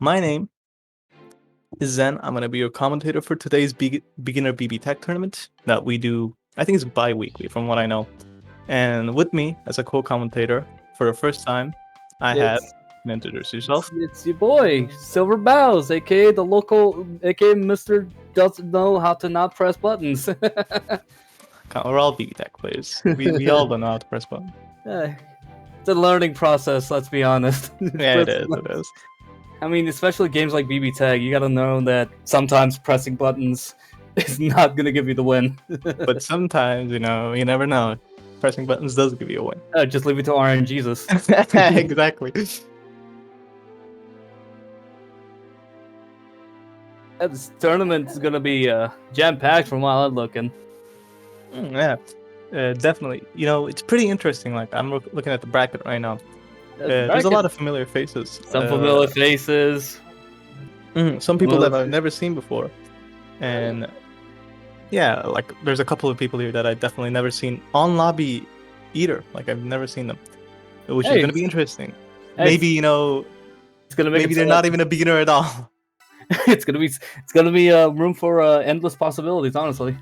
My name is Zen. I'm going to be your commentator for today's beginner BBTAG tournament that we do, I think it's bi-weekly from what I know. And with me as a co-commentator for the first time, I have, It's introduce yourself. it's your boy SilverBowz, aka the local, aka Mr. doesn't know how to not press buttons. We're all BBTAG players. We all don't know how to press buttons. It's a learning process. Let's be honest. Yeah, it is. It is. I mean, especially games like BBTAG, you gotta know that sometimes pressing buttons is not gonna give you the win. But sometimes, you never know. Pressing buttons does give you a win. Just leave it to RNGesus. Exactly. This tournament is gonna be jam-packed from what I'm looking. Yeah, definitely. It's pretty interesting. Like, I'm looking at the bracket right now. There's a lot of familiar faces. Some familiar faces. Some people that I've never seen before. And yeah, like there's a couple of people here that I've definitely never seen on lobby either. Like I've never seen them, which is going to be interesting. Maybe it's gonna make maybe they're not even a beginner at all. It's gonna be room for endless possibilities. Honestly,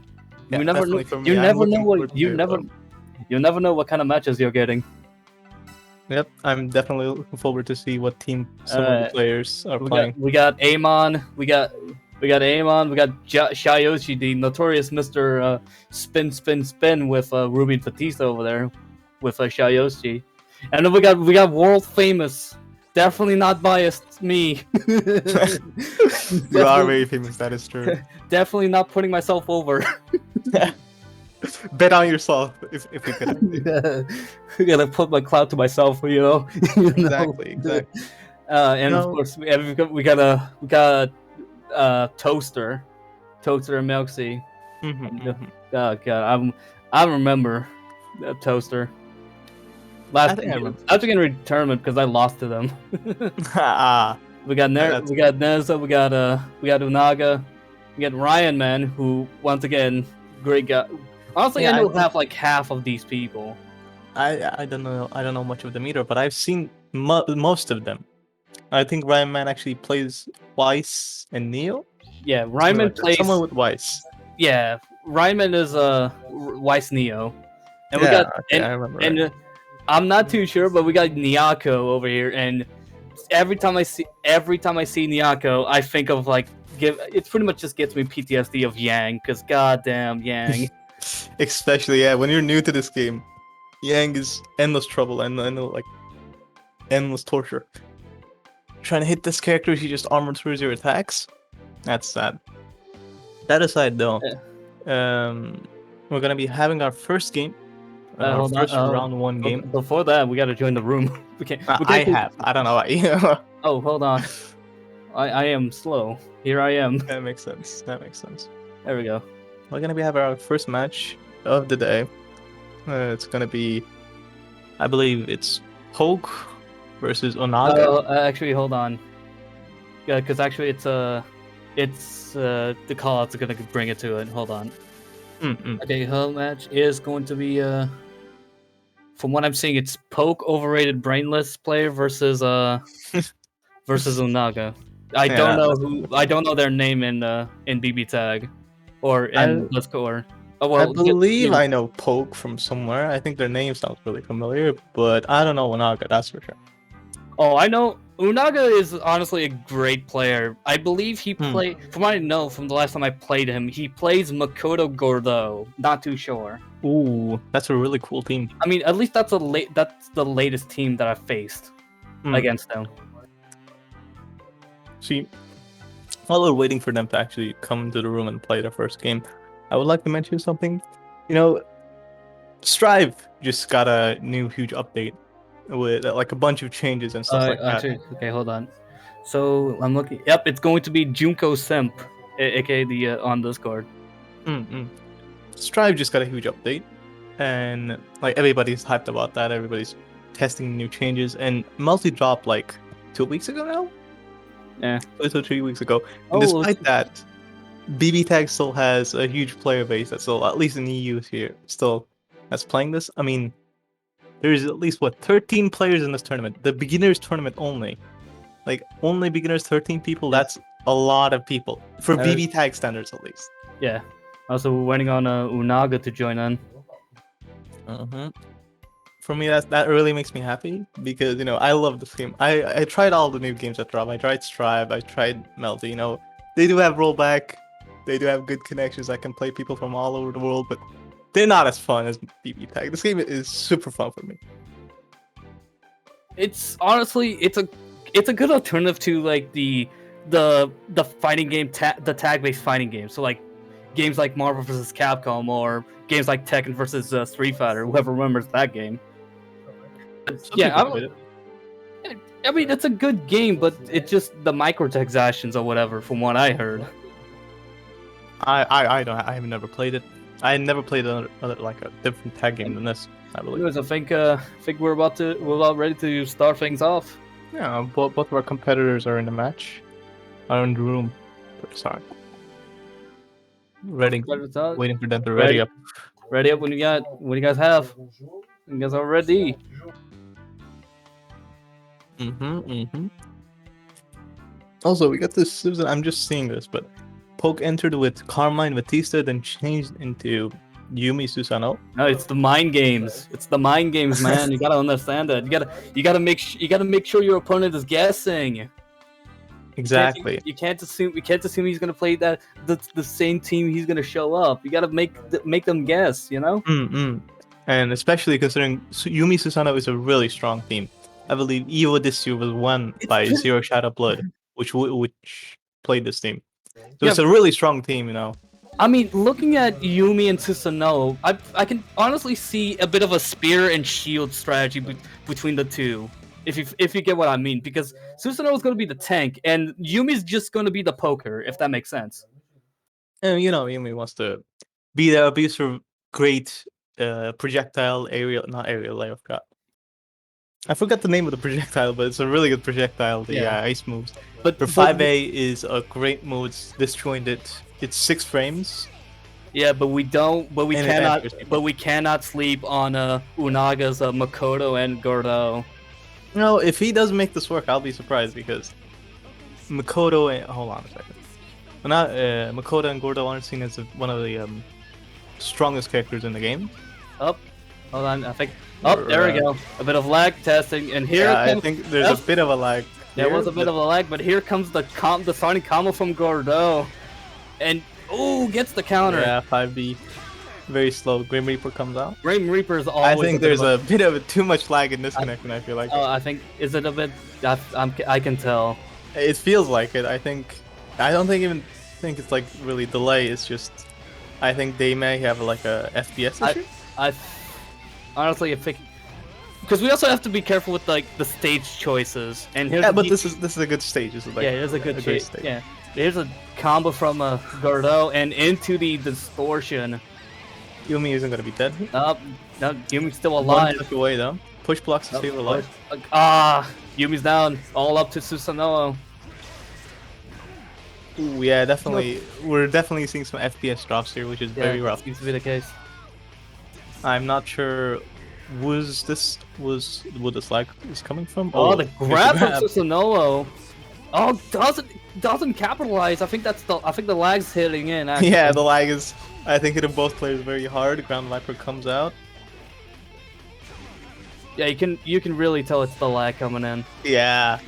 Yeah, you never know what kind of matches you're getting. Yep, I'm definitely looking forward to see what team some of the players are playing. We got Amon, we got Shyoshiguy, the notorious Mr. Spin with Ruby and Vatista over there with Shyoshiguy, and then we got world famous, definitely not biased me. You are very famous, that is true. Definitely not putting myself over. Bet on yourself if you could. I gotta put my clout to myself, Exactly. And of course we got Thoaster Maexxy. God, I remember that Thoaster. I was getting a tournament because I lost to them. We got Nerso, we got OnagaZ, we got Ryanman, who once again, great guy. Honestly, I know half of these people. I don't know much of them either, but I've seen most of them. I think Ryanman actually plays Weiss and Neo. Yeah, Ryanman plays someone with Weiss. Yeah, Ryanman is Weiss Neo, and I remember. And I'm not too sure, but we got Nyako over here, and every time I see Nyako, I think of it pretty much just gets me PTSD of Yang, because goddamn Yang. Especially when you're new to this game, Yang is endless trouble and like endless torture. Trying to hit this character, he just armor through your attacks. That's sad. That aside, though, we're gonna be having our first game. Our first round one game. Before that, we gotta join the room. I don't know about you. Oh, hold on. I am slow. Here I am. That makes sense. There we go. We're gonna be having our first match of the day. It's gonna be, I believe it's Poke versus OnagaZ. Actually, hold on. Yeah, because actually it's the call-out's gonna bring it to it. Hold on. Okay, her match is going to be from what I'm seeing, it's Poke, overrated brainless player versus versus OnagaZ. I don't know their name in BBTAG or in Discord. I believe I know Poke from somewhere. I think their name sounds really familiar, but I don't know OnagaZ, that's for sure. Oh, I know OnagaZ is honestly a great player. I believe he played, from what I know from the last time I played him, he plays Makoto Gordeau. Not too sure. Ooh, that's a really cool team. I mean, at least that's the latest team that I've faced against them. See, while we're waiting for them to actually come into the room and play their first game, I would like to mention something. Strive just got a new huge update with like a bunch of changes and stuff like that. Okay, hold on. So I'm looking. Yep, it's going to be Junko Simp, aka the on Discord. Strive just got a huge update, and like everybody's hyped about that. Everybody's testing new changes, and multi dropped like 2 weeks ago now. Yeah, 2 or 3 weeks ago. And despite that, BBTAG still has a huge player base that's still, at least in the EU here, still that's playing this. I mean, there's at least 13 players in this tournament, the beginners tournament only. Like only beginners, 13 people. That's a lot of people for BBTAG standards, at least. Yeah. Also, we're waiting on Onaga to join in. For me, that really makes me happy because I love this game. I tried all the new games that drop. I tried Strive. I tried Melty. They do have rollback. They do have good connections. I can play people from all over the world, but they're not as fun as BBTAG. This game is super fun for me. It's honestly, it's a good alternative to like the fighting game, the tag-based fighting games. So like games like Marvel vs. Capcom or games like Tekken vs. Street Fighter. Whoever remembers that game. Yeah, I mean it's a good game, but it's just the microtransactions or whatever. From what I heard, I have never played it. I never played another like a different tag game than this. I believe. Anyways, I think we're about ready to start things off. Yeah, both of our competitors are in the match. Are in the room. Sorry. Ready. Waiting for them to ready up. Ready up when you guys have. You guys are ready. Also, we got this Susan. I'm just seeing this, but Poke entered with Carmine Vatista, then changed into Yumi Susanoo. No, it's the mind games. It's the mind games, man. You gotta understand that. You gotta make sure your opponent is guessing. Exactly. You can't assume he's gonna play the same team he's gonna show up. You gotta make them guess. And especially considering Yumi Susanoo is a really strong team. I believe Evo this year was won by Zero Shadow Blood, which played this team. So it's a really strong team, I mean, looking at Yumi and Susanoo, I can honestly see a bit of a spear and shield strategy between the two, if you get what I mean. Because Susanoo is going to be the tank, and Yumi's just going to be the poker, if that makes sense. And Yumi wants to be the abuser, great projectile not aerial. I forgot the name of the projectile, but it's a really good projectile. The ice moves. But for 5A is a great move. It's disjointed. It's 6 frames. Yeah, but we cannot sleep on OnagaZ Makoto and Gordeau. No, if he does make this work, I'll be surprised because Makoto and hold on a second. Makoto and Gordeau aren't seen as one of the strongest characters in the game. Hold on, I think. There we go. A bit of lag testing, and here. I think there's a bit of a lag. There was a bit of a lag, but here comes the Sonic combo from Gordeau, and gets the counter. Yeah, 5B, very slow. Grim Reaper comes out. Grim Reaper is always. I think there's a bit of too much lag in this connection. I feel like. I think is it a bit? I can tell. It feels like it. I don't even think it's like really delay. It's just, I think they may have like a FPS issue. Honestly, I think because we also have to be careful with like the stage choices. And here's but this is a good stage. This is like here's a good stage. Yeah, here's a combo from Gordeau and into the distortion. Yumi isn't gonna be dead. No, Yumi's still alive. One away though. Push blocks to save her life. Yumi's down. All up to Susanoo. Ooh, yeah, definitely. We're definitely seeing some FPS drops here, which is very rough. Seems to be the case. I'm not sure. Would this lag is coming from? The grab from Susanoo. Doesn't capitalize. I think the lag's hitting in. Actually. Yeah, the lag is. I think hitting both players very hard. Ground Viper comes out. Yeah, you can really tell it's the lag coming in. Yeah.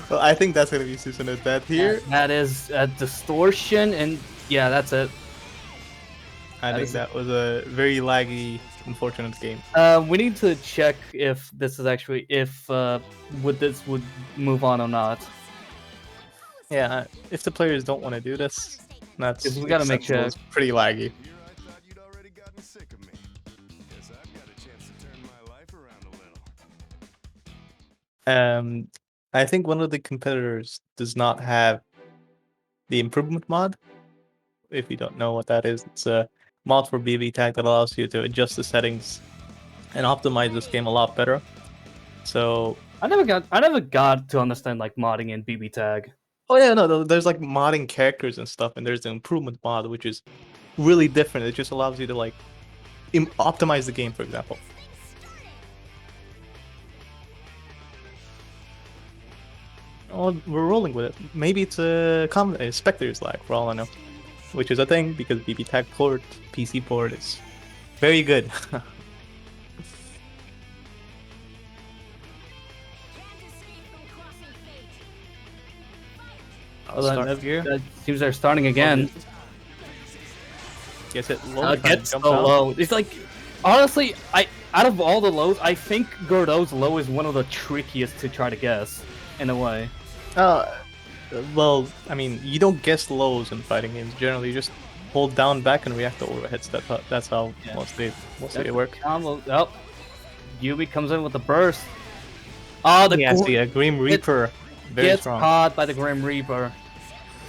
Well, I think that's gonna be Susanoo's death here. That is a distortion, and yeah, that's it. I think that was a very laggy, unfortunate game. We need to check if this is actually this would move on or not. Yeah, if the players don't want to do this, that's we gotta make sure. It's pretty laggy. I think one of the competitors does not have the improvement mod. If you don't know what that is, it's a mod for BBTAG that allows you to adjust the settings and optimize this game a lot better. So I never got to understand like modding in BBTAG. Oh yeah, no, there's like modding characters and stuff, and there's the improvement mod, which is really different. It just allows you to like optimize the game, for example. Oh, we're rolling with it. Maybe it's a Spectre's lag for all I know, which is a thing because BBTAG port, PC port is very good. That seems they're starting again. Gets it low. Gets so low. It's like, honestly, out of all the lows, I think gordeau's low is one of the trickiest to try to guess, in a way. Well, I mean, you don't guess lows in fighting games. Generally, you just hold down back and react to overheads. That's how mostly they work. Combo. Oh, Yumi comes in with the burst. Oh, the Grim Reaper. Very gets strong. caught by the Grim Reaper.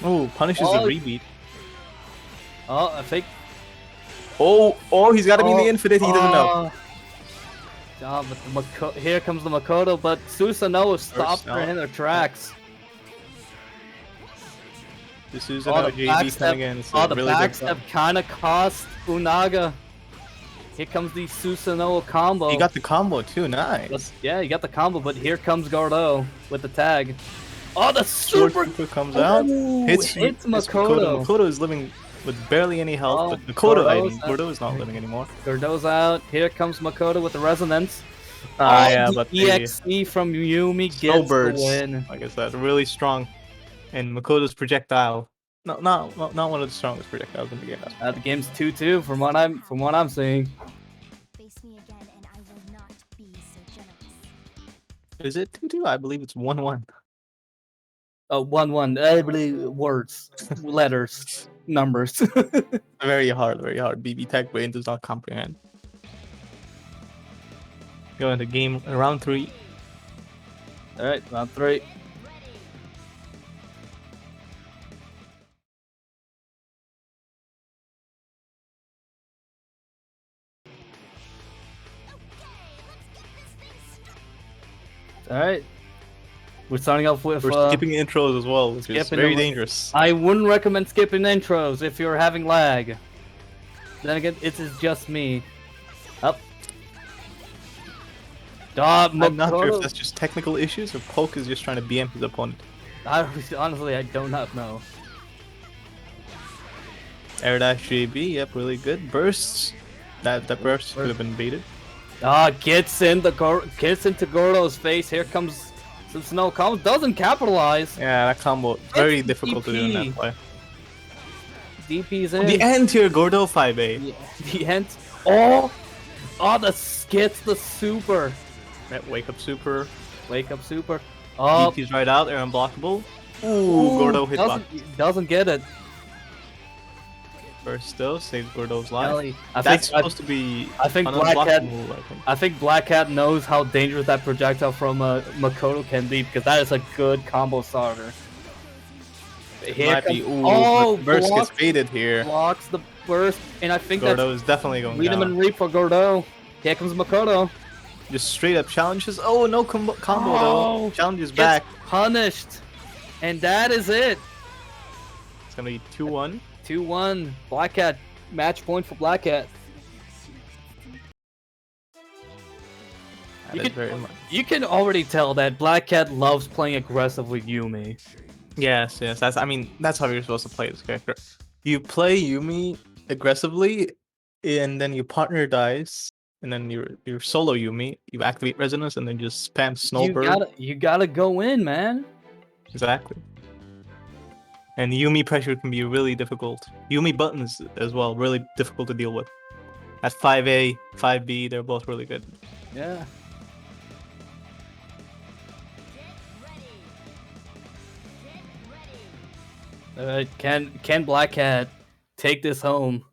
Oh, punishes the rebeat. Oh, I think. Oh, he's got to be in the infinite. He doesn't know. But here comes the Makoto, but Susanoo stopped her in her tracks. The Susanoo JB coming in. The backstep kind of cost OnagaZ. Here comes the Susanoo combo. He got the combo too, nice. Yeah, you got the combo, but here comes gordeau with the tag. Oh, the super comes out. Hits Makoto. Makoto is living with barely any health, but gordeau is not living anymore. Gordeau's out. Here comes Makoto with the resonance. But the EXE from Yumi gets the win. Like I said, really strong. And Makoto's projectile, not one of the strongest projectiles in the game. The game's 2-2 from what I'm seeing. Face me again, and I will not be so generous. Is it 2-2? I believe it's 1-1. Oh, 1-1. I believe words, letters, numbers. Very hard. BBTAG brain does not comprehend. Go into game round 3. All right, round 3. All right, we're starting off with. We're skipping intros as well, which is very dangerous. I wouldn't recommend skipping intros if you're having lag. Then again, it is just me. Up. I'm not sure if that's just technical issues or Poke is just trying to BM his opponent. Honestly, I do not know. Air dash JB, yep, really good. Bursts. That burst could have been baited. Gets into gordeau's face. Here comes susanoo combo. Doesn't capitalize. Yeah, that combo very difficult to do in that play. DP's in. The end here, gordeau 5A. Yeah, the end. Gets the super. That wake up super. Oh, DP's right out. They're unblockable. Ooh, gordeau hitbox. Doesn't get it. Burst still saves gordeau's life. I think Black Cat knows how dangerous that projectile from Makoto can be because that is a good combo starter. Burst gets baited here. Blocks the burst, and I think gordeau is definitely going down. Rhythm and Reap for gordeau. Here comes Makoto. Just straight up challenges. Oh, no combo though. Challenges back. Punished, and that is it. It's gonna be 2-1. 2-1. Black Cat. Match point for Black Cat. You can already tell that Black Cat loves playing aggressive with Yumi. Yes. That's how you're supposed to play this character. You play Yumi aggressively, and then your partner dies, and then your solo Yumi, you activate resonance, and then just spam snowbird. You gotta go in, man. Exactly. And Yumi pressure can be really difficult. Yumi buttons as well, really difficult to deal with. At 5A, 5B, they're both really good. Yeah. Can Black Cat take this home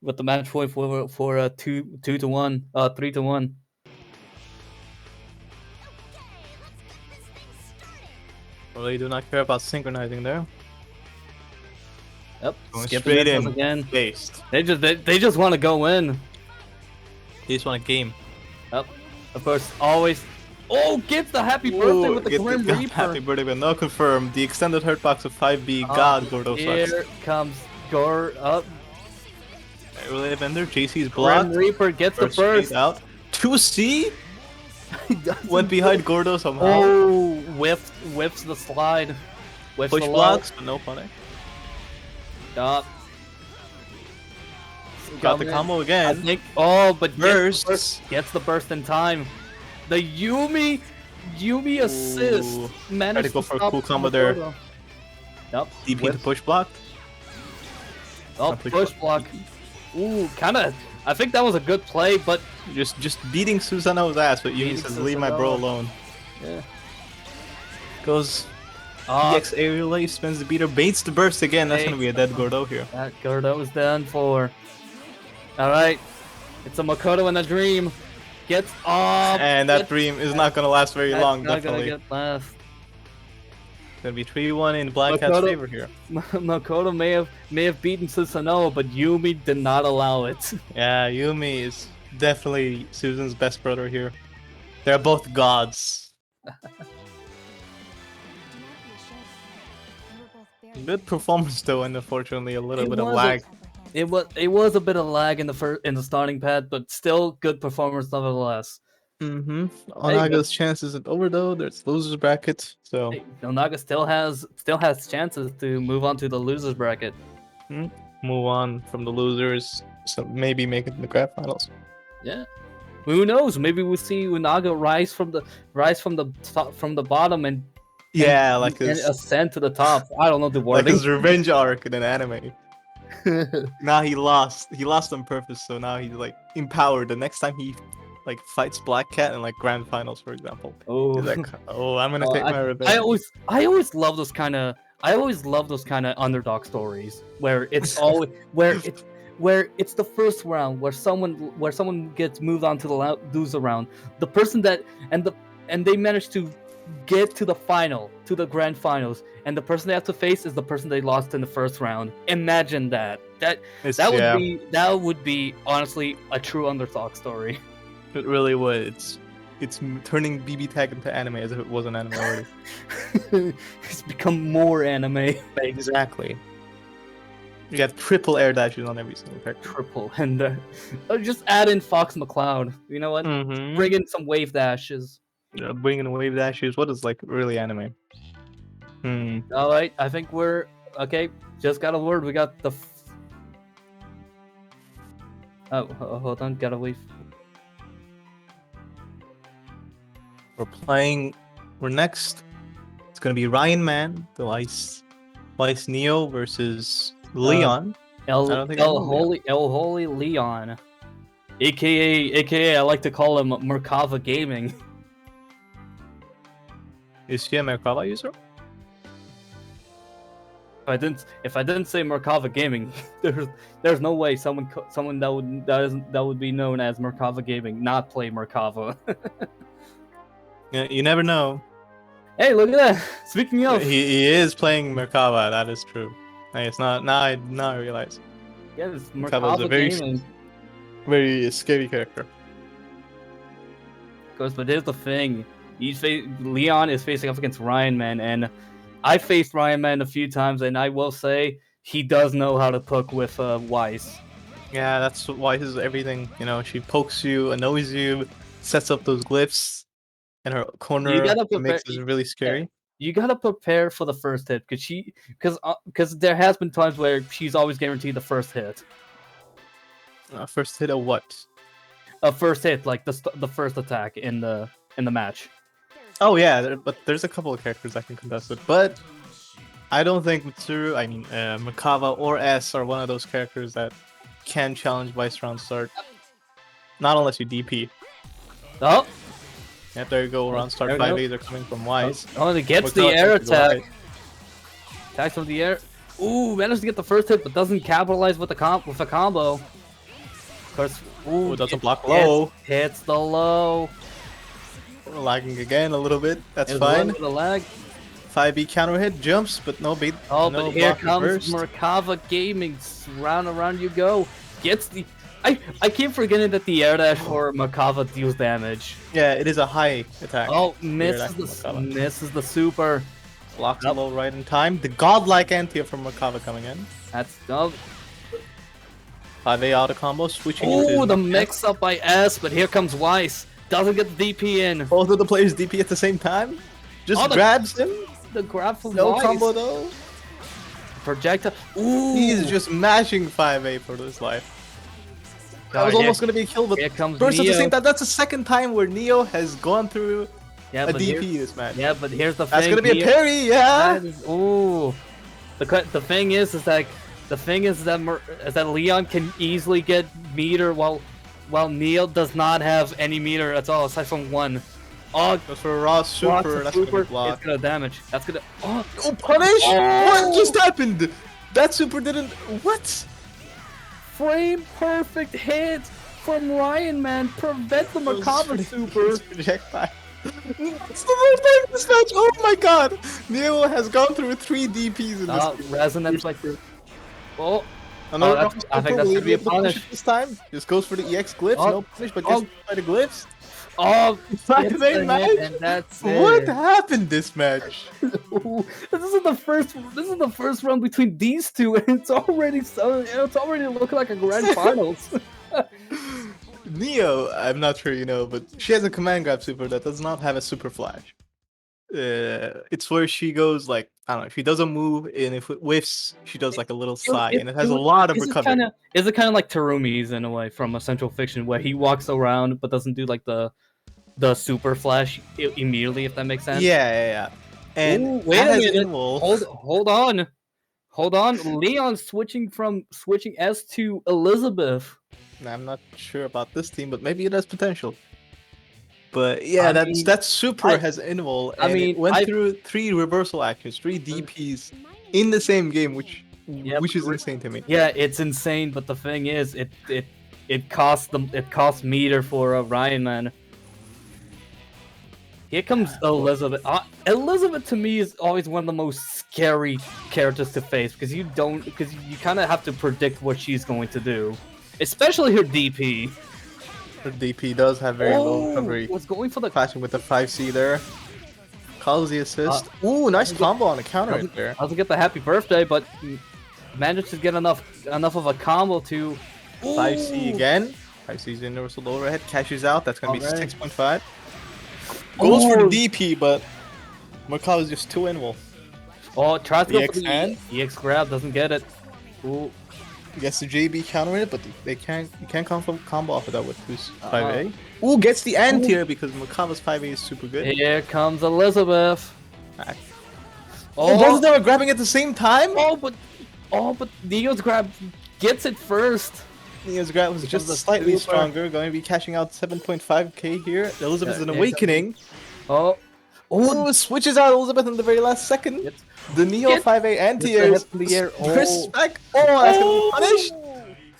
with the match point for 2-1, 3-1? Well, they do not care about synchronizing there. Yep. Going straight in again. Based. They just want to go in. They just want a game. Yep. Of course, always. Oh, gets the happy birthday with the Grim Reaper. Happy birthday, but no confirmed. The extended hurt box of 5B. God, gordeau sucks. Here comes up. Really, Bender. JC's blocked. Grim Reaper gets the burst out. 2C. Went behind gordeau somehow. Oh, whiffs the slide. Whiffs Push the blocks, but no punish. Yup. Got the combo again. I think. Oh, but bursts. Gets the burst in time. The Yumi assist. Ooh. Managed Try to go for a stop cool combo there. Makoto. Yup. DP to push block. Oh, push block. Ooh, kind of. I think that was a good play, but Just beating Susanoo's ass, but Yumi says, leave my bro alone. yeah. Goes EX aerial ace, spins the beater, baits the burst again. That's gonna be a dead gordeau here. That gordeau is done for. Alright. It's a Makoto in a dream. Gets off. And that dream is not gonna last very long, not definitely. Gonna get last. Gonna be 3-1 in Black Cat's favor here. Makoto may have beaten Susanoo, but Yumi did not allow it. Yeah, Yumi is definitely Susan's best brother here. They're both gods. Do not be ashamed. You were both very Good performance though, and unfortunately a little It bit of was a- lag. It was a bit of lag in the starting pad, but still good performance nevertheless. Mm-hmm. OnagaZ's chance isn't over though. There's losers bracket, so Hey, Onaga still has chances to move on to the losers bracket. move on from the losers. So maybe make it in the grand finals. Yeah. Who knows? Maybe we'll see Onaga rise from the top, from the bottom and Yeah, like and his ascend to the top. I don't know the like wording. his revenge arc in an anime. Now he lost on purpose, so now he's like empowered. The next time he like fights Black Cat in like grand finals, for example, Oh, he's like, oh, I'm gonna take my revenge. I always love those kind of underdog stories where it's always where it's the first round where someone gets moved on to the loser round. The person that and they manage to get to the grand finals, and the person they have to face is the person they lost in the first round. Imagine that. That would be honestly a true underdog story. It really would. It's turning BBTAG into anime as if it was an anime already. It's become more anime. Exactly. You got triple air dashes on every single character. Triple and just add in Fox McCloud. You know what? Mm-hmm. Bring in some wave dashes. Bringing wave dashes. What is like really anime? All right, I think we're okay. Just got a word. We got the. Hold on. Gotta wait. We're next. It's gonna be Ryanman, the Weiss Neo versus Leon. El I don't think I know Holy Leon, aka I like to call him Merkava Gaming. Is he a merkava user? If I didn't say Merkava Gaming, there's no way someone that would be known as Merkava Gaming not play Merkava. Yeah, you never know. Hey, look at that! Speaking of, He is playing merkava. That is true. Hey, it's not now. I realize. yeah, it's Merkava is a Merkava Gaming. very scary character. Of course, but here's the thing: Leon is facing up against Ryanman, and I faced Ryanman a few times, and I will say he does know how to poke with Weiss. Yeah, that's why his everything. You know, she pokes you, annoys you, sets up those glyphs in her corner. You gotta makes it really scary. You gotta prepare for the first hit, because there has been times where she's always guaranteed the first hit. First hit of what? A first hit, like the first attack in the match. Oh yeah, but there's a couple of characters that can contest it, but I don't think Merkava or S are one of those characters that can challenge Vice round start. Not unless you DP. Oh, Yep, there you go. Round start There we go. 5As are coming from Weiss. oh, it gets Merkava the air takes it away. attack. Attacks from the air. Ooh, managed to get the first hit, but doesn't capitalize with a combo. Of course, Ooh, doesn't block low. Hits the low. Lagging again a little bit. That's There's fine. one with a lag. 5B counter hit, jumps, but no beat. Oh, no but here block comes reversed. Merkava Gaming. Round you go. Gets the. I keep forgetting that the air dash for Merkava deals damage. Yeah, it is a high attack. Oh, air misses dash from Merkava. misses the super. Blocks low right in time. The godlike anti from Merkava coming in. That's 5A auto combo, switching oh, into the mix up by S, but here comes Weiss. Doesn't get the DP in. both of the players DP at the same time. Just grabs him. The grab from No Weiss. combo though. Projectile. Ooh. He's just mashing 5A for his life. That was almost gonna be a kill, but here comes first at the Neo. same time, that's the second time where Neo has gone through a DP this match. Yeah, but here's the thing. That's gonna be a parry, yeah. Ooh. The thing is that Leon can easily get meter while Neo does not have any meter at all aside from one. Oh, goes for a raw super. That's gonna block. It's gonna damage. That's gonna. Oh, punish! Oh. What just happened? That super didn't. What? Frame perfect hit from Ryanman. Prevent the merkava super. Projectile. It's the worst time in this match. Oh my god! Neo has gone through 3 DPs in this. Resonance like this. Oh. Another I think that's gonna be a punish this time. Just goes for the EX glyphs. No punish, but just by the glyphs. Oh, 5A match? And that's what happened this match? This is the first round between these two, and it's already looking like a grand finals. Neo, I'm not sure you know, but she has a command grab super that does not have a super flash. It's where she goes like, I don't know, she does a move, and if it whiffs, she does like a little sigh, and it has a lot of recovery. Is it kind of like Terumi's in a way from Essential Fiction, where he walks around but doesn't do like the super flash immediately, if that makes sense? Yeah. And wait a minute. Hold on. Leon switching S to Elizabeth. I'm not sure about this team, but maybe it has potential. But yeah, that super has invul. And it went through 3 reversal actions, 3 DPs in the same game, which is insane to me. Yeah, it's insane. But the thing is, it cost meter for Ryanman. Here comes Elizabeth. Elizabeth to me is always one of the most scary characters to face because you kind of have to predict what she's going to do, especially her DP. Her DP does have very low recovery. Was going for the clashing with the 5C there. Calls the assist. Ooh, nice combo on the counter right there. Doesn't get the happy birthday, but managed to get enough of a combo to 5C again. 5C's universal overhead, cashes out. That's gonna be 6.5. Goes for the DP, but merkava is just too invul. Oh, tries to go for the EX grab, doesn't get it. Ooh. Gets the JB counter it, but you can't combo off of that with who's 5A. Ooh, gets the anti-air because merkava's 5A is super good. Here comes Elizabeth. Both of them are grabbing at the same time? But Neo's grab gets it first. Neo's grab was just slightly stronger, going to be cashing out 7.5k here. Elizabeth's an awakening. Switches out Elizabeth in the very last second. The Neo 5A anti-airs. Respect. That's gonna be punished.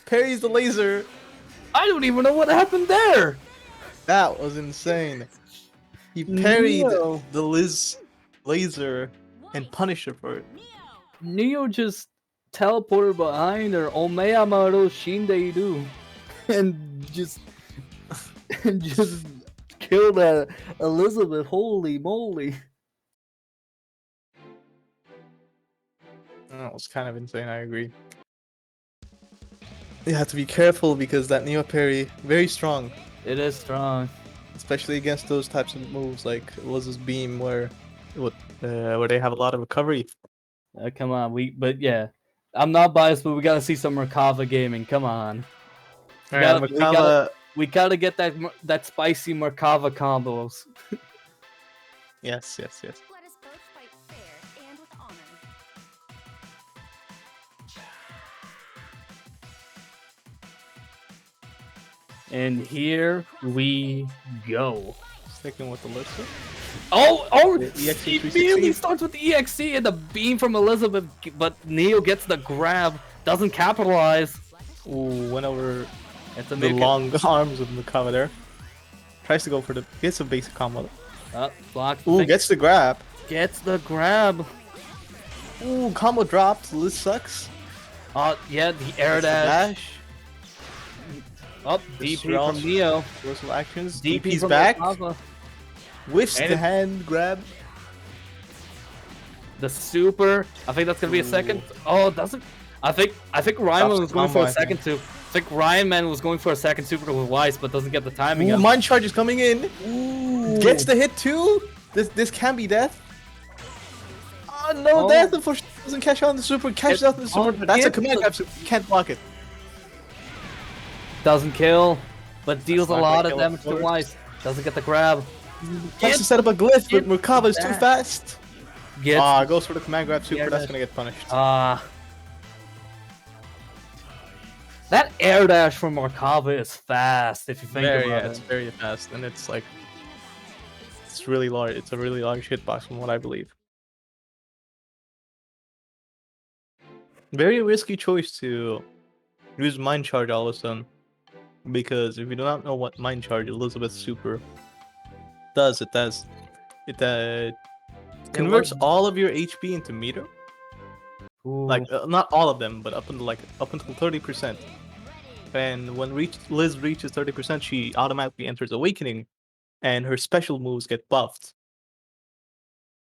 Parries the laser. I don't even know what happened there. That was insane. He parried the laser and punished her for it. Neo just teleported behind her, Omeyamaru Shindeiru, and just killed that Elizabeth. Holy moly! That was kind of insane. I agree. You have to be careful because that Neo parry very strong. It is strong, especially against those types of moves like Elizabeth's beam, where they have a lot of recovery. Come on, but yeah. I'm not biased, but we gotta see some merkava gaming. Come on. We gotta get that spicy merkava combos. Yes. Let us both fight fair and with honor. And here we go. Sticking with the list. He immediately starts with the EXE and the beam from Elizabeth, but Neo gets the grab, doesn't capitalize. Ooh, went over the long arms of merkava there. Tries to go for gets a basic combo. Blocks. Ooh, gets the grab. Gets the grab. Ooh, combo drops. This sucks. Yeah, the air dash. DP from Neo. Reversal actions. DP's back. Merkava. Whiffs the hand grab. The super. I think that's gonna be a second. Oh, doesn't. I think Ryanman was going for a second too. I think Ryanman was going for a second super with Weiss, but doesn't get the timing. Mind charge is coming in. Ooh. Gets the hit too. This can be death. Oh no, death! Unfortunately, doesn't catch on the super. Catches out the super. That's a command grab super. You can't block it. Doesn't kill, but deals a lot of damage to Weiss. Doesn't get the grab. Tries to set up a glyph, but merkava is too fast. Goes for the command grab super. That's gonna get punished. That air dash from merkava is fast. If you think about it. It's very fast, and it's like it's really large. It's a really large hitbox, from what I believe. Very risky choice to use Mind Charge all of a sudden, because if you do not know what Mind Charge Elizabeth's super does, it converts all of your HP into meter. Like not all of them, but up until 30%. And when Liz reaches 30%, she automatically enters Awakening, and her special moves get buffed.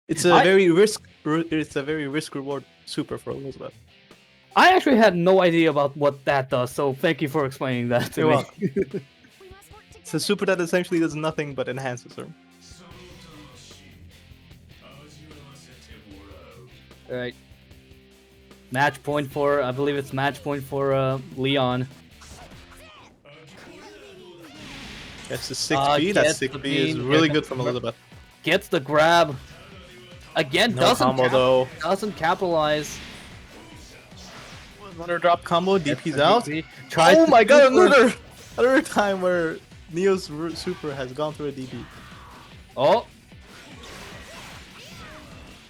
It's a very risk reward super for Elizabeth. I actually had no idea about what that does, so thank you for explaining that to me. It's a super that essentially does nothing but enhances her. Alright. Match point for, I believe it's match point for Leon. That's the 6B. That 6B is really good from Elizabeth. Gets the grab. Again, doesn't capitalize. Runner drop combo, DP's out. Oh my god, another time where Neo's super has gone through a DP. Oh.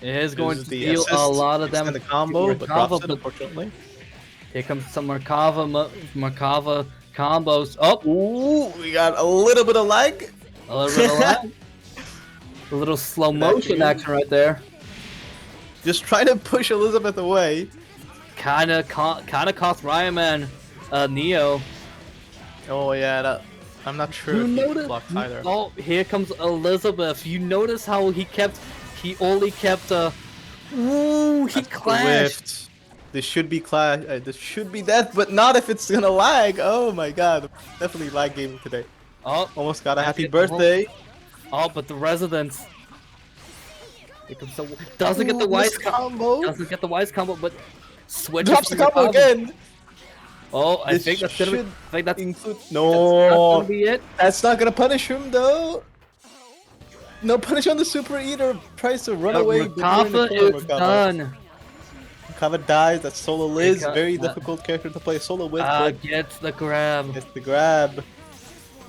It is going to deal a lot of damage. The combo, but drops it, unfortunately. Here comes some merkava combos. Oh! Ooh, we got a little bit of lag. A little bit of lag. A little slow motion action right there. Just try to push Elizabeth away. Kinda cost Ryanman Neo. Oh yeah, I'm not sure if he blocked either. Oh, here comes Elizabeth. You notice how he only kept ooh, he clashed. This should be this should be death, but not if it's gonna lag. Oh my god, definitely lag gaming today. Oh, almost got a happy birthday. Oh, but the residents. Doesn't get the weiss combo. Doesn't get the weiss combo, but switches. Drops the combo again. Oh, I think that's gonna. No, that's be it. That's not gonna punish him though. No punish on the super eater. Tries to run away. Merkava is done. Merkava dies. That's solo Liz. Very difficult character to play solo with. Gets the grab. Gets the grab.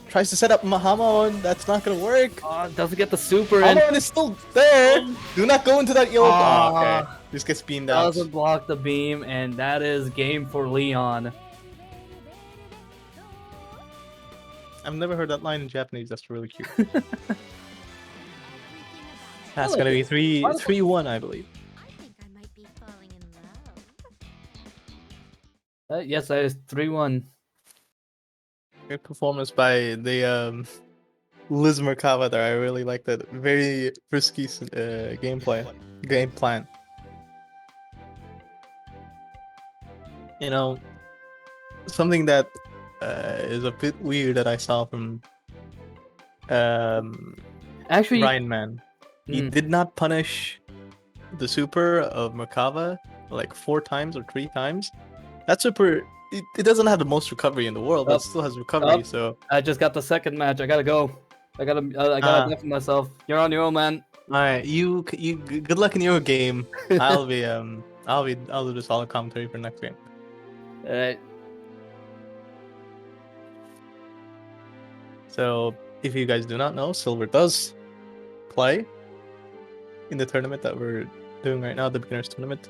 Tries to set up Amon. That's not gonna work. Doesn't get the super. Amon is still there. Do not go into that yoke. Okay. Just gets beamed out. Doesn't block the beam, and that is game for Leon. I've never heard that line in Japanese. That's really cute. That's gonna be 3-1, I believe. I think I might be falling in love. Yes, that is 3-1. Great performance by the Liz Merkava there. I really like that. Very risky game plan. You know, something that is a bit weird that I saw from actually Ryanman. He did not punish the super of Merkava like 4 times or 3 times. That super, it doesn't have the most recovery in the world, but it still has recovery. So I just got the second match. I gotta go. I gotta deafen myself. You're on your own, man. All right, you good luck in your game. I'll do the solid commentary for next game. All right. So if you guys do not know, Silver does play in the tournament that we're doing right now, the beginners tournament,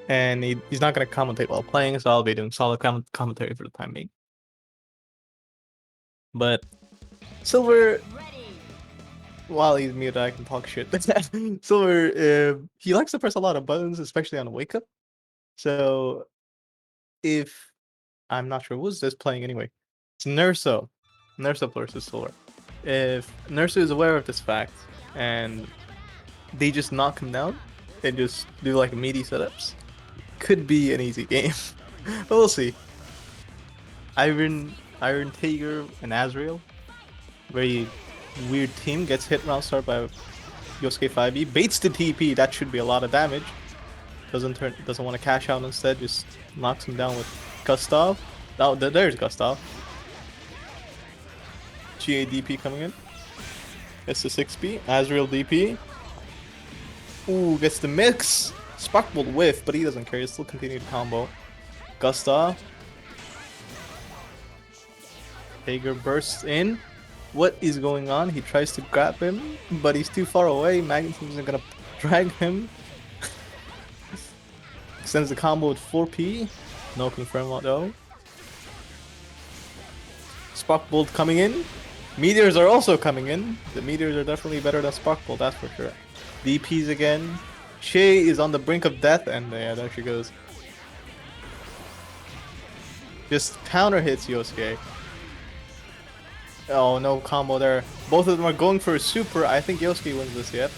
and he's not going to commentate while playing, so I'll be doing solid commentary for the time being. But Silver, while he's muted, I can talk shit. Silver, he likes to press a lot of buttons, especially on a wake up. So if I'm not sure who's this playing anyway, it's Nerso versus Silver. If Nerso is aware of this fact and they just knock him down and just do like meaty setups, could be an easy game. But we'll see. Iron Tiger and Azrael, very weird team, gets hit round start by Yosuke 5e, baits the TP. That should be a lot of damage. Doesn't want to cash out instead. Just knocks him down with Gustav. Oh, there's Gustav. GA DP coming in. Gets the 6B. Azrael DP. Ooh, gets the mix. Sparkbolt whiff, but he doesn't care. He'll still continue to combo. Gustav. Hager bursts in. What is going on? He tries to grab him, but he's too far away. Magnetism isn't gonna drag him. Extends the combo with 4P. No confirm though. Sparkbolt coming in. Meteors are also coming in. The meteors are definitely better than Sparkbolt, that's for sure. DPs again. Shay is on the brink of death, and yeah, there she goes. Just counter hits Yosuke. Oh, no combo there. Both of them are going for a super. I think Yosuke wins this yet.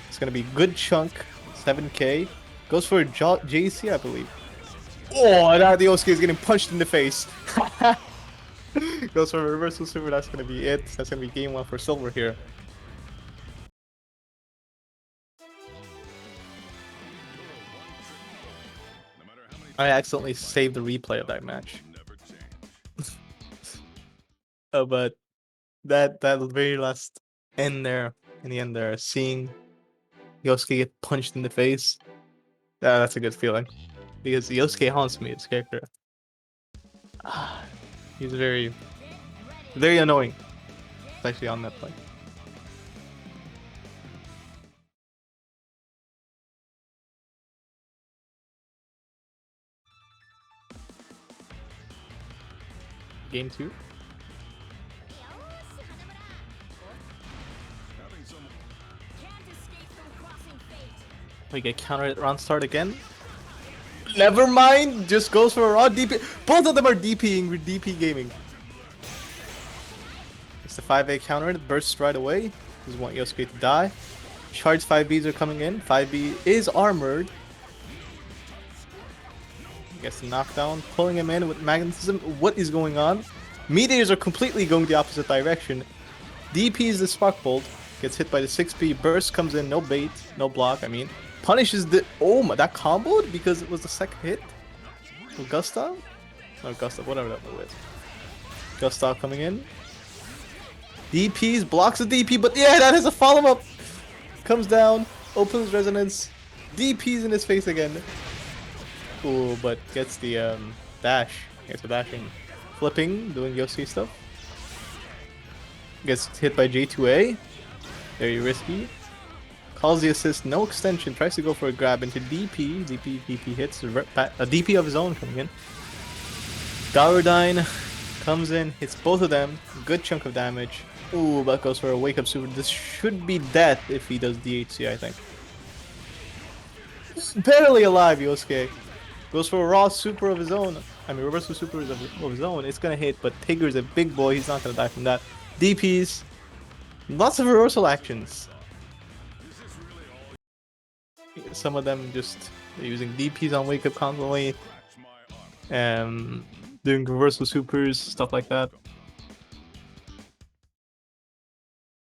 It's gonna be good chunk. 7k. Goes for a JC, I believe. Oh, now the Yosuke is getting punched in the face. Goes for a reversal super. That's gonna be it. That's gonna be game 1 for Silver here. I accidentally saved the replay of that match. Oh, but that very last end there, in the end there, seeing Yosuke get punched in the face, that's a good feeling. Because Yosuke haunts me, his character. He's very annoying, especially on that play. Game 2. We get countered at round start again. Never mind, just goes for a raw DP. Both of them are DPing with DP gaming. It's the 5A counter, it bursts right away. Just want Yosuke to die. Charge 5Bs are coming in. 5B is armored. Gets the knockdown, pulling him in with magnetism. What is going on? Meteors are completely going the opposite direction. DPs the Sparkbolt, gets hit by the 6B. Burst comes in, no bait, no block, I mean. Punishes the... Oh my, that comboed because it was the second hit? With Gustav? No, Gustav, whatever that was. Gustav coming in. DPs, blocks the DP, but yeah, that is a follow-up. Comes down, opens resonance. DPs in his face again. Ooh, but gets the dash. Gets the dashing. Flipping, doing Yosuke stuff. Gets hit by J2A. Very risky. Calls the assist, no extension. Tries to go for a grab into DP. DP hits. A DP of his own coming in. Gauradine comes in, hits both of them. Good chunk of damage. Ooh, but goes for a wake up super. This should be death if he does DHC, I think. Barely alive, Yosuke. Goes for a raw super of his own. I mean, reversal super of his own. It's gonna hit, but Tigger's a big boy. He's not gonna die from that. DPs. Lots of reversal actions. Some of them just using DPs on wake up constantly. Doing reversal supers, stuff like that.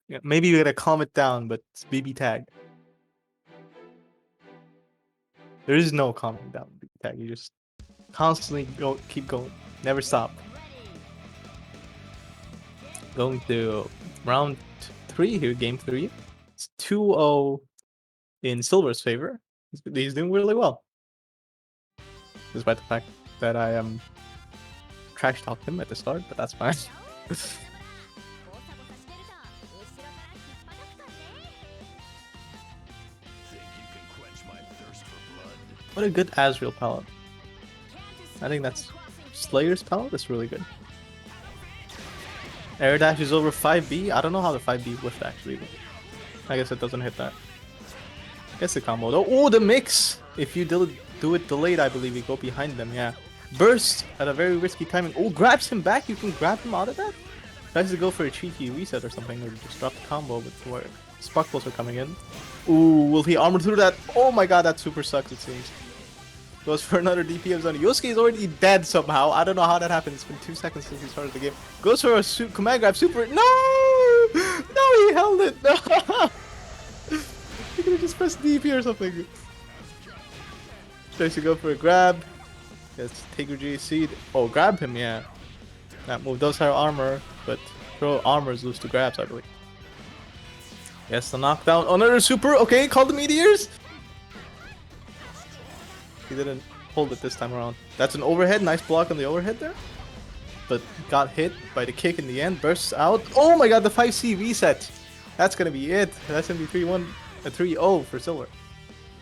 Yeah, maybe you gotta calm it down, but it's BBTAG. There is no calming down BBTAG. You just constantly keep going, never stop. Going to round 3 here, game 3. It's 2-0 in Silver's favor. He's doing really well, despite the fact that I trash talked him at the start, but that's fine. What a good Azrael palette. I think that's Slayer's palette. That's really good. Air dash is over 5B. I don't know how the 5B whiffed actually, but I guess it doesn't hit that. I guess the combo though. Oh, the mix! If you do it delayed, I believe you go behind them, yeah. Burst at a very risky timing. Oh, grabs him back. You can grab him out of that? Tries to go for a cheeky reset or something, or just drop the combo, but where Sparkles are coming in. Ooh, will he armor through that? Oh my god, that super sucks, it seems. Goes for another DP of Zone. Yosuke is already dead somehow. I don't know how that happened. It's been 2 seconds since he started the game. Goes for a command grab super. No! No, he held it. No! You could have just pressed DP or something. Tries to go for a grab. Yes, take your G seed. Oh, grab him, yeah. That move does have armor, but throw armors lose to grabs, I believe. Yes, the knockdown. Oh, another super. Okay, call the meteors. He didn't hold it this time around. That's an overhead. Nice block on the overhead there. But got hit by the kick in the end. Bursts out. Oh my god, the 5C reset. That's gonna be it. That's gonna be 3-1, 3-0 for Silver.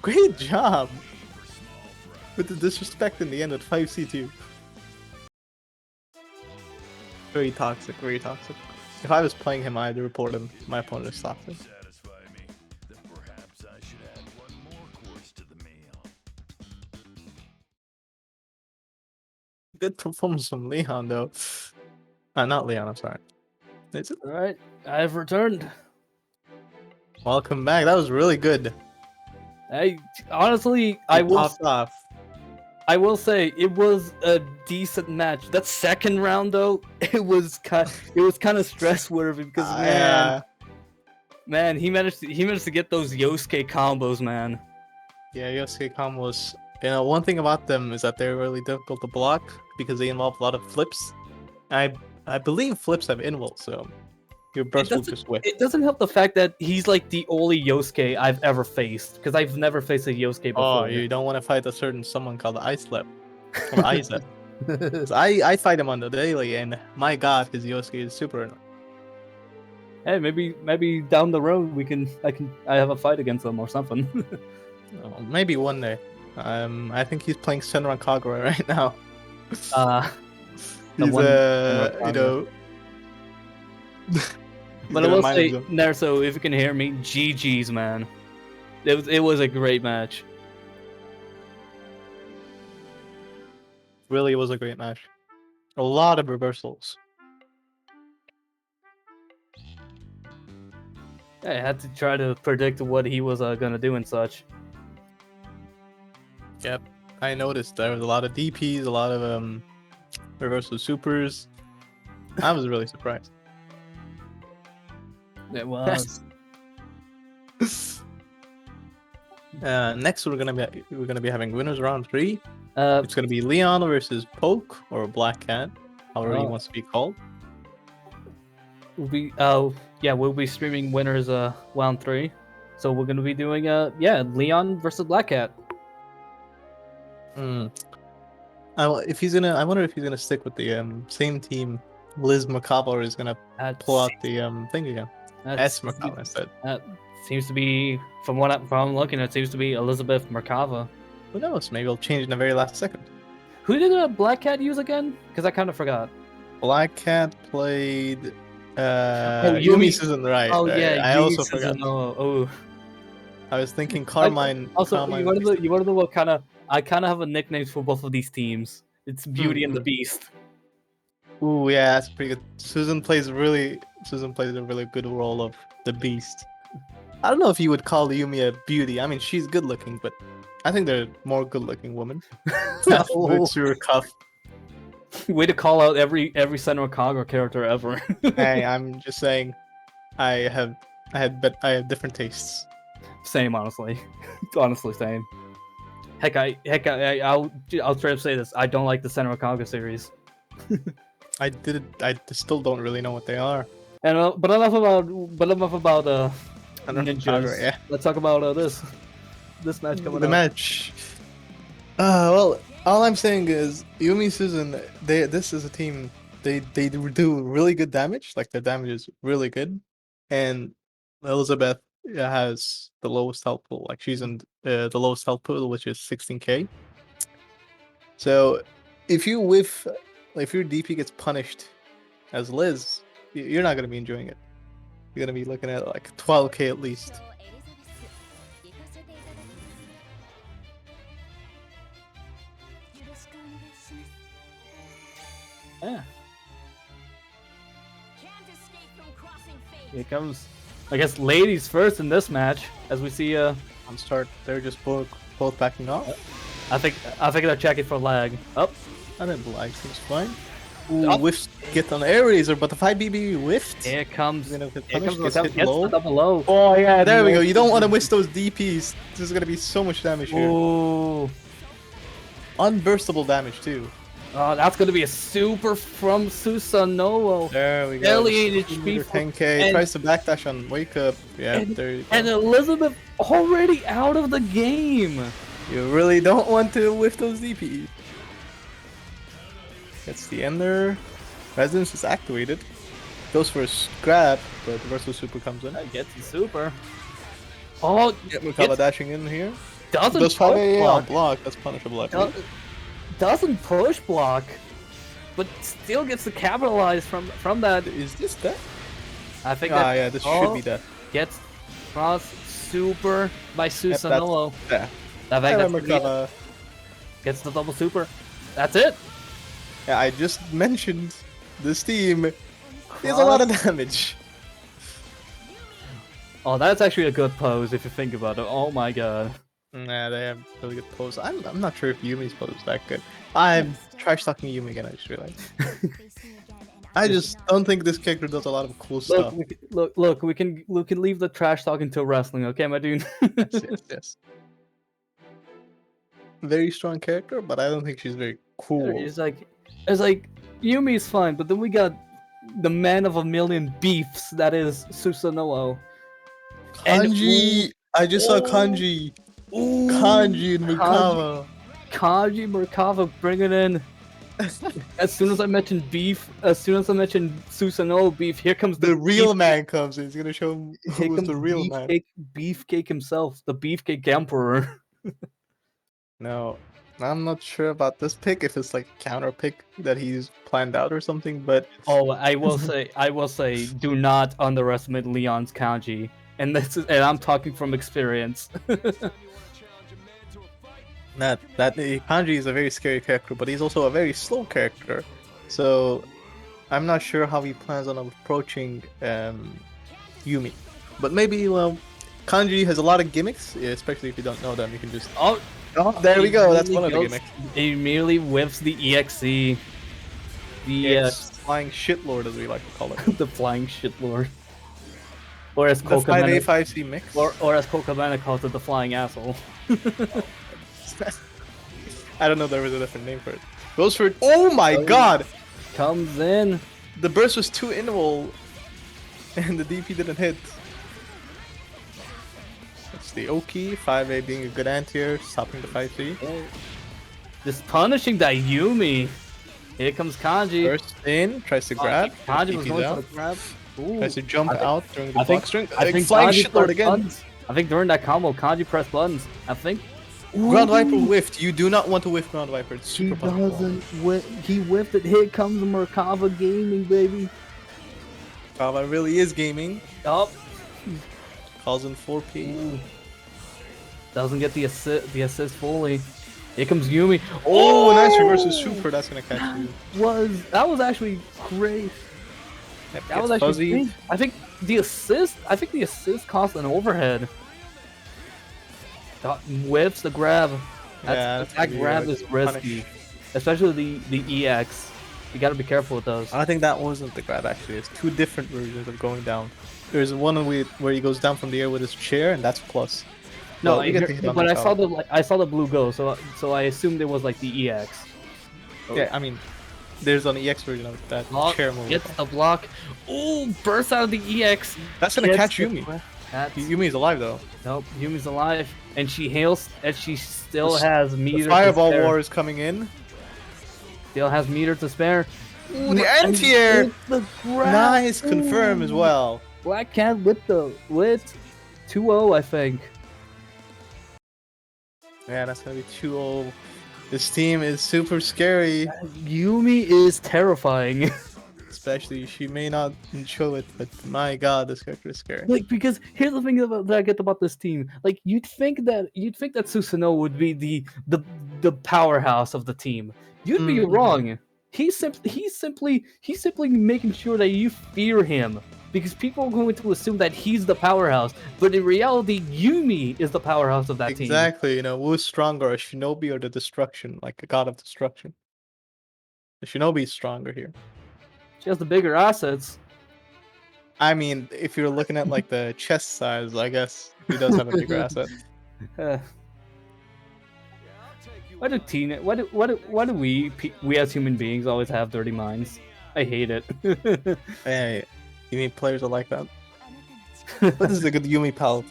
Great job. With the disrespect in the end with 5C2. Very toxic, very toxic. If I was playing him, I'd report him. My opponent is toxic. Good performance from Leon, though. Not Leon, I'm sorry. Is it? Alright, I've returned. Welcome back. That was really good. Honestly, I will say it was a decent match. That second round, though, it was kind of stress worthy because man, he managed to get those Yosuke combos, man. Yeah, Yosuke combos. You know, one thing about them is that they're really difficult to block because they involve a lot of flips. I believe flips have invul, so your burst will just whip. It doesn't help the fact that he's like the only Yosuke I've ever faced, because I've never faced a Yosuke before. Oh, you don't want to fight a certain someone called Icelep or Isaac. I fight him on the daily, and my god, his Yosuke is super annoying. Hey, maybe down the road I have a fight against him or something. Maybe one day. I think he's playing Senran Kagura right now. He's you know. But I will say, Nerso, if you can hear me, GG's, man. It was a great match. Really was a great match. A lot of reversals. I had to try to predict what he was gonna do and such. Yep, I noticed there was a lot of DPs, a lot of reversal supers. I was really surprised. It was. Next, we're gonna be having winners round 3. It's gonna be Leon versus Poke or Black Cat, however he wants to be called. We'll be streaming winners round 3. So we're gonna be doing Leon versus Black Cat. I wonder if he's gonna stick with the same team. Liz merkava, or is gonna pull out the thing again. S merkava instead. Seems to be, from what I'm looking at, seems to be Elizabeth merkava. Who knows? Maybe it'll change in the very last second. Who did Black Cat use again? Because I kind of forgot. Black Cat played Yumi isn't right. Oh yeah, I also forgot. Oh. I was thinking Carmine. You want to know what kind of? I kind of have a nickname for both of these teams. It's Beauty and the Beast. Ooh, yeah, that's pretty good. Susan plays a really good role of the Beast. I don't know if you would call Yumi a beauty. I mean, she's good looking, but I think they're more good looking women. Boots your cuff. Way to call out every Senran Kagura character ever. Hey, I'm just saying, I have different tastes. Same, honestly. Honestly, same. Heck, I'll try to say this. I don't like the Senran Kagura series. I still don't really know what they are. And but enough about ninjas. Kagura, yeah. Let's talk about this match coming up. The match. Well, all I'm saying is Yumi Susan. This is a team. They do really good damage. Like their damage is really good, and Elizabeth has the lowest health pool. Like she's in the lowest health pool, which is 16k. So if your DP gets punished as Liz, you're not gonna be enjoying it. You're gonna be looking at like 12k at least. Yeah. Here comes, I guess, ladies first in this match, as we see on start. They're just both backing off. I think they're checking for lag. Oh, I didn't lag. Seems fine. Ooh, whiffs get on air razor, but the 5 BB whiffed. Here comes. Gonna get Here punished, comes gets hit low. the double low. Oh yeah, there we go. You don't want to miss those DPs. This is gonna be so much damage here. Ooh. Unburstable damage too. Oh, that's gonna be a super from Susanoo. There we go. Barely HP. 10k. Tries to backdash on wake up. Yeah, there you go. And Elizabeth already out of the game. You really don't want to whiff those DPs. Gets the ender. Residence is activated. Goes for a grab, but the Verso Super comes in. Gets the super. Oh, Get merkava dashing in here. Doesn't Does push block. block. That's punishable. Actually. Doesn't push block, but still gets to capitalize from that. Is this that? I think. Yeah, this should be that. Gets cross super by Susanoo. Yeah. I think that's gets the double super. That's it. Yeah, I just mentioned this team is a lot of damage. Oh, that's actually a good pose if you think about it. Oh my god. Nah, they have really good pose. I'm not sure if Yumi's pose is that good. I'm trash talking Yumi again, I just realized. I just don't think this character does a lot of cool stuff. Look, we can leave the trash talking to wrestling, okay, my dude? Yes. Very strong character, but I don't think she's very cool. It's like Yumi's fine, but then we got the man of a million beefs that is Susanoo. Kanji! I just saw Kanji. Ooh, Kanji and merkava. Kanji Merkava bringing in. As soon as I mentioned beef, as soon as I mentioned Susanoo beef, here comes the real man comes in. He's gonna show him who's the real man. Beefcake himself, the Beefcake Emperor. No, I'm not sure about this pick. If it's like a counter pick that he's planned out or something, but oh, I will say, do not underestimate Leon's kanji, and I'm talking from experience. That Kanji is a very scary character, but he's also a very slow character. So I'm not sure how he plans on approaching Yumi. But maybe, well, Kanji has a lot of gimmicks, especially if you don't know them. You can just there we go. That's one of the gimmicks. He immediately whiffs the EXE. The flying shitlord, as we like to call it. The flying shitlord. Or as the 5A 5C mix. Or as Kokabana calls it, the flying asshole. I don't know, there was a different name for it. Goes for it. Oh my god! Comes in. The burst was too inwall, and the DP didn't hit. That's the Oki. 5A being a good anti-air, stopping the 5C. Just punishing that Yumi. Here comes Kanji. Burst in, tries to grab. Kanji was going for the grab. Ooh. Tries to jump out during the block string. I think flying Kanji shitlord again. Buttons. I think during that combo, Kanji pressed buttons. I think. Ground Viper whiffed. You do not want to whiff Ground Viper. It's super powerful. He whiffed it. Here comes the Merkava gaming, baby. Merkava really is gaming. Yup. Calls in 4P. Ooh. Doesn't get the assist fully. Here comes Yumi. Oh, nice reverse super. That's gonna catch you. That was actually great. That was actually great. I think the assist cost an overhead. Whiffs the grab. That grab is risky, especially the EX. You gotta be careful with those. I think that wasn't the grab actually. It's two different versions of going down. There's one where he goes down from the air with his chair, and that's plus. No, but I saw the blue go, so I assumed it was like the EX. Yeah, I mean, there's an EX version of that chair move. Gets the block. Ooh, bursts out of the EX. That's gonna catch Yumi. Yumi's alive though. Nope, Yumi's alive, and she hails, and she still has meter. The fireball war is coming in. Still has meter to spare. Ooh, the anti-air. Nice, confirm as well. Black Cat with 2-0, I think. Yeah, that's gonna be 2-0. This team is super scary. Yumi is terrifying. Especially, she may not show it, but my god, this character is scary. Like, because here's the thing that I get about this team. Like, you'd think that Susanoo would be the powerhouse of the team. You'd be wrong. He's simply making sure that you fear him, because people are going to assume that he's the powerhouse. But in reality, Yumi is the powerhouse of that team. Exactly. You know, who's stronger, a shinobi or the destruction, like a god of destruction? The Shinobi's stronger here. She has the bigger assets. I mean, if you're looking at like the chest size, I guess he does have a bigger asset. Why do we as human beings always have dirty minds? I hate it. Hey, you mean players are like that? But this is a good Yumi palette.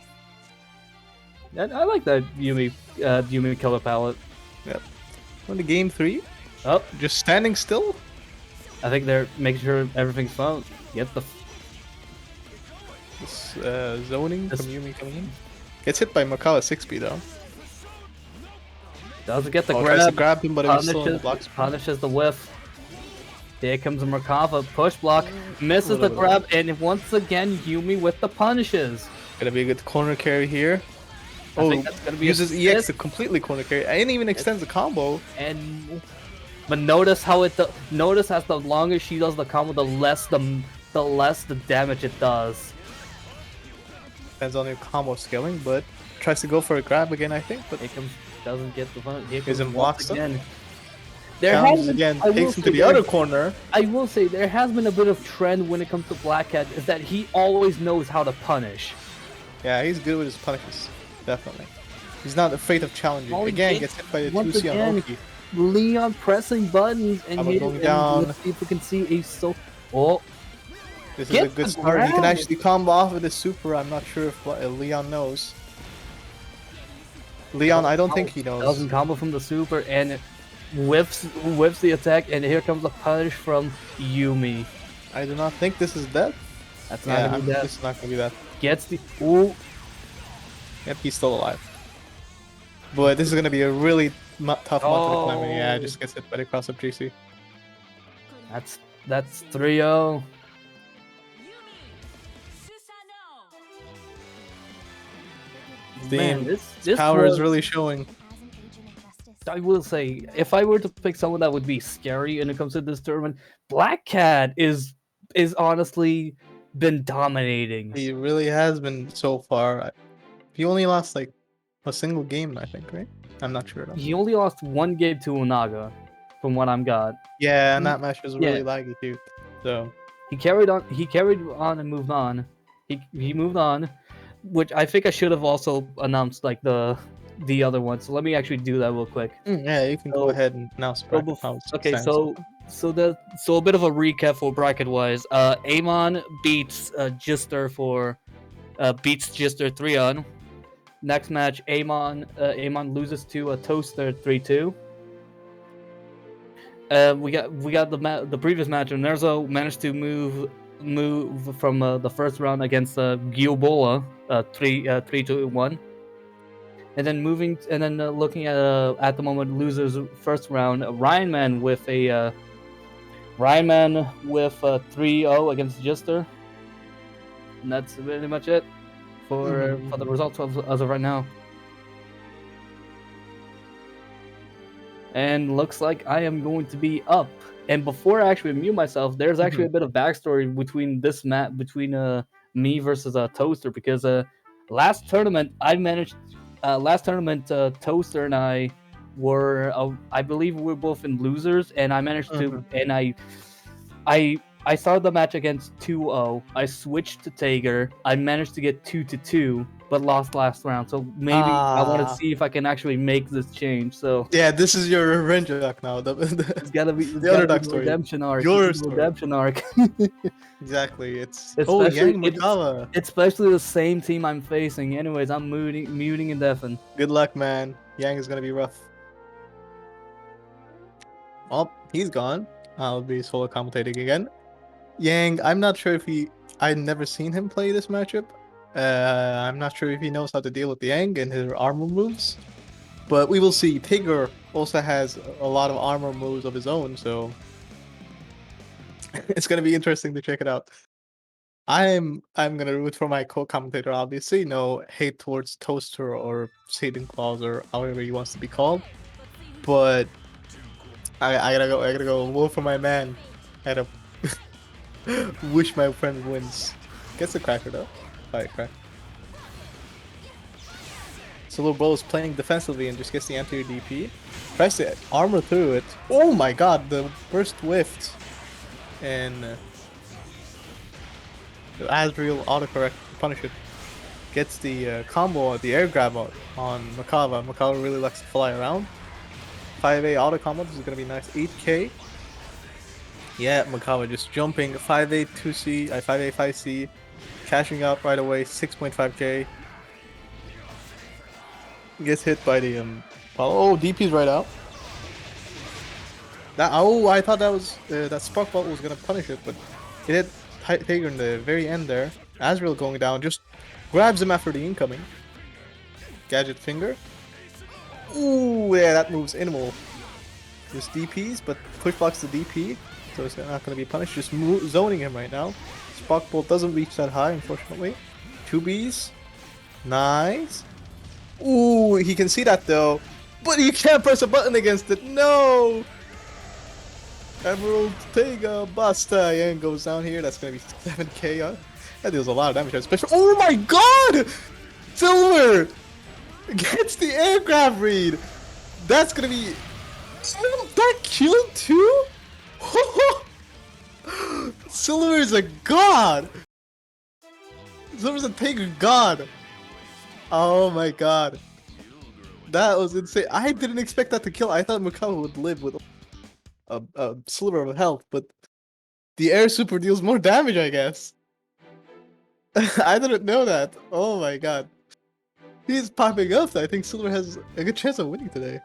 I like that Yumi color palette. Yep. On to game 3. Oh, just standing still. I think they're making sure everything's fine. Get the zoning from Yumi coming in. Gets hit by merkava 6B though. Doesn't get the grab. grab. Tries to grab him, but it was still in the blocks. Punishes the whiff. Here comes the merkava push block. Misses the grab, and once again Yumi with the punishes. Gonna be a good corner carry here. I think that's gonna be uses EX to completely corner carry. And even extends the combo. But notice how notice as the longer she does the combo, the less the damage it does. Depends on your combo scaling, but tries to go for a grab again, I think. But doesn't get the fun. Here comes blocks again. Takes him to the other corner. I will say there has been a bit of trend when it comes to Black Cat is that he always knows how to punish. Yeah, he's good with his punishes, definitely. He's not afraid of challenging. Again, gets hit by the 2C on Oki. Leon pressing buttons and going down. Let's see if we can see a Oh, this is a good start. He can actually combo off with his super. I'm not sure if Leon knows. Leon, I don't think he knows. Doesn't combo from the super and whiffs the attack, and here comes the punish from Yumi. I do not think this is death. That's not gonna be death. This is not gonna be that. Gets the ooh. Yep, he's still alive. But this is gonna be a really tough month to climb. Yeah, just gets hit by the cross up JC. That's 3-0. Man, this power is really showing. I will say, if I were to pick someone that would be scary when it comes to this tournament, Black Cat is honestly been dominating. He really has been so far. He only lost like a single game, I think, right? I'm not sure. He only lost one game to Onaga, from what I'm got. Yeah, and that match was really laggy too. So he carried on and moved on. He moved on, which I think I should have also announced like the other one. So let me actually do that real quick. Yeah, you can go ahead and announce. Okay, so a bit of a recap for bracket wise. Amon beats Gister beats Gister 3-on. Next match, Amon loses to a Thoaster 3-2. We got the previous match. Nerso managed to move from the first round against Giobola 3-1. And then looking at the moment losers first round, Ryanman with a 3-0 against Gister. And that's really much it for the results as of right now. And looks like I am going to be up. And before I actually mute myself, there's actually a bit of backstory between this me versus Thoaster, because last tournament Thoaster and I were I believe we were both in losers, and I managed to I started the match against 2-0. I switched to Tager. I managed to get 2-2, but lost last round. So maybe I want to see if I can actually make this change. So yeah, this is your revenge arc now. It's gotta be the underdog story. Redemption arc. Your story. Redemption arc. Exactly. It's especially the same team I'm facing. Anyways, I'm muting and deafening. Good luck, man. Yang is gonna be rough. Well, he's gone. I'll be solo commentating again. Yang, I'm not sure if I've never seen him play this matchup. I'm not sure if he knows how to deal with Yang and his armor moves. But we will see. Tigger also has a lot of armor moves of his own, so it's gonna be interesting to check it out. I'm gonna root for my co-commentator, obviously. No hate towards Thoaster or Satan Claus or however he wants to be called. But I gotta go vote for my man. I gotta wish my friend wins. Gets the cracker though. Alright, crack. SilverBowz playing defensively and just gets the anti-air DP. Tries to armor through it. Oh my god, the burst whiffed. And the azrael autocorrect to punish it. Gets the combo, the air grab on merkava. Merkava really likes to fly around. 5A auto combo, this is gonna be nice. 8k. Yeah, merkava just jumping. 5A 2C, 5A 5C. Cashing out right away, 6.5k. Gets hit by the oh, DP's right out. I thought that was that spark bolt was gonna punish it, but it hit Tiger in the very end there. Azrael going down, just grabs him after the incoming. Gadget finger. Ooh, yeah, that moves animal. Just DPs, but push blocks the DP, so it's not gonna be punished. Just zoning him right now. Spark bolt doesn't reach that high, unfortunately. 2Bs. Nice. Ooh, he can see that though, but he can't press a button against it. No! Emerald Tega Basta and goes down here. That's gonna be 7k. That deals a lot of damage, especially. Oh my god! Silver gets the aircraft read. That's gonna be. Oh, that killed too? Silver is a god! Silver's a Tiger god! Oh my god. That was insane. I didn't expect that to kill. I thought merkava would live with a sliver of health, but the air super deals more damage, I guess. I didn't know that. Oh my god. He's popping up. I think Silver has a good chance of winning today.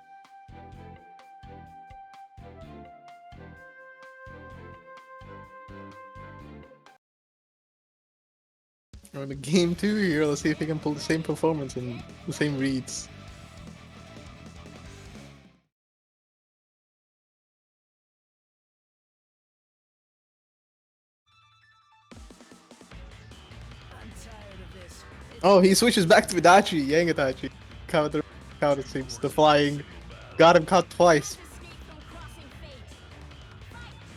We're in game 2 here. Let's see if he can pull the same performance and the same reads. Oh, he switches back to Itachi, Yang Itachi. Counter seems the flying. Got him caught twice.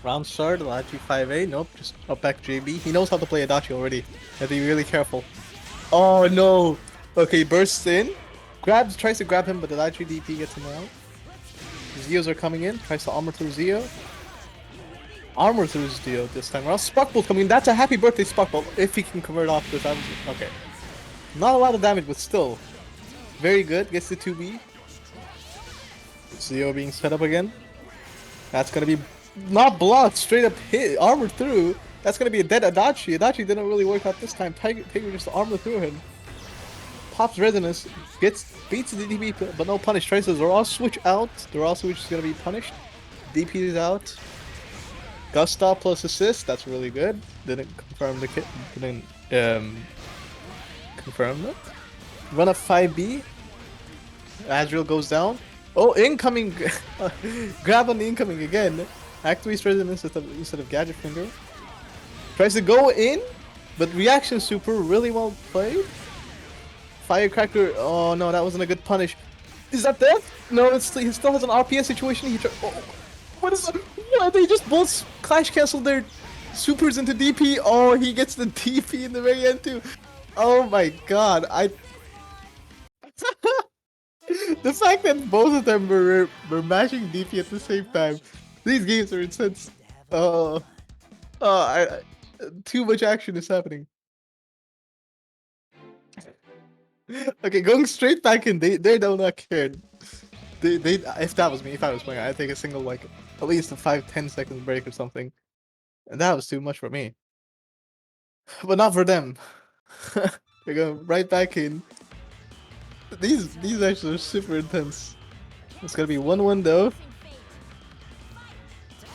Round start, Itachi 5A. Nope, just up back JB. He knows how to play Itachi already. Have to be really careful. Oh no! Okay, bursts in. Tries to grab him, but the Itachi DP gets him out. Zeos are coming in. Tries to armor through Zeo. Armor through Zeo this time around. Sparkbolt coming in. That's a happy birthday Sparkbolt. If he can convert off this. Okay. Not a lot of damage, but still. Very good. Gets the 2B. Zeo being set up again. That's gonna be not blocked. Straight up hit. Armor through. That's gonna be a dead Adachi. Adachi didn't really work out this time. Tiger just armor through him. Pops resonance. Beats the DP, but no punish. Tries to Zoro switch out. Zoro switch is gonna be punished. DP is out. Gustav plus assist. That's really good. Didn't confirm the kit. Didn't confirm that. Run up 5B. Azrael goes down. Oh, incoming! Grab on the incoming again. Activates resonance instead of gadget finger. Tries to go in, but reaction super really well played. Firecracker. Oh no, that wasn't a good punish. Is that death? No, he still has an RPS situation. What is that? What? They just both clash cancel their supers into DP. Oh, he gets the DP in the very end too. Oh my god, the fact that both of them were mashing DP at the same time. These games are intense. Too much action is happening. Okay, going straight back in. They do not care. If that was me, if I was playing, I'd take a single like at least a 5-10 second break or something. And that was too much for me. But not for them. They're going right back in. These actually are super intense. It's gonna be 1-1 though.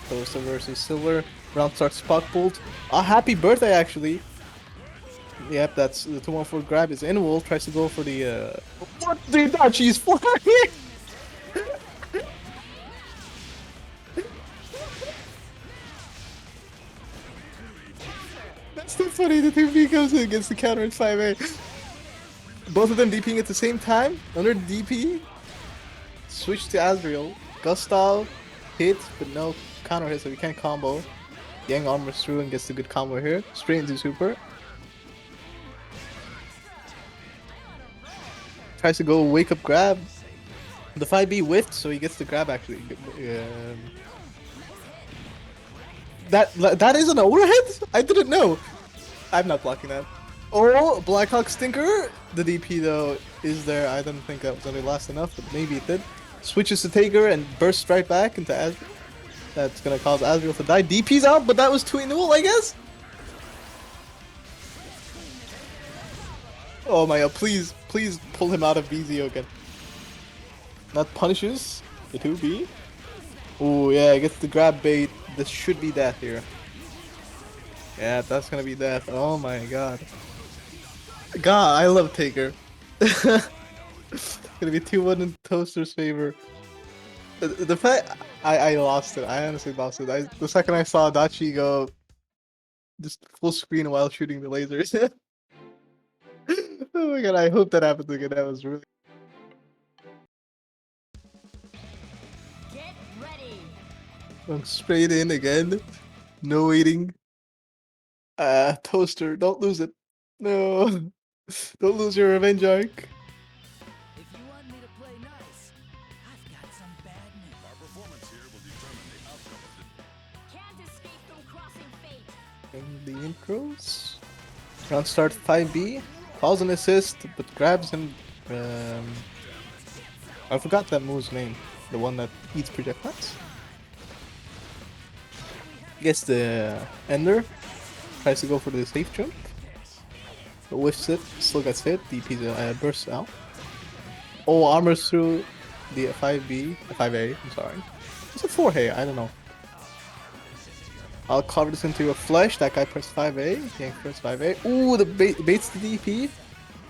Thoaster versus Silver. Round starts Sparkbolt. A happy birthday actually. Yep, that's the 2-1-4 grab is in. Wolf tries to go for the what the Itachi's flying! That's too funny, the 2B comes in against the counter at 5A. Both of them DPing at the same time. Under DP. Switch to Azrael. Gustav hit, but no counter hit, so we can't combo. Yang armors through and gets the good combo here. Straight into super. tries to go wake up grab. The 5B whiffed, so he gets the grab actually. That is an overhead? I didn't know. I'm not blocking that. Oh, Blackhawk Stinker. The DP though is there. I don't think that was gonna last enough, but maybe it did. Switches to Taker and bursts right back into Azrael. That's gonna cause Azrael to die. DP's out, but that was too null, I guess. Oh my god, please pull him out of BZO again. That punishes the 2B. Oh yeah, gets the grab bait. This should be death here. Yeah, that's gonna be death. Oh my god. God, I love Taker. It's gonna be 2-1 in Thoaster's favor. The fact I lost it. I honestly lost it. The second I saw Adachi go just full screen while shooting the lasers. Oh my god, I hope that happens again. That was really. Get ready. Going straight in again. No waiting. Thoaster, don't lose it. No. Don't lose your revenge arc. If you want me to play nice, I've got some bad news. Our performance here will determine the outcome of the Can't escape from crossing fate. And the intros. Round start 5B. Calls an assist, but grabs him. I forgot that move's name. The one that eats projectiles. Gets the Ender. Tries to go for the safe jump. But whiffs it. Still gets hit. DP's bursts out. Oh, armors through the 5B. 5A, I'm sorry. It's a 4A, I don't know. I'll cover this into a flush. That guy pressed 5A. Yank pressed 5A. Ooh, the baits the DP.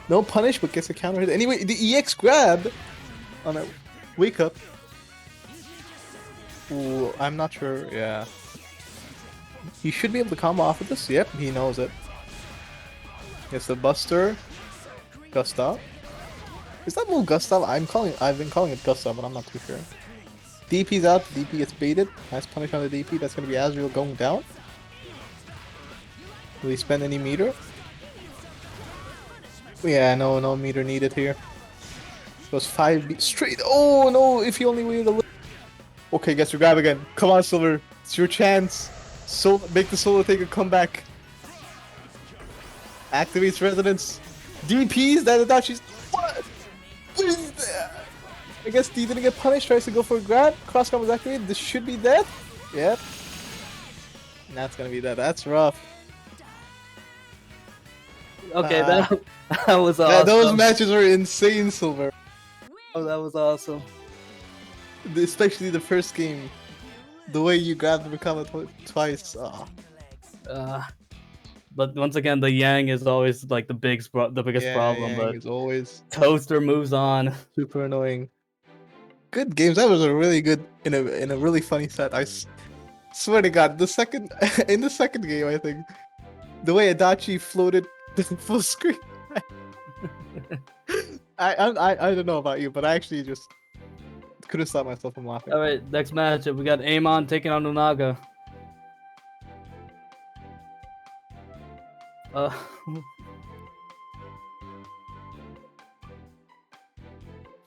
No punish, but gets a counter hit. Anyway, the EX grab on a wake up. Ooh, I'm not sure. Yeah. He should be able to combo off of this. Yep, he knows it. Gets the Buster. Gustav. Is that move Gustav? I've been calling it Gustav, but I'm not too sure. DP's out. DP gets baited. Nice punish on the DP. That's gonna be Azrael going down. Will he spend any meter? Yeah, no meter needed here. Goes 5B straight. Oh no! If he only waited a little. Okay, gets your grab again. Come on, Silver. It's your chance. So make the solo taker come back. Activates resonance. DPs that Adachi's. What? What is that? I guess D didn't get punished. Tries to go for a grab. Cross combo is activated. This should be death. Yep. And that's gonna be that. That's rough. Okay, that was awesome. Those matches were insane, Silver. Oh, that was awesome. Especially the first game. The way you grabbed the merkava twice. Oh. But once again, the Yang is always like the biggest problem. Yang But is always Thoaster moves on. super annoying. Good games. That was a really good in a really funny set. I swear to God, in the second game, I think the way Adachi floated the full screen. I don't know about you, but I actually just couldn't stop myself from laughing. All right, next matchup we got Amon taking on OnagaZ.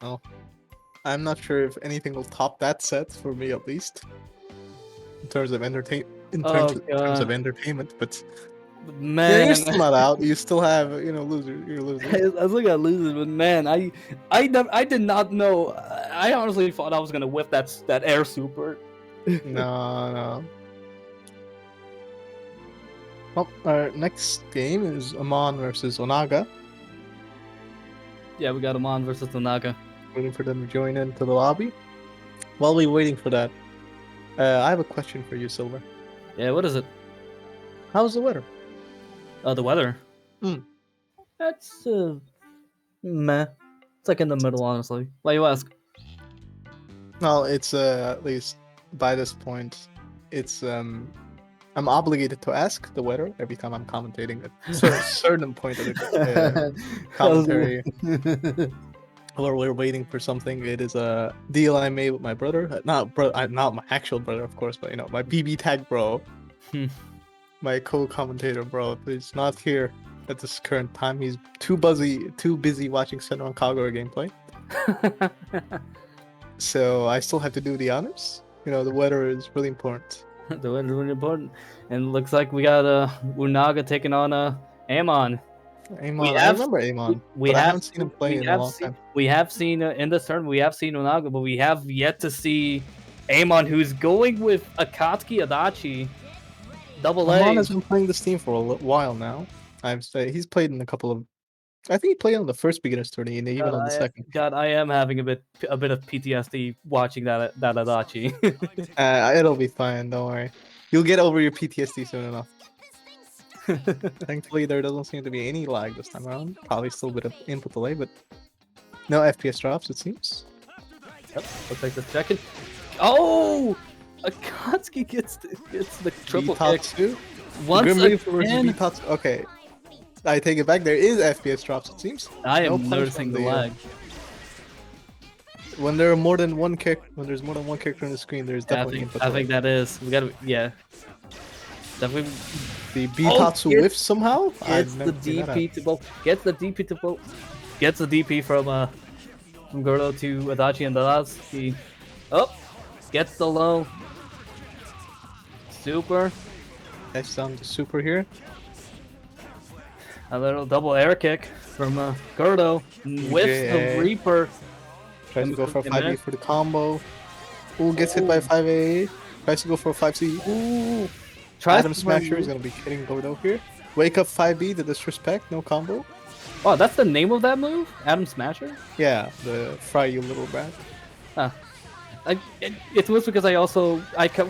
Oh, I'm not sure if anything will top that set for me, at least in terms of terms of entertainment. But man, yeah, you're still not out. You still have you're losers. I was looking at losers, but man, I did not know. I honestly thought I was gonna whip that air super. No. Well, our next game is Amon versus OnagaZ. Yeah, we got Amon versus OnagaZ. Waiting for them to join into the lobby. While we're waiting for that, I have a question for you, Silver. Yeah, what is it? How's the weather? The weather. That's meh. It's like in the middle, honestly. Why you ask? Well, it's at least by this point, it's I'm obligated to ask the weather every time I'm commentating at a certain point of the commentary. Or we're waiting for something. It is a deal I made with my brother. Not my actual brother, of course, but my BBTAG bro, my co-commentator bro. He's not here. at this current time. He's too busy watching Senran Kagura gameplay. So I still have to do the honors. You know, the weather is really important. The weather is really important. And looks like we got Onaga taking on Amon. Amon, I remember Amon, but I haven't seen him play in a long time. We have seen in this tournament, we have seen Onaga, but we have yet to see Amon, who's going with Akatsuki Adachi. Double A. Amon has been playing this team for a while now. I'd say he's played in a couple of. I think he played on the first beginners tourney and even on the second. God, I am having a bit of PTSD watching that Adachi. It'll be fine. Don't worry. You'll get over your PTSD soon enough. Thankfully, there doesn't seem to be any lag this time around. Probably still a bit of input delay, but no FPS drops, it seems. Yep, looks like the second. Oh! Akatsuki gets the triple kick. Once again. Okay, I take it back. There is FPS drops, it seems. I am noticing the lag. When there are more than one character, when there's more than one character on the screen, there's definitely input delay. I think that is. We gotta, yeah. Definitely. The Bitatsu whiffs somehow? Gets the DP to both. Gets the DP to both. Gets the DP from gordeau to Adachi and Adachi. Oh! Gets the low. Super. That's down to super here. A little double air kick from gordeau. Whiffs the Reaper. Tries to go for a 5A for the combo. Ooh, gets hit by a 5A. Tries to go for a 5C. Ooh. Adam Smasher is going to be hitting gordeau here. Wake up 5B, the disrespect, no combo. Oh, that's the name of that move? Adam Smasher? Yeah, the fry you little brat. Huh. It's mostly because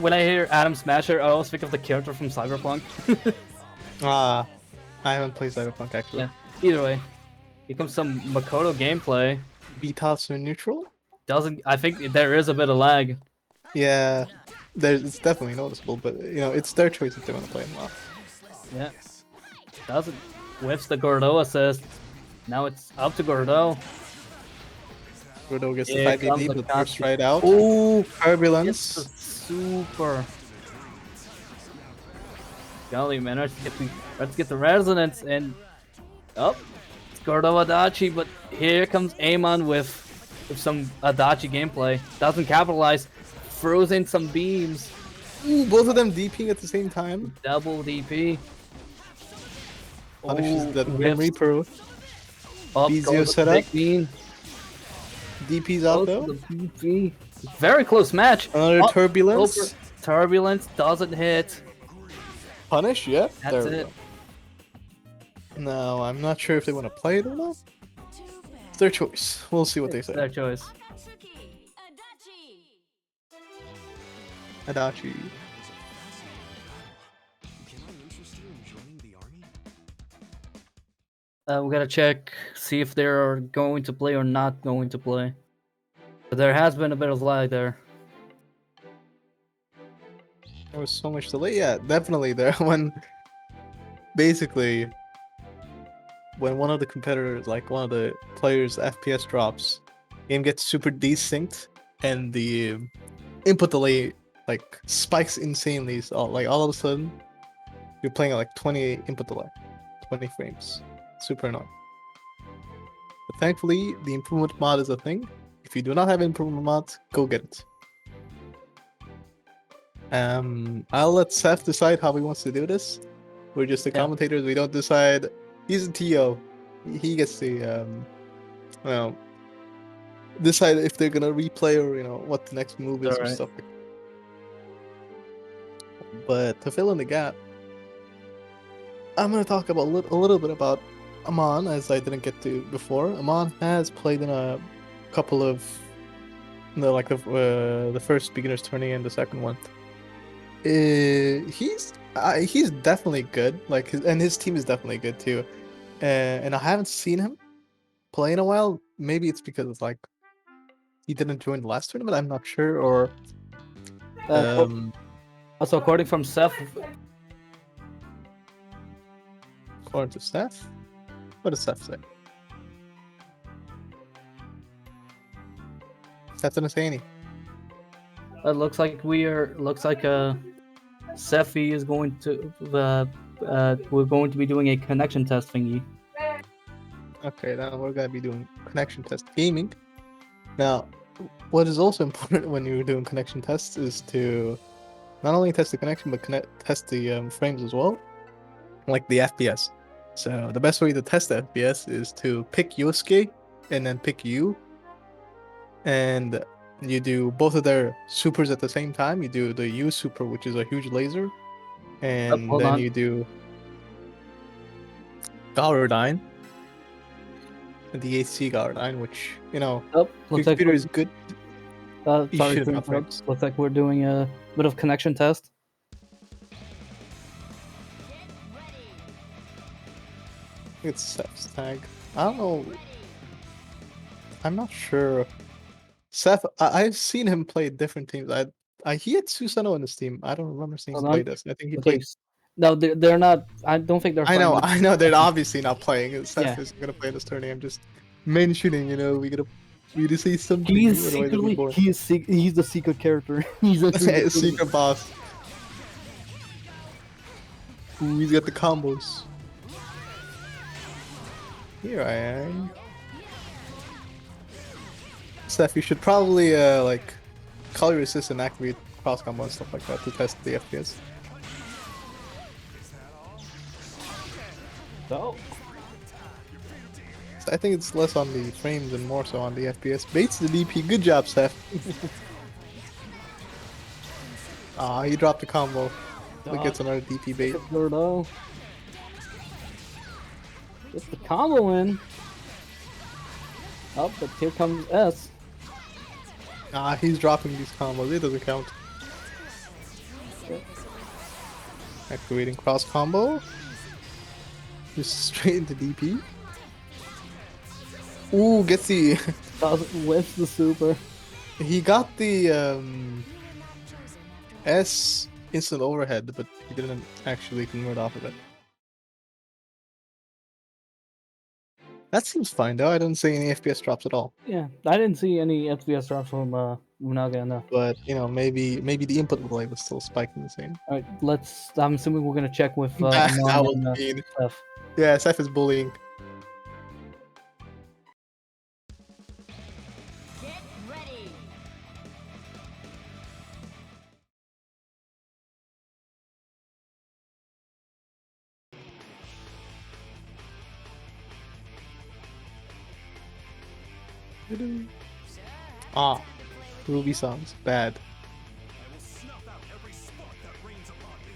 when I hear Adam Smasher, I always think of the character from Cyberpunk. I haven't played Cyberpunk actually. Yeah. Either way, here comes some Makoto gameplay. Bitatsu neutral? I think there is a bit of lag. Yeah, it's definitely noticeable, but you know, it's their choice if they want to play him well. Yeah. Doesn't whiffs the gordeau assist. Now it's up to gordeau. Gordeau gets the 5A lead, but bursts right out. Ooh, turbulence. Super. Golly, man, let's get the resonance and it's gordeau Adachi, but here comes Amon with some Adachi gameplay. Doesn't capitalize, throws in some beams. Ooh, both of them DPing at the same time. Double DP. Punishes the Reaper. Bizio setup. DP's out though. DP. Very close match. Another turbulence. Turbulence doesn't hit. Punish, yeah. That's it. No, I'm not sure if they want to play it or not. It's their choice. We'll see what they say. Their choice. Adachi. We gotta check, see if they're going to play or not going to play. But there has been a bit of lag there. There was so much delay. Yeah, definitely there. When one of the competitors, like one of the players' FPS drops, game gets super desynced, and the input delay like spikes insanely. So like all of a sudden, you're playing at like 20 input delay, 20 frames. Super annoying. But thankfully, the improvement mod is a thing. If you do not have improvement mod, go get it. I'll let Seth decide how he wants to do this. We're just the commentators. We don't decide. He's a TO. He gets to decide if they're gonna replay or what the next move is or stuff like that. But to fill in the gap, I'm gonna talk about a little bit about Amon, as I didn't get to before. Amon has played in a couple of the first beginners tourney and the second one. He's definitely good. And his team is definitely good too. And I haven't seen him play in a while. Maybe it's because he didn't join the last tournament. I'm not sure. Or also according from Seth. According to Seth. What does Seth say? Seth didn't say any. It looks like Sephi is going to we're going to be doing a connection test thingy. Okay, now we're gonna be doing connection test gaming. Now, what is also important when you're doing connection tests is to not only test the connection but test the frames as well, like the FPS. So the best way to test the FPS is to pick Yosuke and then pick you, and you do both of their supers at the same time. You do the U super, which is a huge laser, and hold then on. you do Gauerdine, the AC Gauerdine, which your Looks like computer is good. You sorry should to have interrupt. frames. Looks like we're doing a bit of connection test. It's Seth's tag. I don't know. I'm not sure. Seth, I've seen him play different teams. He had Susanoo in his team. I don't remember seeing him Hold play on. this. I think he Okay. played. No, they're not. I don't think they're. I know they're obviously not playing. Seth Yeah. isn't gonna play this tourney. I'm just mentioning. We gotta say something. He's Otherwise it'll be secretly boring. he's the secret character. He's actually Secret boss. Ooh, he's got the combos. Here I am. Seth, you should probably like call your assistant, activate cross combo and stuff like that to test the FPS. So, I think it's less on the frames and more so on the FPS. Baits the DP. Good job, Seth. He dropped the combo. That gets another DP bait. Gordeau. Get the combo in. Oh, but here comes S. He's dropping these combos. It doesn't count. Activating cross combo. Just straight into DP. Ooh, gets the... With the super. He got the S instant overhead, but he didn't actually convert off of it. That seems fine though. I don't see any FPS drops at all. Yeah, I didn't see any FPS drops from OnagaZ. No. But maybe the input delay was still spiking the same. All right, let's. I'm assuming we're gonna check with That Amon was and mean. Seth. Yeah, Seth is bullying. Get ready. Ruby songs bad. I will snuff out every spark that rains upon me.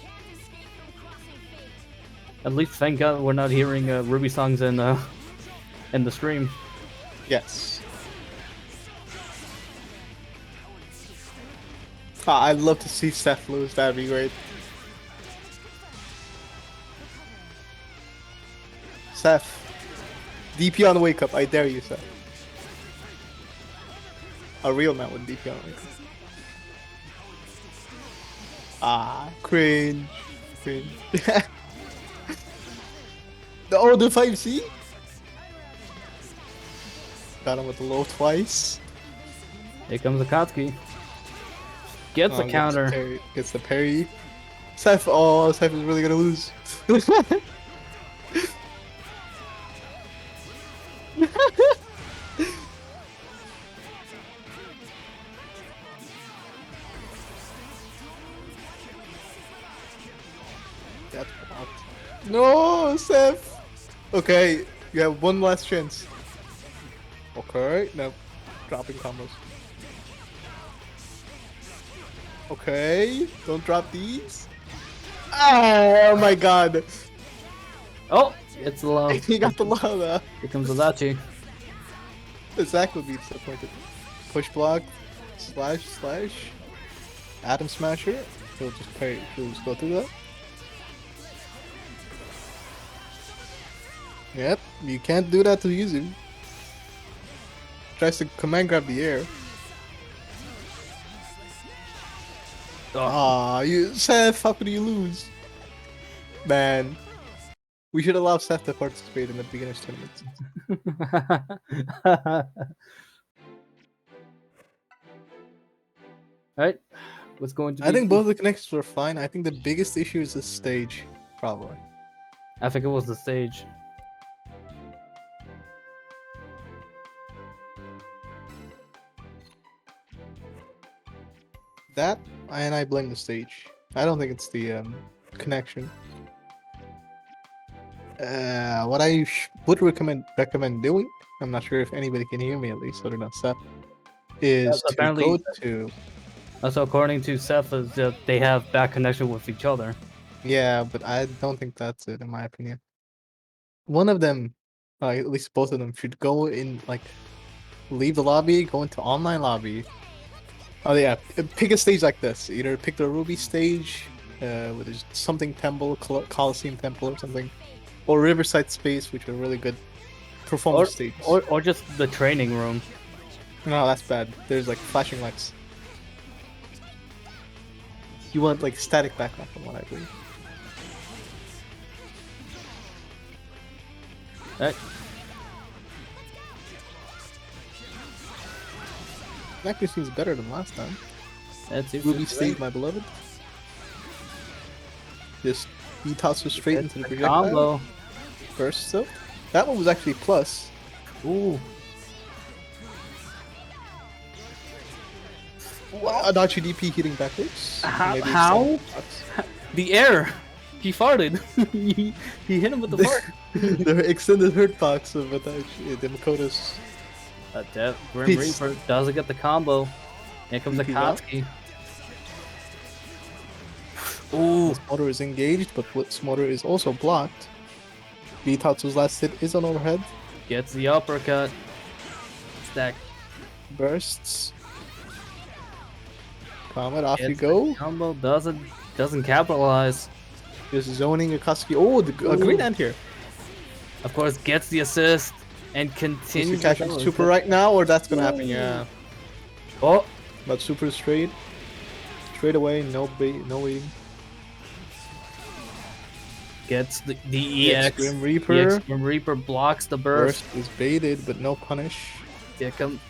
Can't escape from crossing fate. At least, thank God, we're not hearing Ruby songs in the stream. Yes. I'd love to see Seth lose. That'd be great. Seth, DP on the wake up. I dare you, Seth. A real man would DP on the wake up. Cringe. Cringe. The 5C? Got him with the low twice. Here comes Akatsuki. Gets a counter. Gets the parry. Seth, Seth is really gonna lose. That's blocked. No, Seth! Okay, you have one last chance. Okay, no. Dropping combos. Okay, don't drop these. Oh my god! Oh, it's low. He got the lava. Here comes Adachi. Zach would be disappointed. Push block, slash. Atom Smasher. He'll just parry. He'll just go through that. Yep, you can't do that to Yuzu. Tries to command grab the air. Seth, how could you lose? Man, we should allow Seth to participate in the beginners tournament. Alright, what's going to be. I think both the connections were fine. I think the biggest issue is the stage, probably. I think it was the stage. That, and I blame the stage. I don't think it's the connection. What I would recommend doing, I'm not sure if anybody can hear me at least, so they're not Seth, is to go to... Also, according to Seth, is that they have bad connection with each other. Yeah, but I don't think that's it, in my opinion. One of them, at least both of them, should go in, like, leave the lobby, go into online lobby. Oh yeah, pick a stage like this. Either pick the Ruby stage, with something temple, Coliseum temple or something, or Riverside Space, which are really good performance stages. Or just the training room. No, that's bad. There's like flashing lights. You want like static background from what I believe. That actually seems better than last time. That's it. Ruby stage, my beloved. Just he tosses straight into the projectile. Combo. First, so that one was actually plus. Ooh. Wow, Adachi DP hitting backwards. How? The air. He farted. he hit him with the fart. The extended hurt box of Adachi, the Makoto's. Grim Reaper doesn't get the combo. Here comes Akatsuki. Ooh. Smotter is engaged, but Smotter is also blocked. Bitatsu's last hit is on overhead. Gets the uppercut. Stack. Bursts. Comet, off you go. Combo doesn't capitalize. Just zoning Akatsuki. Oh, a green ant here. Of course, gets the assist and continues. Catching super right now, or that's gonna happen? Yeah. Oh, but super straight away. No waiting. Gets the EX. Grim Reaper. EX Grim Reaper blocks the burst. Burst is baited, but no punish. Here come.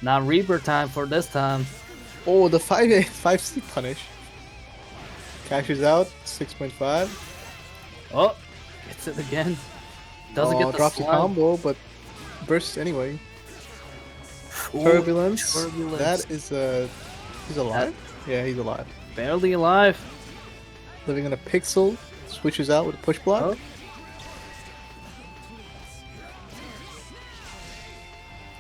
Not Reaper time for this time. Oh, the 5C punish. Cashes out, 6.5. Oh, gets it again. Doesn't get the drops a combo, but bursts anyway. Ooh, Turbulence. That is he's alive? Yeah, he's alive. Barely alive. Living in a pixel. Switches out with a push block. Oh.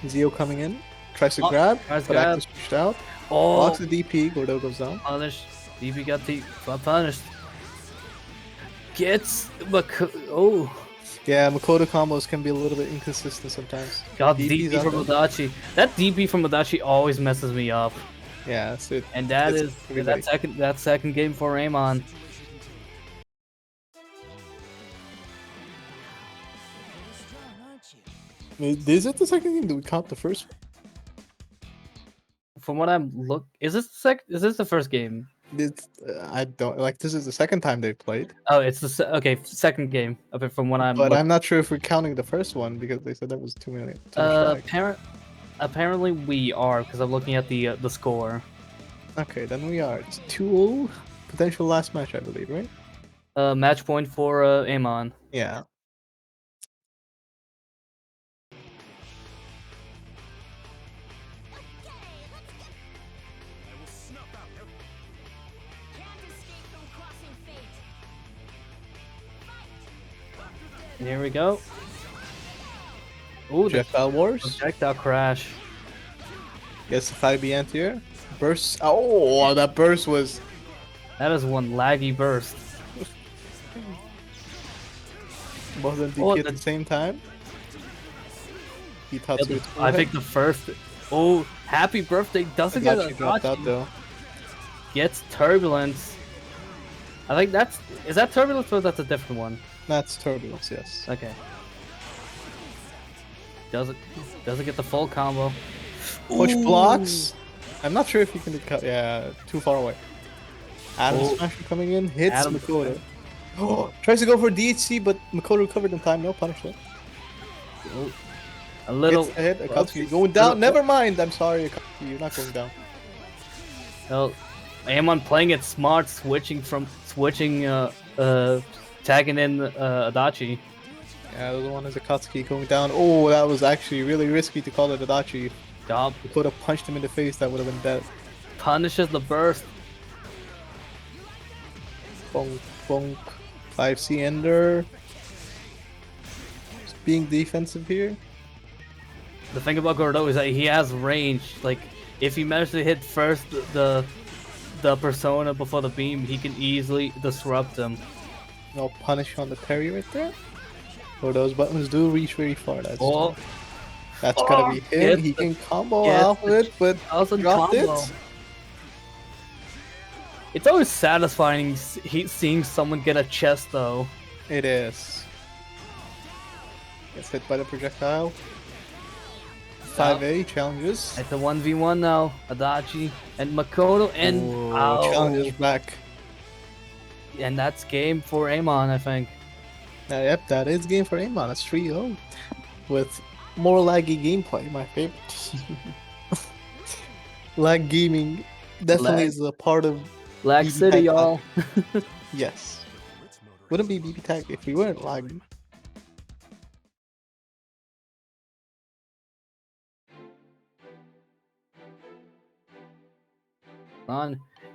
Zio coming in. Tries to grab, but is pushed out. Oh. Blocks the DP, Gordeau goes down. Punish. DP got punished. Gets oh. Yeah, Makoto combos can be a little bit inconsistent sometimes. God, DP from Adachi. That DP from Adachi always messes me up. Yeah, that's it. And that second game for Amon. Is it the second game? Do we count the first one? From what is this the first game? I don't like. This is the second time they've played. Oh, it's the second game of it. From what But I'm not sure if we're counting the first one because they said that was too many. Apparently we are because I'm looking at the score. Okay, then we are. It's 2-0. Potential last match, I believe, right? Match point for Amon. Yeah. Here we go. Ooh, Projectile Wars. Projectile crash. Gets the 5B anti-air. Burst. Oh, that burst was... That is one laggy burst. Both of them DP at the same time. I think the first... Oh, happy birthday doesn't get a dropped out though. Gets Turbulence. I think that's... Is that Turbulence or that's a different one? That's Turbulence, yes. Okay. Doesn't get the full combo. Push blocks. I'm not sure if you can cut. Yeah, too far away. Adam Smasher coming in, hits Makoto. Oh, tries to go for DHC, but Makoto recovered in time. No punishment. Oh, a little. Hits a hit. Akatsuki going down. Never mind. I'm sorry, Akatsuki. You're not going down. Well, Amon playing it smart, tagging in Adachi. Yeah, the other one is a Katsuki going down. Oh, that was actually really risky to call it Adachi. Job. You could have punched him in the face, that would have been dead. Punishes the burst. Bonk, bonk. 5C ender. Just being defensive here. The thing about Gordeau is that he has range. Like, if he manages to hit first the persona before the beam, he can easily disrupt him. No punish on the parry right there. Or those buttons do reach very far. That's gonna be him. He can combo off it, but dropped it. It's always satisfying seeing someone get a chest, though. It is. Gets hit by the projectile. 5A challenges. It's a 1v1 now. Adachi and Makoto and challenges back. And that's game for Amon, I think. Yep, that is game for Amon. That's 3-0. With more laggy gameplay, my favorite. Lag gaming definitely is a part of Lag City, y'all. Yes. Wouldn't be BBTAG if we weren't lagging.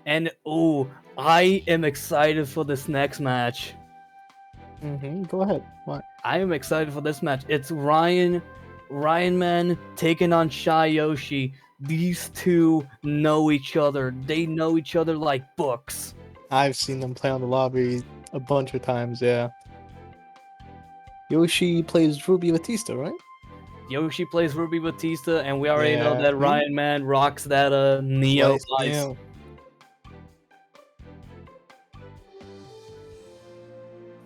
And I am excited for this next match. Go ahead. What? I am excited for this match. It's Ryanman taking on Shyoshiguy. These two know each other. They know each other like books. I've seen them play on the lobby a bunch of times, yeah. Yoshi plays Ruby Vatista, right? Yoshi plays Ruby Vatista, and we already know that Ryanman rocks that Neo Weiss.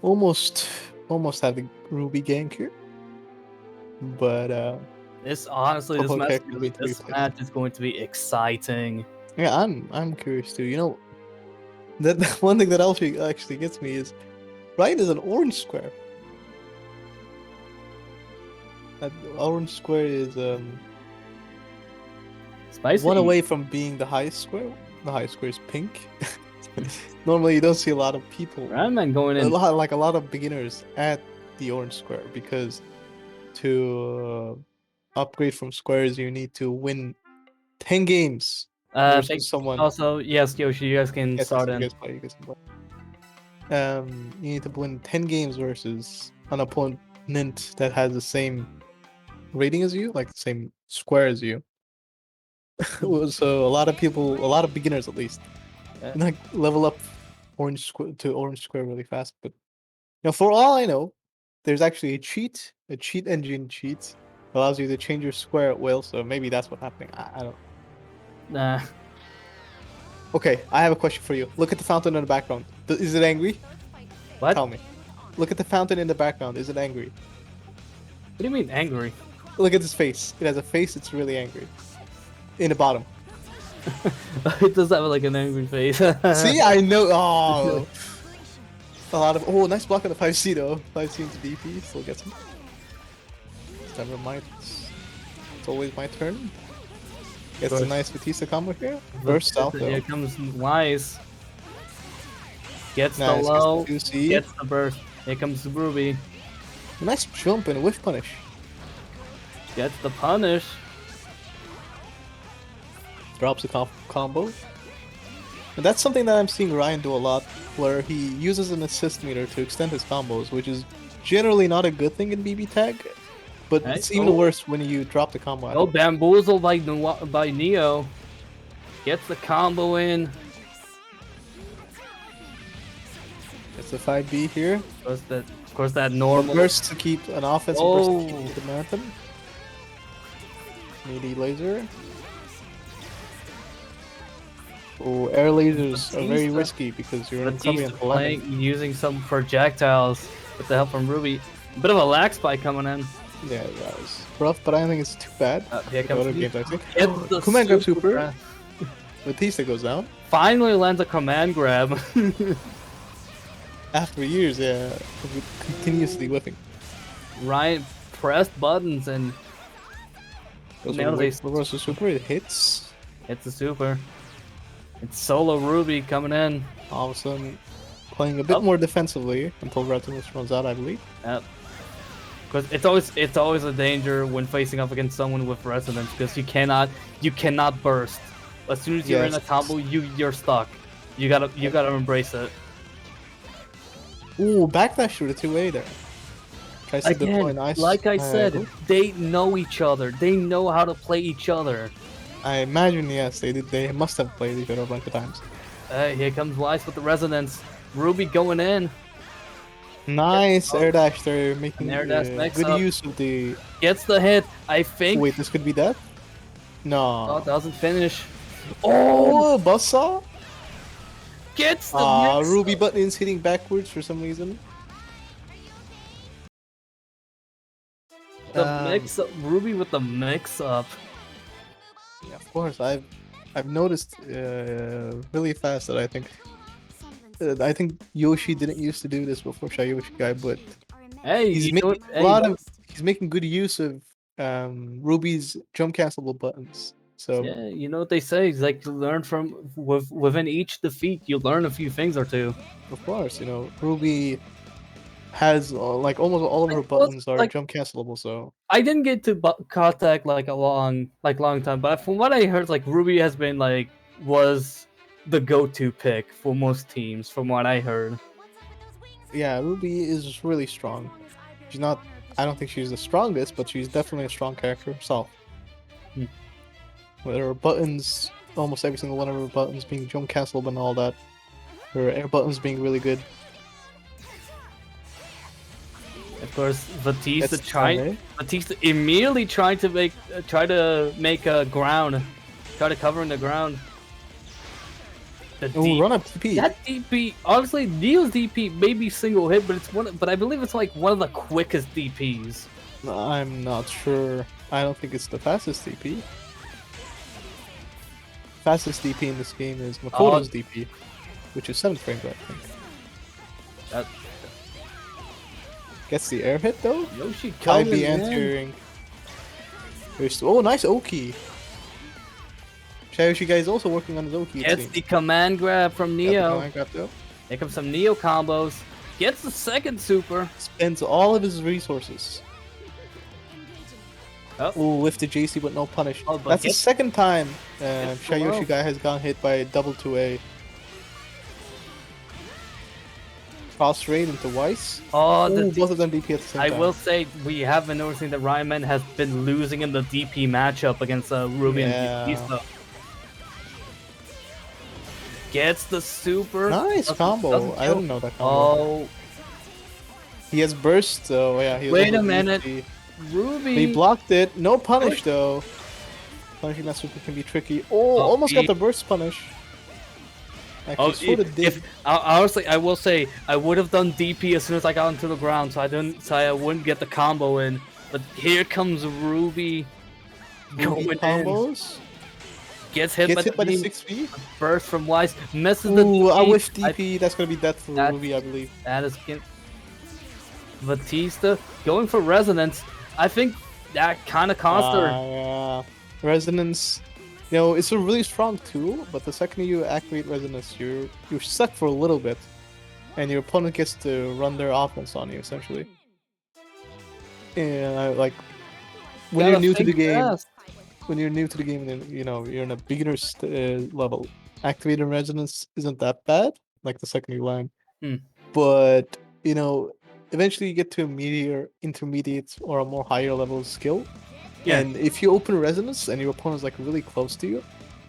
Almost have the Ruby gank here, but this match is going to be exciting. Yeah, I'm curious too. You know, that one thing that actually gets me is Ryan is an orange square. That orange square is spicy. One away from being the highest square. The highest square is pink. Normally, you don't see a lot of people. Ryanman going in. A lot of beginners at the orange square, because to upgrade from squares, you need to win 10 games. Someone. Also, yes, Yoshi, you guys can start in. You guys can play. You need to win 10 games versus an opponent that has the same rating as you, like the same square as you. So a lot of beginners at least, like level up orange square really fast. But for all I know, there's actually a cheat engine cheat allows you to change your square at will. So maybe that's what's happening. I don't. Nah. Okay, I have a question for you. Look at the fountain in the background. Is it angry? What? Tell me. Look at the fountain in the background. Is it angry? What do you mean angry? Look at his face. It has a face. It's really angry. In the bottom. It does have like an angry face. See, I know. Oh, a lot of. Oh, nice block on the 5C though. 5C into DP. Still gets him. Never mind. It's always my turn. Gets a nice Vatista combo here. Burst out though. Here comes Weiss. Gets the low. Gets the burst. Here comes the Ruby. Nice jump and whiff punish. Gets the punish. Drops a combo. And that's something that I'm seeing Ryan do a lot, where he uses an assist meter to extend his combos, which is generally not a good thing in BBTAG, but it's even worse when you drop the combo. Oh, bamboozled by Neo. Gets the combo in. It's the 5B here. Of course, that normal burst to keep an offensive burst to keep the marathon. Meaty laser. Oh, air lasers are very risky because you're coming in using some projectiles with the help from Ruby. A bit of a lag spike coming in. Yeah, that was rough, but I don't think it's too bad. Here comes other games, I think. Command grab super. Vatista goes down. Finally lands a command grab. After years, yeah, continuously whipping. Ryan pressed buttons and nails a super. It hits. Hits the super. It's solo Ruby coming in. All of a sudden, playing a bit more defensively until resonance runs out, I believe. Yep. Because it's always a danger when facing up against someone with resonance, because you cannot burst. As soon as you're in a combo, you're stuck. You gotta embrace it. Ooh, backdash to the 2A there. Tries to deploy nice. Like I said, they know each other. They know how to play each other. I imagine, yes, they did. They must have played each other a bunch of times. Here comes Weiss with the resonance. Ruby going in. Nice air dash there, making air dash good use of the. Gets the hit, I think. Wait, this could be death? No. Oh, doesn't finish. Oh, buzzsaw? Gets the Ruby button is hitting backwards for some reason. The mix up, Ruby with the mix up. Yeah, of course. I've noticed really fast that I think Yoshi didn't used to do this before Shyoshiguy, but hey, he's making he's making good use of Ruby's jump cancelable buttons. So yeah, you know what they say? It's like you learn from within each defeat, you learn a few things or two. Of course, you know Ruby has like almost all of her buttons are jump cancelable. So I didn't get to contact like a long time, but from what I heard, like Ruby has been was the go-to pick for most teams. From what I heard. Yeah, Ruby is really strong. She's not. I don't think she's the strongest, but she's definitely a strong character herself. With her buttons, almost every single one of her buttons being jump cancelable and all that. Her air buttons being really good. Of course, Vatista immediately trying to make a ground, try to cover in the ground. Run up DP. That DP, honestly, Neo's DP may be single hit, but I believe it's like one of the quickest DPs. I'm not sure. I don't think it's the fastest DP. Fastest DP in this game is Makoto's DP, which is 7 frames, I think. That gets the air hit though. Yoshi coming in. Entering. Oh, nice Oki. Shyoshiguy is also working on his Oki. Gets the command grab from Neo. Here comes some Neo combos. Gets the second super. Spends all of his resources. Oh, lifted JC but no punish. Oh, that's the second time Shyoshiguy has gotten hit by a double 2A. Cross raid into Weiss. Both of them DP at the same time. I will say we have been noticing that Ryanman has been losing in the DP matchup against Ruby and Vatista. Gets the super. Nice combo. I didn't know that combo. He has burst though. Yeah. Wait a minute. Ruby. He blocked it. No punish though. Punishing that super can be tricky. Almost got the burst punish. Honestly, I will say I would have done DP as soon as I got into the ground, so I wouldn't get the combo in. But here comes Ruby going combos. In. Gets hit by the 6V. Burst from Weiss. Misses the DP. I wish DP. That's gonna be death for Ruby, I believe. That is Vatista going for resonance. I think that kind of cost her. Yeah. Resonance. You know, it's a really strong tool, but the second you activate resonance, you're stuck for a little bit, and your opponent gets to run their offense on you essentially. And like when you're new to the game, and you know you're in a beginner's level, activating resonance isn't that bad. Like the second you land, but you know, eventually you get to a intermediate or a more higher level skill. Yeah. And if you open resonance and your opponent's like really close to you,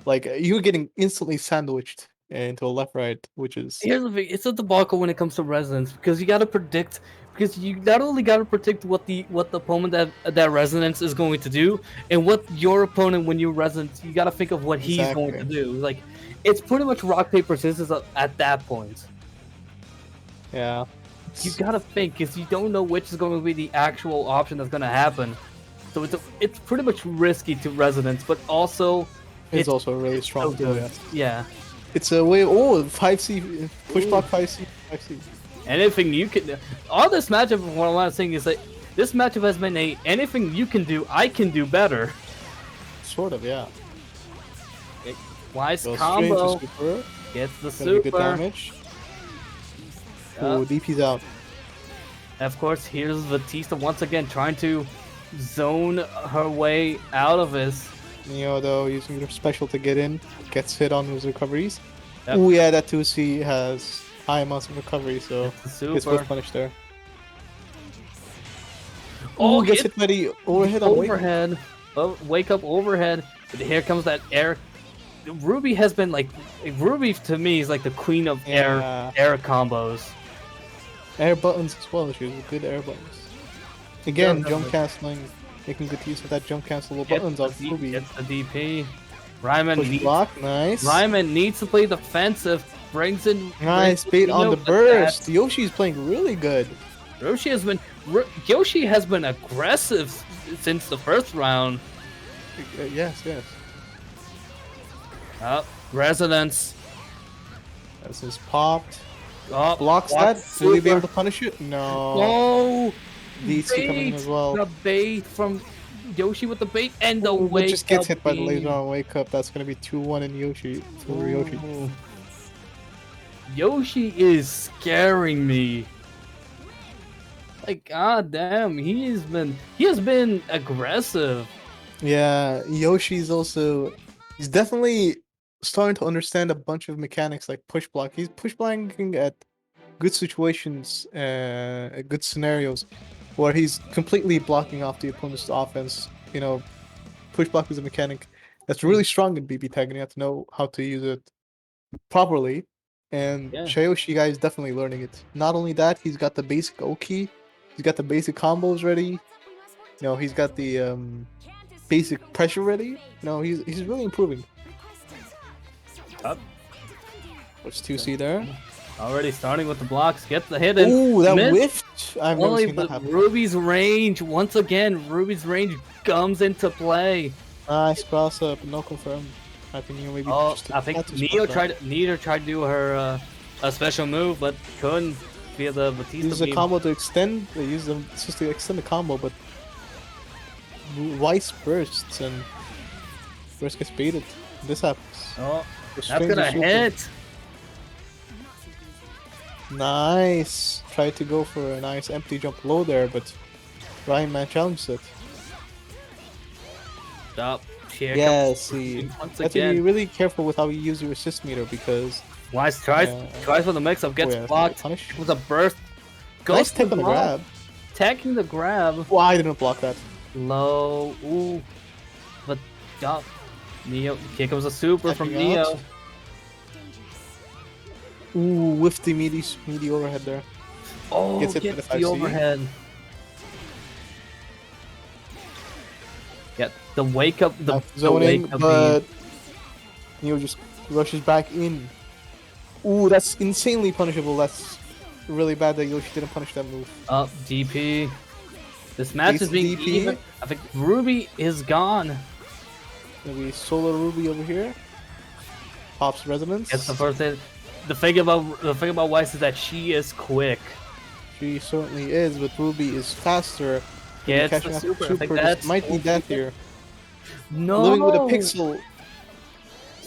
like you're getting instantly sandwiched into a left-right, which is. Here's the thing: it's a debacle when it comes to resonance because you gotta predict. Because you not only gotta predict what the opponent that resonance is going to do, and what your opponent when you resonance, you gotta think of what he's going to do. Like, it's pretty much rock paper scissors at that point. Yeah. You gotta think because you don't know which is going to be the actual option that's gonna happen. So it's pretty much risky to resonance, but also it's also a really strong tool. Yeah. It's a way 5C push block 5C. Anything you can. All this matchup, what I want to say is that this matchup has been anything you can do, I can do better. Sort of, yeah. Weiss Goes straight into combo. super. Gets the Gonna be good super. damage. Oh, DP's out. Of course, here's Vatista once again trying to zone her way out of this. Neo, though, using her special to get in. Gets hit on his recoveries. Yep. Oh, yeah, that 2C has high amounts of recovery, so Gets the gets super. both punished there. Oh, Gets hit by the overhead on Wake. overhead. Oh, wake up overhead. But here comes that air. Ruby has been like Ruby to me is like the queen of Yeah. air combos. Air buttons as well. She has good air buttons. Again, Yeah, jump definitely. canceling, making good use of that jump cancelable Gets buttons the off Ruby. Gets the DP. Ryanman Push needs, block, nice. Ryanman needs to play defensive. Brings in Nice brings in bait on the Neo, but burst. that's- Yoshi's playing really good. Yoshi has been aggressive since the first round. Yes, yes. Resonance. This is popped. Oh, Blocks block that. Will he be super. able to punish it? No. Oh, DT coming in as well. The bait from Yoshi with the bait and the Ooh, wake but just gets hit by the beam. laser on wake up. That's gonna be 2-1 in Yoshi for Yoshi. Ooh. Yoshi is scaring me. Like, god damn, he has been aggressive. Yeah, Yoshi's also he's definitely starting to understand a bunch of mechanics like push block. He's push blocking at good situations, good scenarios where he's completely blocking off the opponent's offense. You know, push block is a mechanic that's really strong in BBTAG, and you have to know how to use it properly. And Yeah. Shyoshiguy is definitely learning it. Not only that, he's got the basic Oki, he's got the basic combos ready. You know, he's got the basic pressure ready. You know, he's really improving. Up. What's 2C there? Already starting with the blocks, gets the hit in. Ooh, that Missed. whiffed! I've never Only seen that but happen. Ruby's range, once again, Ruby's range comes into play. Nice cross up, no confirm. I think Neo maybe Oh, just I think had to Neo spot that. tried to do her a special move, but couldn't via the Vatista Use a beam. combo to extend. They use them just to extend the combo, but Weiss bursts and burst gets baited. This happens. Oh, The that's strings gonna are super. hit. Nice. Tried to go for a nice empty jump low there, but Ryanman challenged it. Stop. Here Yes, comes he. Ruby once Have to be again. really careful with how you use your assist meter because Weiss tries for the mix up, gets yeah, blocked punish. with a burst. Goes Nice for tech on the block, grab. Attacking the grab. Well, I didn't block that. Low. Ooh. But stop. Neo. Here comes a super from Attacking Neo. out. Ooh, whiffed the meaty overhead there. Oh, Gets hit by gets the the 5C. overhead. Yeah, the wake up, the Zoning, wake up but beam. Neo just rushes back in. Ooh, that's insanely punishable. That's really bad that Yoshi didn't punish that move. Up DP. This match is Basic being DP. even. I think Ruby is gone. Maybe solo Ruby over here. Pops resonance. Gets the first hit. The thing about Weiss is that she is quick. She certainly is, but Ruby is faster. Gets Catching the up super. I to think Super that's just might be death here. No. Living with a pixel.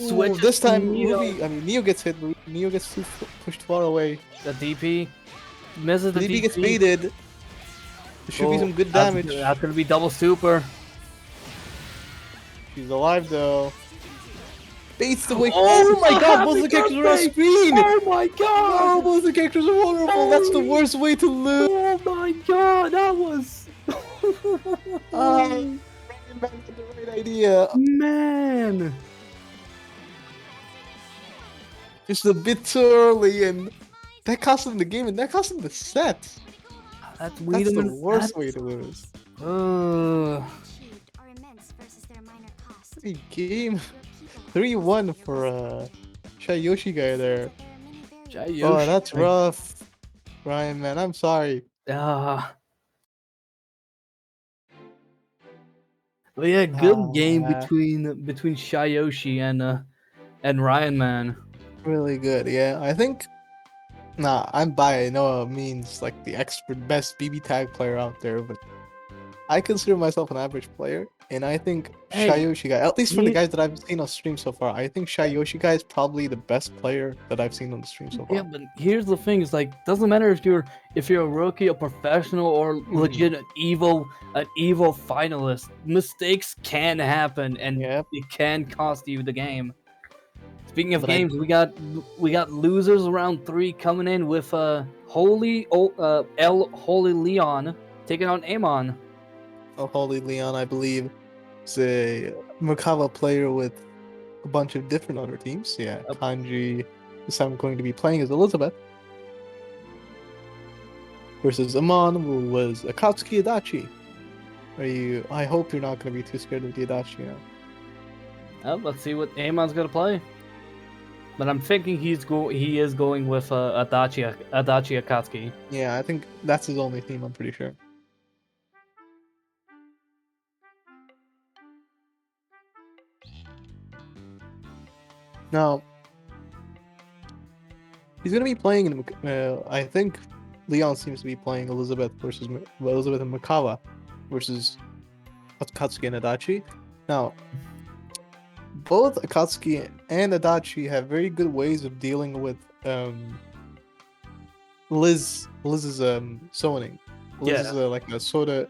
Ooh, Switches this to time Neo. Neo gets hit. Neo gets pushed far away. The DP misses the DP DP. gets baited. There should be Oh, some good damage. That's gonna be double super. She's alive though. Baits the wake. Oh, Oh my god, both happy the characters are on birthday! screen! Oh my god! Oh, both the characters are vulnerable. That's the worst way to lose. Oh my god, that was. Ryanman had the right idea. Man! Just a bit too early, and that cost him the game, and that cost him the set. That's That's the worst way to lose. Uh, Are immense versus their minor cost. Great game. 3-1 for Shyoshiguy there. Oh, that's rough. Ryanman, I'm sorry. But yeah, good Ah, game yeah. between Shyoshi and Ryanman. Really good, yeah. I think. Nah, I'm by no means like the expert best BB tag player out there, but I consider myself an average player. And I think Hey, Shyoshiguy, at least from the he- guys that I've seen on stream so far, I think Shyoshiguy is probably the best player that I've seen on the stream so far. Yeah, but here's the thing: it's like doesn't matter if you're a rookie, a professional, or legit an evil finalist. Mistakes can happen, and Yep. it can cost you the game. Speaking of But games, we got losers round 3 coming in with Holy Leon taking on Amon. Oh, Holy Leon, I believe, is a merkava player with a bunch of different other teams. Yeah, Yep. Kanji is I'm going to be playing as Elizabeth. Versus Amon, who was Akatsuki Adachi. I hope you're not going to be too scared of the Adachi now. Let's see what Amon's gonna play. But I'm thinking he is going with Adachi Akatsuki. Yeah, I think that's his only team, I'm pretty sure. Now, he's going to be playing in, I think Leon seems to be playing Elizabeth and Merkava versus Akatsuki and Adachi. Now, both Akatsuki and Adachi have very good ways of dealing with Liz's zoning. Liz is like a pseudo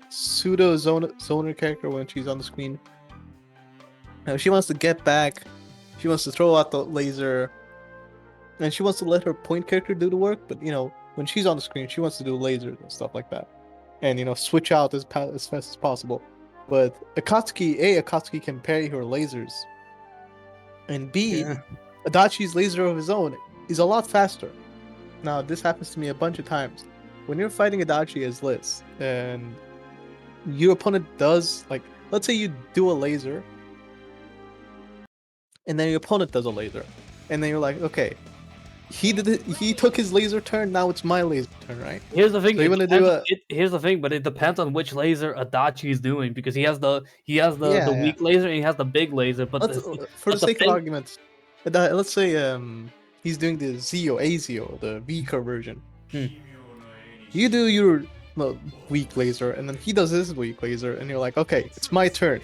zoner character when she's on the screen. Now she wants to get back, she wants to throw out the laser, and she wants to let her point character do the work. But when she's on the screen, she wants to do lasers and stuff like that, and switch out as fast as possible. But Akatsuki can parry her lasers, and B, Adachi's laser of his own is a lot faster. Now this happens to me a bunch of times. When you're fighting Adachi as Liz, and your opponent does, like, let's say you do a laser, and then your opponent does a laser, and then you're like, okay, he took his laser turn, now it's my laser turn, right? Here's the thing. So here's the thing, but it depends on which laser Adachi is doing, because he has the weak laser and he has the big laser. But for the sake of argument, let's say he's doing the Azio, the weaker version. You do your weak laser, and then he does his weak laser, and you're like, okay, it's my turn.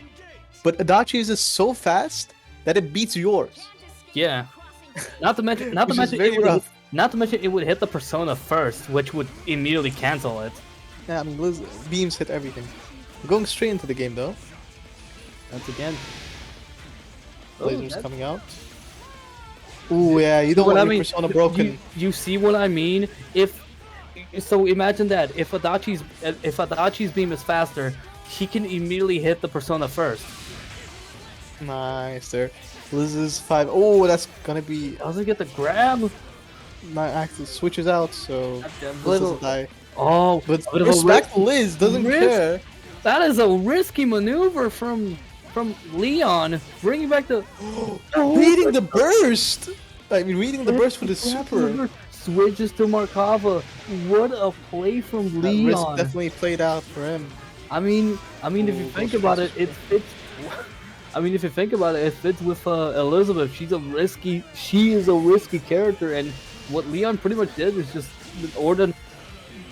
But Adachi is just so fast that it beats yours. Yeah. Not to mention, it would hit the persona first, which would immediately cancel it. Yeah, I mean, Liz beams hit everything. Going straight into the game though. Once again. Lasers coming out. Ooh, yeah, you don't want your persona broken. You see what I mean? So imagine that if Adachi's beam is faster, he can immediately hit the persona first. Nice there. Liz's 5. Oh, that's gonna be. Doesn't get the grab. Actually switches out, so Liz doesn't die. Oh, but respect Liz doesn't care. That is a risky maneuver from Leon, bringing back the reading the burst. I mean, reading the burst for the super. Switches to Merkava. What a play from Leon. Risk definitely played out for him. I mean, if you think about it, it fits. I mean, if you think about it, it fits with Elizabeth. She is a risky character, and what Leon pretty much did is just order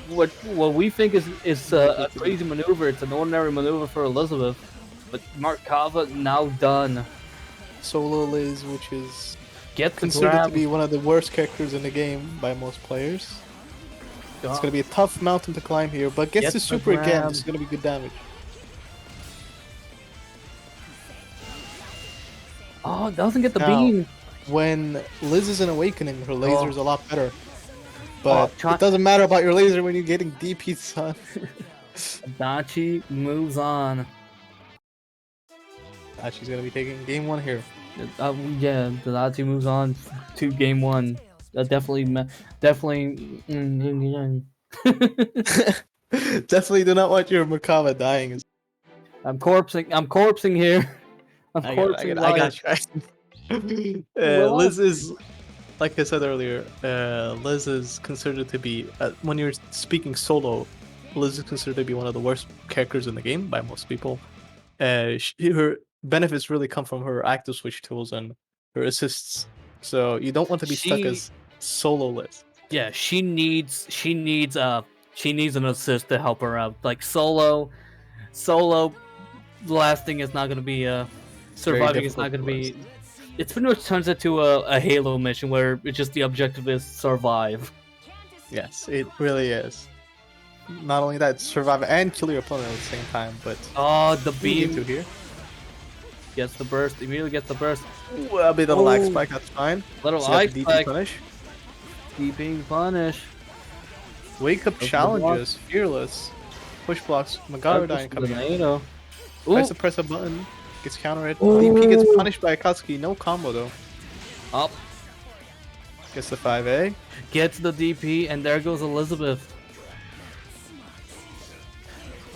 what we think is a crazy maneuver. It's an ordinary maneuver for Elizabeth, but Merkava now done. Solo Liz, which is gets considered to be one of the worst characters in the game by most players. It's going to be a tough mountain to climb here, but gets the super again. It's going to be good damage. Oh, it doesn't get the beam. When Liz is in Awakening, her laser is a lot better. But it doesn't matter about your laser when you're getting DP, son. Adachi moves on. Adachi's going to be taking game 1 here. Yeah, Adachi moves on to game 1. Definitely. Definitely do not want your Merkava dying. I'm corpsing here. I got you. Liz is, like I said earlier, Liz is considered to be, when you're speaking solo, Liz is considered to be one of the worst characters in the game by most people. Her benefits really come from her active switch tools and her assists. So you don't want to be stuck as solo Liz. Yeah, she needs an assist to help her out. Like solo the last thing is not gonna be surviving. It's not gonna be. It's pretty much turns into a Halo mission where it's just the objective is survive. Yes, it really is. Not only that, survive and kill your opponent at the same time, but Oh, the beam beam to here. gets the burst. Immediately gets the burst. Ooh, a bit of a lag Ooh. spike, that's fine. Little So ice DP spike. punish. Keeping punish. Wake up Open the challenges, fearless. Push blocks, Magarodine coming in. Tornado. Tries Ooh, to press a button, gets countered. Ooh. DP gets punished by Akatsuki, no combo though. up. Gets the 5A. Gets the DP, and there goes Elizabeth.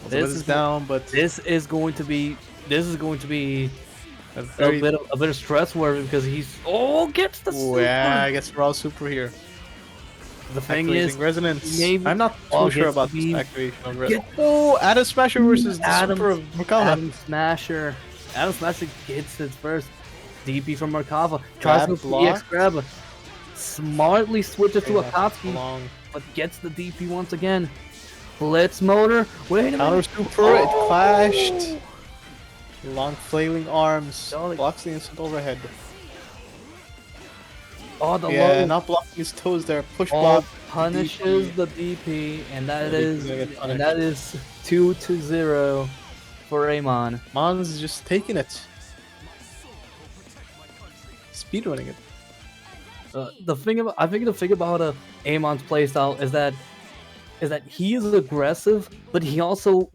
This is down, but This is going to be a a very... bit of stress worthy because he's gets the Ooh, super. yeah, I guess we're all super here. The thing Activating is, resonance. maybe- I'm not Oh, too sure gets about the this beam. activation of Get- resonance. Oh, Adam Smasher versus the Adam- super of Merkava. Adam Smasher. Adam Smasher gets his first DP from Merkava. Tries Grab, to block. EX grab. Smartly switches to Okay, that's Akatsuki, long. but gets the DP once again. Blitz motor. Wait a Counter minute. super, it clashed. Long flailing arms. Golly. Blocks the instant overhead. Oh, the Yeah, low. not blocking his toes there. Push Oh, block. punishes DP. the DP, and that Yeah, is DP gonna get and that is 2-0 for Amon. Mons is just taking it. Speedrunning it. I think the thing about Amon's playstyle is that he is aggressive, but he also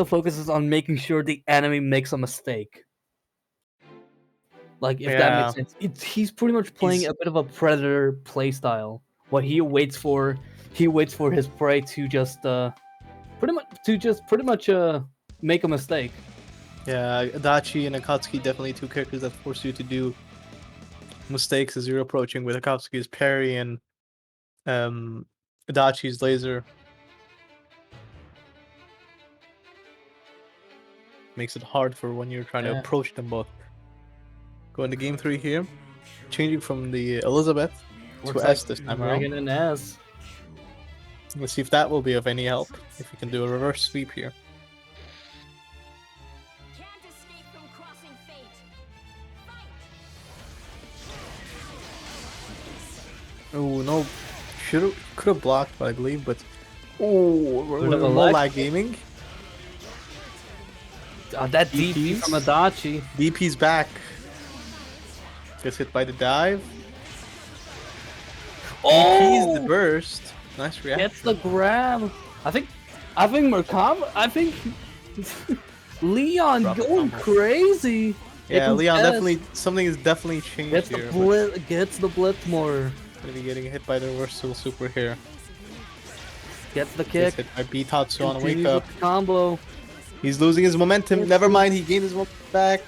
focuses on making sure the enemy makes a mistake. Like if that makes sense, he's pretty much playing He's- a bit of a predator playstyle. What he waits for his prey to just pretty much make a mistake. Yeah, Adachi and Akatsuki definitely two characters that force you to do mistakes as you're approaching, with Akatsuki's parry and Adachi's laser. Makes it hard for when you're trying to Yeah. approach them both. Going to game 3 here. Changing from the Elizabeth to S this time around. Bringing in S. Let's see if that will be of any help. If we can do a reverse sweep here. Can't escape from crossing fate. Fight! Oh no, could have blocked, but I believe. But we're Bit of a more lag. lag gaming. That DP DPs? from Adachi. DP's back. Gets hit by the dive. DP's the burst. Nice reaction. Gets the grab. I think Merkava. I think Leon Drop the going combo. crazy. Here Yeah, comes Leon S. definitely, something is definitely changed Gets here. the but blitz. Gets the blitz more. Gonna be getting hit by the reversal super here. Gets the Gets kick. hit by Bitatsu on a wake Continues up. with the combo. He's losing his momentum. Never mind, he gained his momentum back.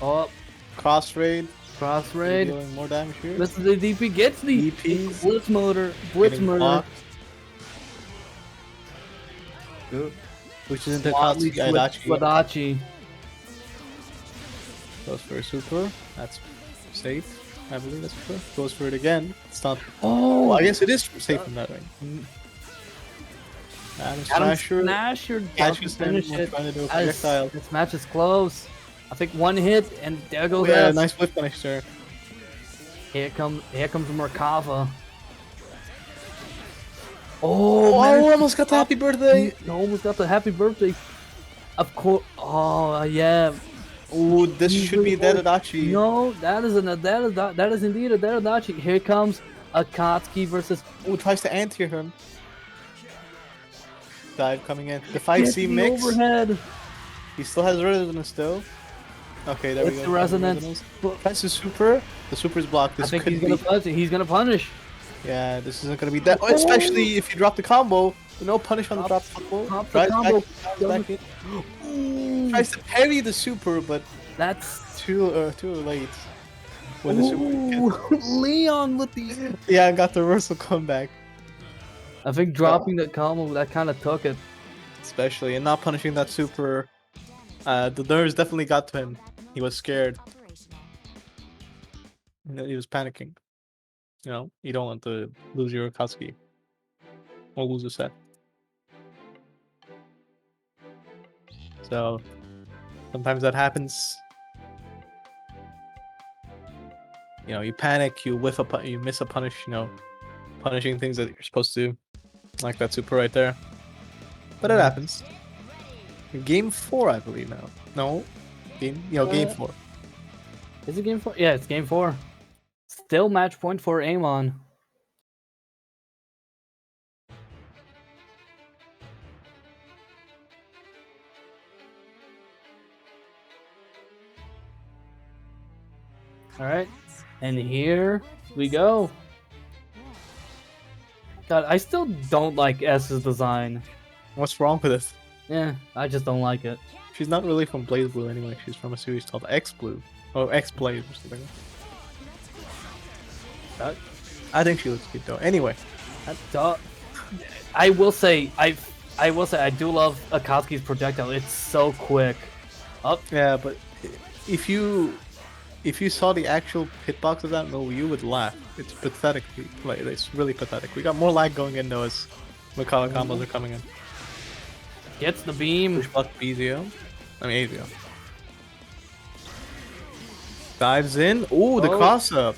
Oh, Cross raid. cross raid. Dealing more damage here. Mr. The DP gets the DPs. blitz motor. Blitz Getting murder. blocked. Good. Which is into Smartly Akatsuki switched to Adachi. Adachi. Goes for a super. That's safe. I believe that's super. Goes for it again. It's not. Oh, I guess it is safe from that ring. Adam Smasher. Smasher Catches doesn't him finish it. trying to do a As projectile. this match is close. I think one hit and there goes Yeah, S. nice whip finish there. Here comes Merkava. Oh, almost got the happy birthday. He almost got the happy birthday. Of course. Oh yeah. Ooh, this should be dead Adachi. No, that is indeed a dead Adachi. Here comes Akatsuki versus. Ooh, tries to anti him. Dive coming in. The Gets 5C the mix. overhead. He still has resonance though. Okay, there we It's go. the resonance. Tries to super. The super's blocked. I This think could he's be. gonna punish. He's gonna punish. Yeah, this isn't gonna be that. Oh, especially if you drop the combo. No punish on the drop combo. Drop the Drives combo. back in. Tries to parry the super, but That's. too late. When the super Ooh, Leon with the. yeah, I got the reversal comeback. I think dropping the combo that kind of took it. Especially, and not punishing that super. The nerves definitely got to him. He was scared. He was panicking. You know, you don't want to lose your Akatsuki. Or lose a set. So, Sometimes that happens. You know, you panic, you you miss a punish, you know, punishing things that you're supposed to, like that super right there. But it happens. Game 4, I believe now. No, game 4. Is it game 4? Yeah, it's game 4. Still match point for Amon. All right, and here we go. God, I still don't like S's design. What's wrong with it? Yeah, I just don't like it. She's not really from Blaze Blue anyway. She's from a series called X Blue. Oh, X Blaze or something. I think she looks good though. Anyway, I will say I do love Akatsuki's projectile. It's so quick. Up. Yeah, but if you saw the actual hitbox of that move, you would laugh. It's pathetic. Like, it's really pathetic. We got more lag going in though as Merkava combos are coming in. Gets the beam. Push block BZO. I mean AZO. Dives in. Ooh, the cross up.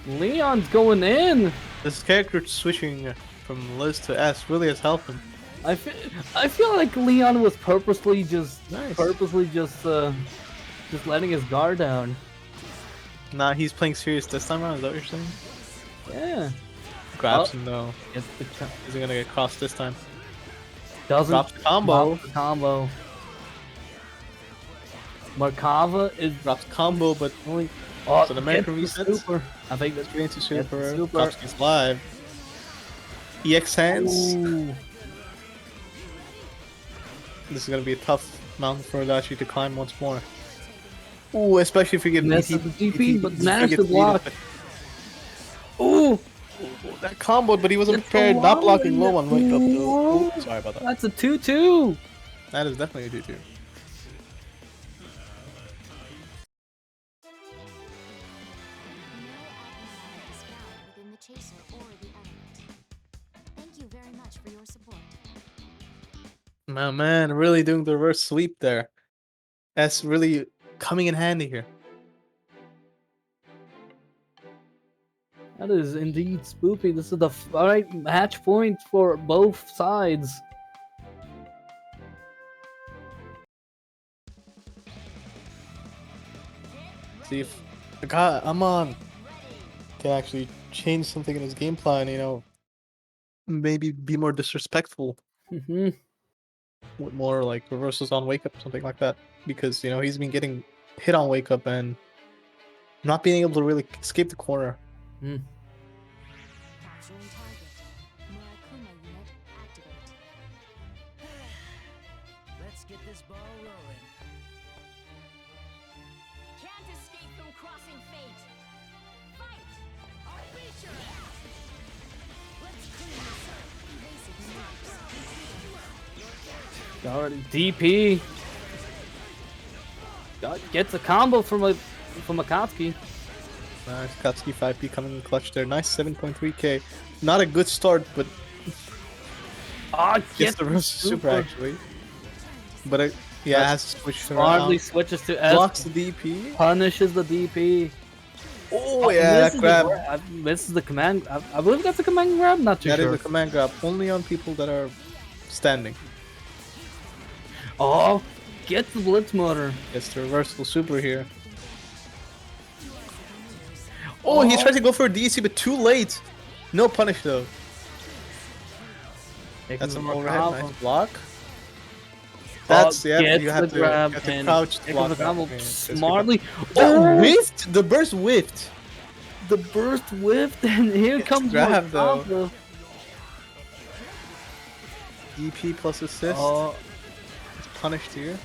Leon's going in. This character switching from Liz to S really has helped him. I feel like Leon was purposely just letting his guard down. Nah, he's playing serious this time around. Is that what you're saying? Yeah. Grabs him though. Gets the Is he gonna get crossed this time? Doesn't Drops the combo. drop the combo. Merkava is Drops combo, but only. oh, So the American gets the resets? super. I think that's Getting to super. super. Koski's live. EX hands. Ooh. This is gonna be a tough mountain for Adachi to climb once more. Ooh, especially if you get Misses the DP, but managed to gets block. Ooh, that combo, but he wasn't It's prepared. so Not blocking long. low on wake up though. Whoa. Ooh, sorry about that. that's a 2-2. That is definitely a 2-2. No abnormality is found within the chaser or the element. Thank you very much for your support. My man, really doing the reverse sweep there. That's really coming in handy here. That is indeed spoopy. This is the right match point for both sides. See if the guy Amon can actually change something in his game plan, you know. Maybe be more disrespectful Mm-hmm. with more like reversals on wake up, something like that. Because, you know, he's been getting hit on wake up and not being able to really escape the corner. Mm. Capturing target. Murakuma unit activate. Let's get this ball rolling. Can't escape from crossing fate. Fight! I'll beat your ass. Let's clean this up. Evasive moves. Already DP. Gets a combo from Akatsuki. Nice, Katsuki 5P coming in clutch there. Nice 7.3k. Not a good start, but Ah, gets gets the reverse super actually. But it, yeah, has to switch Hardly around. switches to S. Blocks the DP. Punishes the DP. Oh yeah, that grab. Misses the command. I believe that's a command grab. Not too That sure. is a command grab only on people that are standing. Oh, gets the blitz motor. It's the reversal super here. Oh, he tried to go for a DC, but too late. No punish though. That's an overhead. Nice block. That's yeah. You have to crouch to block that. Yeah, Smartly. Oh, whiffed! The burst whiffed. The burst whiffed, and here comes grab, Merkava. DP plus assist. Oh, It's punished here.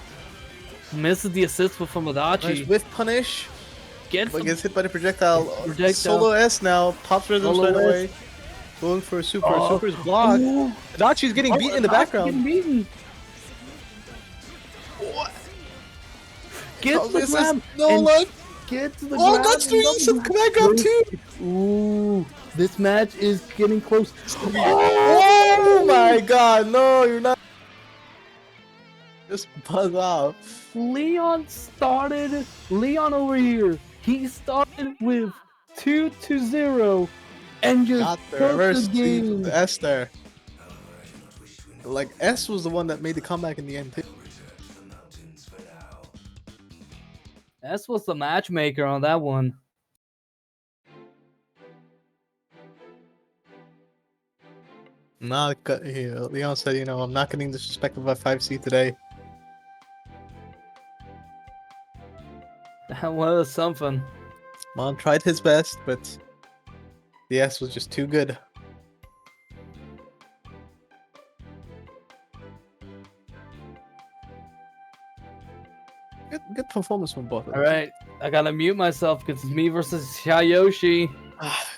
misses the assist from Adachi. Nice whiff punish. Gets But the gets hit by the projectile. Projectile. Solo S now. Pops rhythms Solo right S. away. Going for a super. Oh. Super's blocked. Ooh. Adachi's getting beaten in the Adachi background. getting beaten. What? Gets the grab. No and luck. Gets the Oh, grab. that's the reason. Command grab too. Ooh, this match is getting close. Oh my god, no, you're not. Just buzz off. Leon over here. He started with 2-0 and just Got the took reverse the sweep game. of the S there. Like, S was the one that made the comeback in the end, too. S was the matchmaker on that one. Leon said, you know, I'm not getting disrespected by 5C today. That was something. Amon tried his best, but the S was just too good. Good performance from both of them. Alright, I gotta mute myself because it's me versus Shyoshiguy.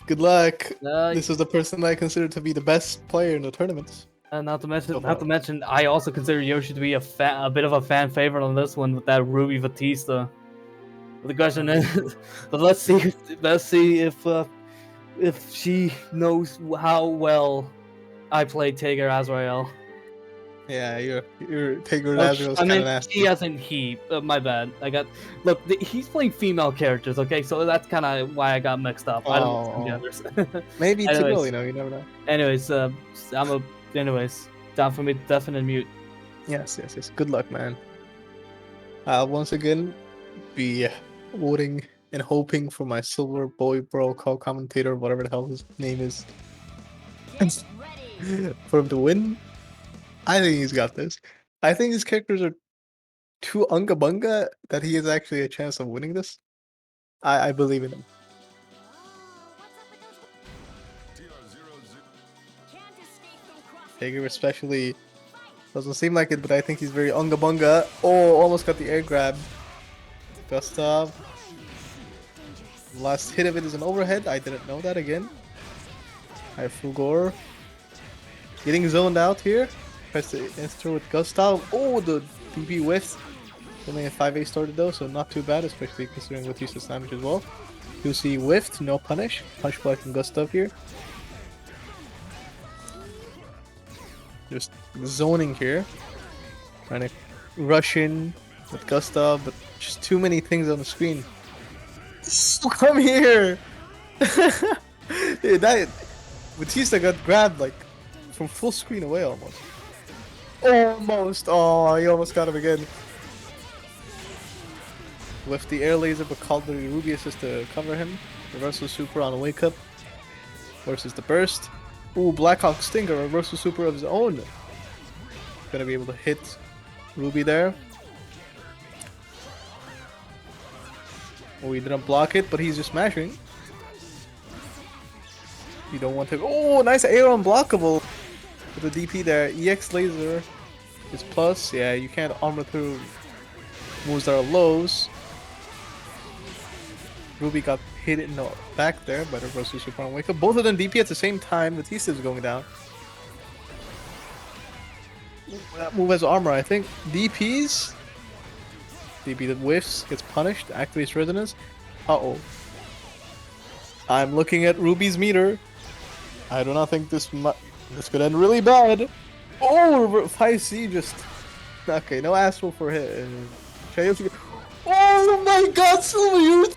Good luck. This is the person I consider to be the best player in the tournament. Not to mention, I also consider Yoshi to be a bit of a fan favorite on this one with that Ruby Vatista. But the question is, but let's see if she knows how well I play Tiger Azrael. Yeah, your Tiger Azrael's kind of nasty. He hasn't. My bad. He's playing female characters. Okay, so that's kind of why I got mixed up. I don't know the others. Maybe too early, you never know. Anyways, down for me, definite mute. Yes. Good luck, man. I'll once again be voting and hoping for my silver boy bro co-commentator, whatever the hell his name is, for him to win. I think he's got this. I think his characters are too unga bunga that he has actually a chance of winning this. I believe in him. Tiger especially doesn't seem like it, but I think he's very unga bunga. Oh, almost got the air grab. Gustav. Last hit of it is an overhead. I didn't know that again. I have Fugor. Getting zoned out here. Press the intro with Gustav. Oh, the DP whiffs. Only a 5A started though, so not too bad, especially considering Batista's damage as well. You see whiffed, no punish. Punch block from Gustav here. Just zoning here. Trying to rush in with Gustav, but just too many things on the screen. Come here! Batista got grabbed like from full screen away almost. Oh, he almost got him again. With the air laser, but called the Ruby assist to cover him. Reversal super on a wake up versus the burst. Ooh, Blackhawk Stinger, reversal super of his own. Gonna be able to hit Ruby there. Oh, he didn't block it, but he's just smashing. You don't want to. Oh, nice air unblockable with the DP there. EX laser is plus. Yeah, you can't armor through moves that are lows. Ruby got hit in the back there by the reversal super on wake up. Both of them DP at the same time. Batista is going down. That move has armor, I think. DPs. DP that whiffs, gets punished, activates resonance. Uh-oh. I'm looking at Ruby's meter. I do not think this could end really bad. Oh, 5C just... Okay, no astral for him. Oh my god, Silver Youth!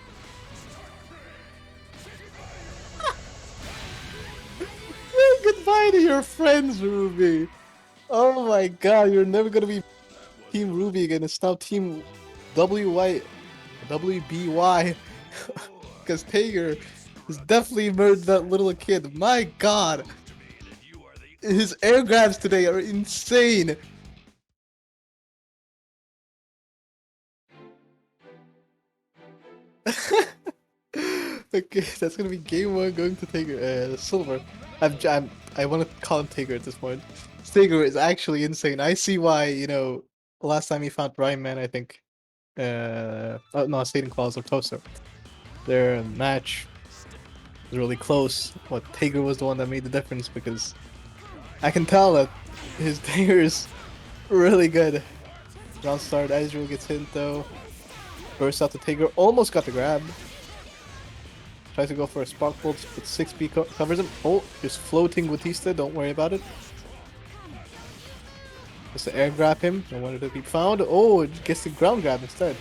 Goodbye to your friends, Ruby. Oh my god, you're never gonna be Team Ruby again. It's now Team WBY. Because Tiger has definitely murdered that little kid. My god. His air grabs today are insane. Okay, that's gonna be game one going to Tiger. Silver. I want to call him Tiger at this point. Tiger is actually insane. I see why, you know, last time he found Ryanman, I think. Oh no, Satan Claws or Toaster. Their match was really close. But Tiger was the one that made the difference because I can tell that his Tiger is really good. Round start, Azrael gets hit though. Bursts out the Tiger, almost got the grab. Tries to go for a Spark Bolt, but 6B covers him. Oh, just floating Vatista, don't worry about it. Just to air grab him. Don't want it to be found. Oh, it gets the ground grab instead.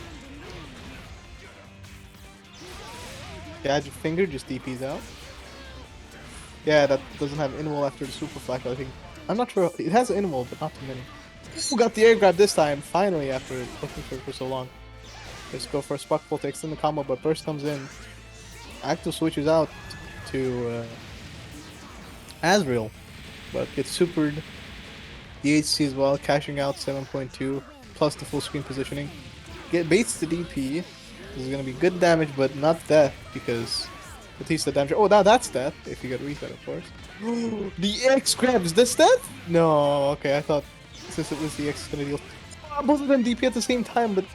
Add your finger, just DPs out. Yeah, that doesn't have in-wall after the super flash, I think. I'm not sure. It has an in-wall, but not too many. Ooh, got the air grab this time, finally, after looking for so long. Let's go for a spark pull to extend the combo, but burst comes in. Active switches out to Azrael, but gets supered. DHC as well, cashing out 7.2, plus the full screen positioning. Baits the DP. This is gonna be good damage, but not death, because vatista damage. Oh, now that's death, if you get reset, of course. The X grab, is this death? No, okay, I thought since it was the X, it's gonna deal. Oh, both of them DP at the same time, but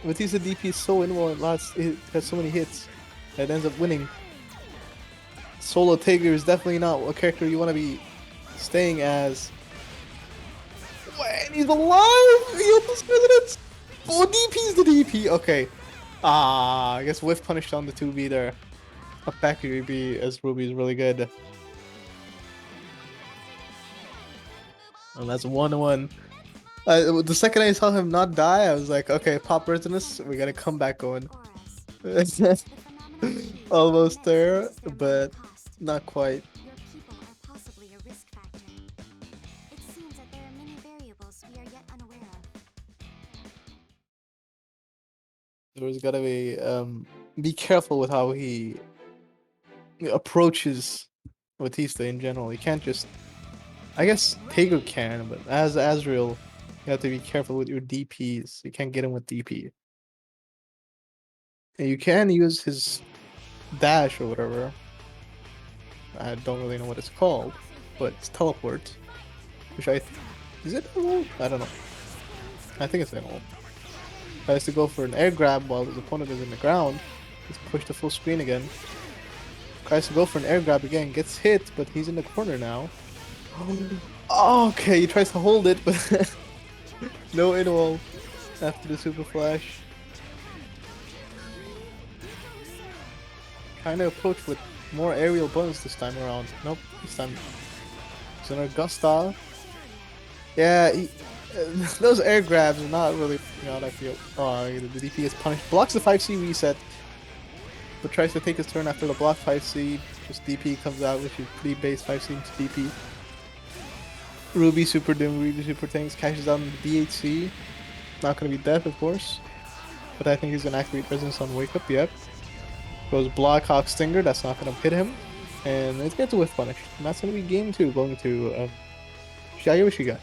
vatista DP is so inward, it has so many hits that it ends up winning. Solo Tiger is definitely not a character you want to be staying as. And he's alive! He had this resonance! Oh, DP's the DP! Okay. I guess whiff punish on the 2B there. Up back Ruby as Ruby is really good. And that's 1-1. The second I saw him not die, I was like, okay, pop resonance, we gotta come back going. Almost there, but not quite. Your people are possibly a risk factor. It seems that there are many variables we are yet unaware of. There's gotta be careful with how he approaches vatista in general. You can't just, I guess Tager can, but as Azrael, you have to be careful with your DPs. You can't get him with DP. And you can use his dash or whatever. I don't really know what it's called, but it's teleport, which is it an I don't know. I think it's an ult. Tries to go for an air grab while his opponent is in the ground. Let's push the full screen again. Tries to go for an air grab again, gets hit, but he's in the corner now. Oh, okay, he tries to hold it, but no in-wall after the super flash. Kind of approach with more aerial buttons this time around. Nope, this time it's an Augusta. Yeah, those air grabs are not really, I feel. Oh, the DP is punished. Blocks the 5C reset, but tries to take his turn after the block 5C. Just DP comes out, which is pretty base 5C into DP. Ruby super dim, Ruby super tanks, cashes out on the DHC. Not gonna be death, of course, but I think he's gonna activate Resonance on Wake Up. Yep. Goes Block Hawk Stinger, that's not gonna hit him, and it gets a whiff punish. And that's gonna be game 2, going to Shyoshiguy.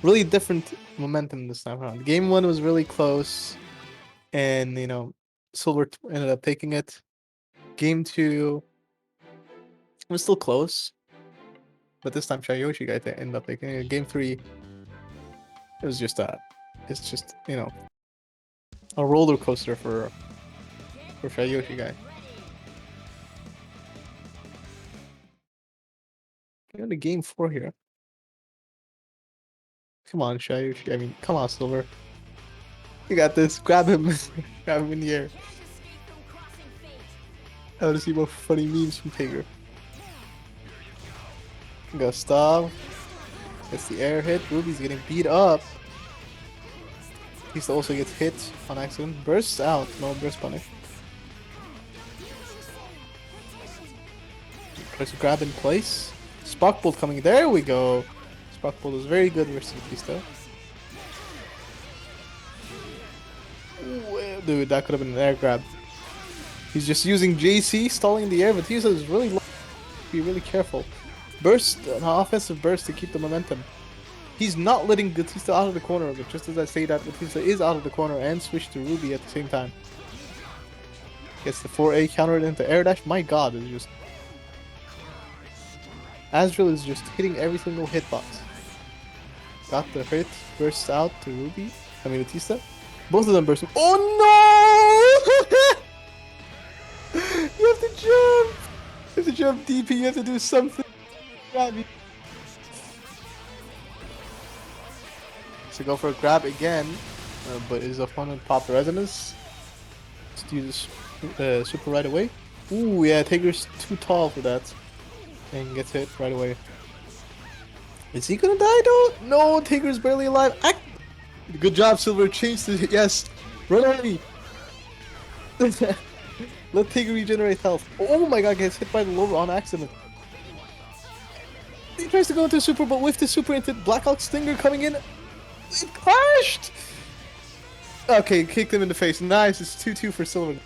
Really different momentum this time around. Game 1 was really close, and Silver ended up taking it. Game 2 was still close, but this time Shyoshiguy ended up taking it. Game 3, it was just that. It's just a roller coaster for Shyoshiguy. We're into game 4 here. Come on, Shyoshiguy. I mean, come on, Silver. You got this. Grab him. Grab him in the air. I want to see more funny memes from Tager. Gustav. Gets the air hit. Ruby's getting beat up. He also gets hit on accident. Bursts out. No burst punish. Tries to grab in place. Spark Bolt coming. There we go. Spark Bolt is very good versus vatista. Dude, that could have been an air grab. He's just using JC, stalling in the air. Vatista is really low. Be really careful. Burst, an offensive burst to keep the momentum. He's not letting vatista out of the corner, but just as I say that, vatista is out of the corner and switched to Ruby at the same time. Gets the 4A countered into air dash. My god, it's just... Azrael is just hitting every single hitbox. Got the hit, bursts out to Ruby. I mean vatista. Both of them burst. Oh no! You have to jump! You have to jump DP, you have to do something. Grab me. So go for a grab again, but his opponent popped the resonance. Let's do this super right away. Ooh, yeah, Tager's too tall for that. And gets hit right away. Is he gonna die though? No, Tigger's barely alive. Good job, Silver. Changed it. Yes. Run away. Let Tigger regenerate health. Oh my god, gets hit by the lower on accident. He tries to go into super, but with the super into Blackhawk Stinger coming in, it crashed! Okay, kicked him in the face. Nice, it's 2-2 for Silver.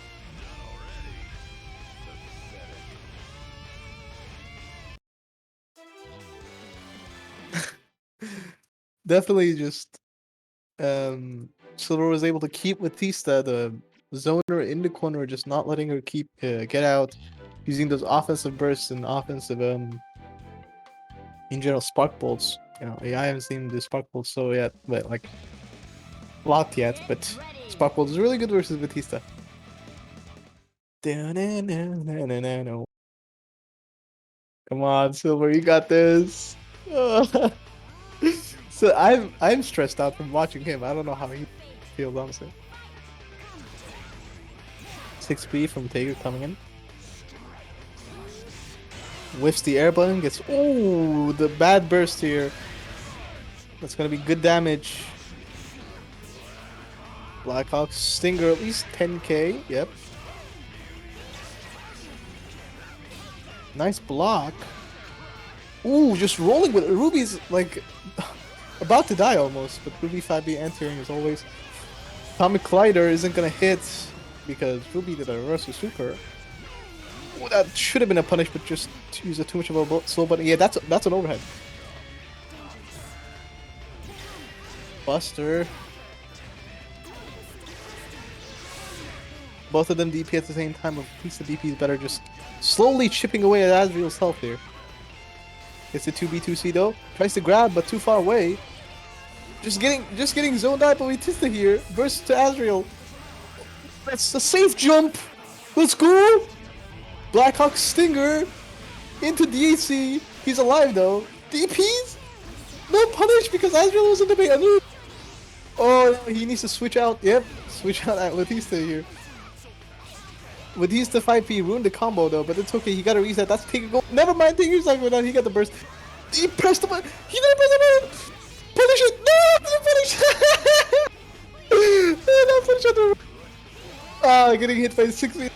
Definitely just Silver was able to keep Vatista, the zoner, in the corner, just not letting her keep get out, using those offensive bursts and offensive in general spark bolts. You know, I haven't seen the spark bolts so yet, but like locked yet. But spark bolt is really good versus Vatista. Come on, Silver, you got this. So I'm stressed out from watching him. I don't know how he feels, honestly. 6B from Tiger coming in. Whiffs the air button, gets the bad burst here. That's gonna be good damage. Blackhawk Stinger at least 10k. Yep. Nice block. Ooh, just rolling with Ruby's like about to die almost, but Ruby 5B entering as always. Atomic Collider isn't gonna hit because Ruby did a reversal super. Ooh, that should have been a punish, but just use too much of a slow button. Yeah, that's an overhead. Buster. Both of them DP at the same time. A piece of DP is better. Just slowly chipping away at Azrael's health here. Gets the 2B2C though. Tries to grab, but too far away. Just getting zoned out by Vatista here. Burst to Azrael. That's a safe jump. Let's go. Blackhawk Stinger into DAC. He's alive though. DPs? No punish because Azrael was in the bait. Oh, he needs to switch out. Yep, switch out at Vatista here. Vatista 5P ruined the combo though, but it's okay. He got to reset. That's Tigger go. Never mind. Tigger's not going down. He got the burst. He pressed the button. He didn't press the button. Punish it. No, didn't punish. No, punish it. Ah, getting hit by 60.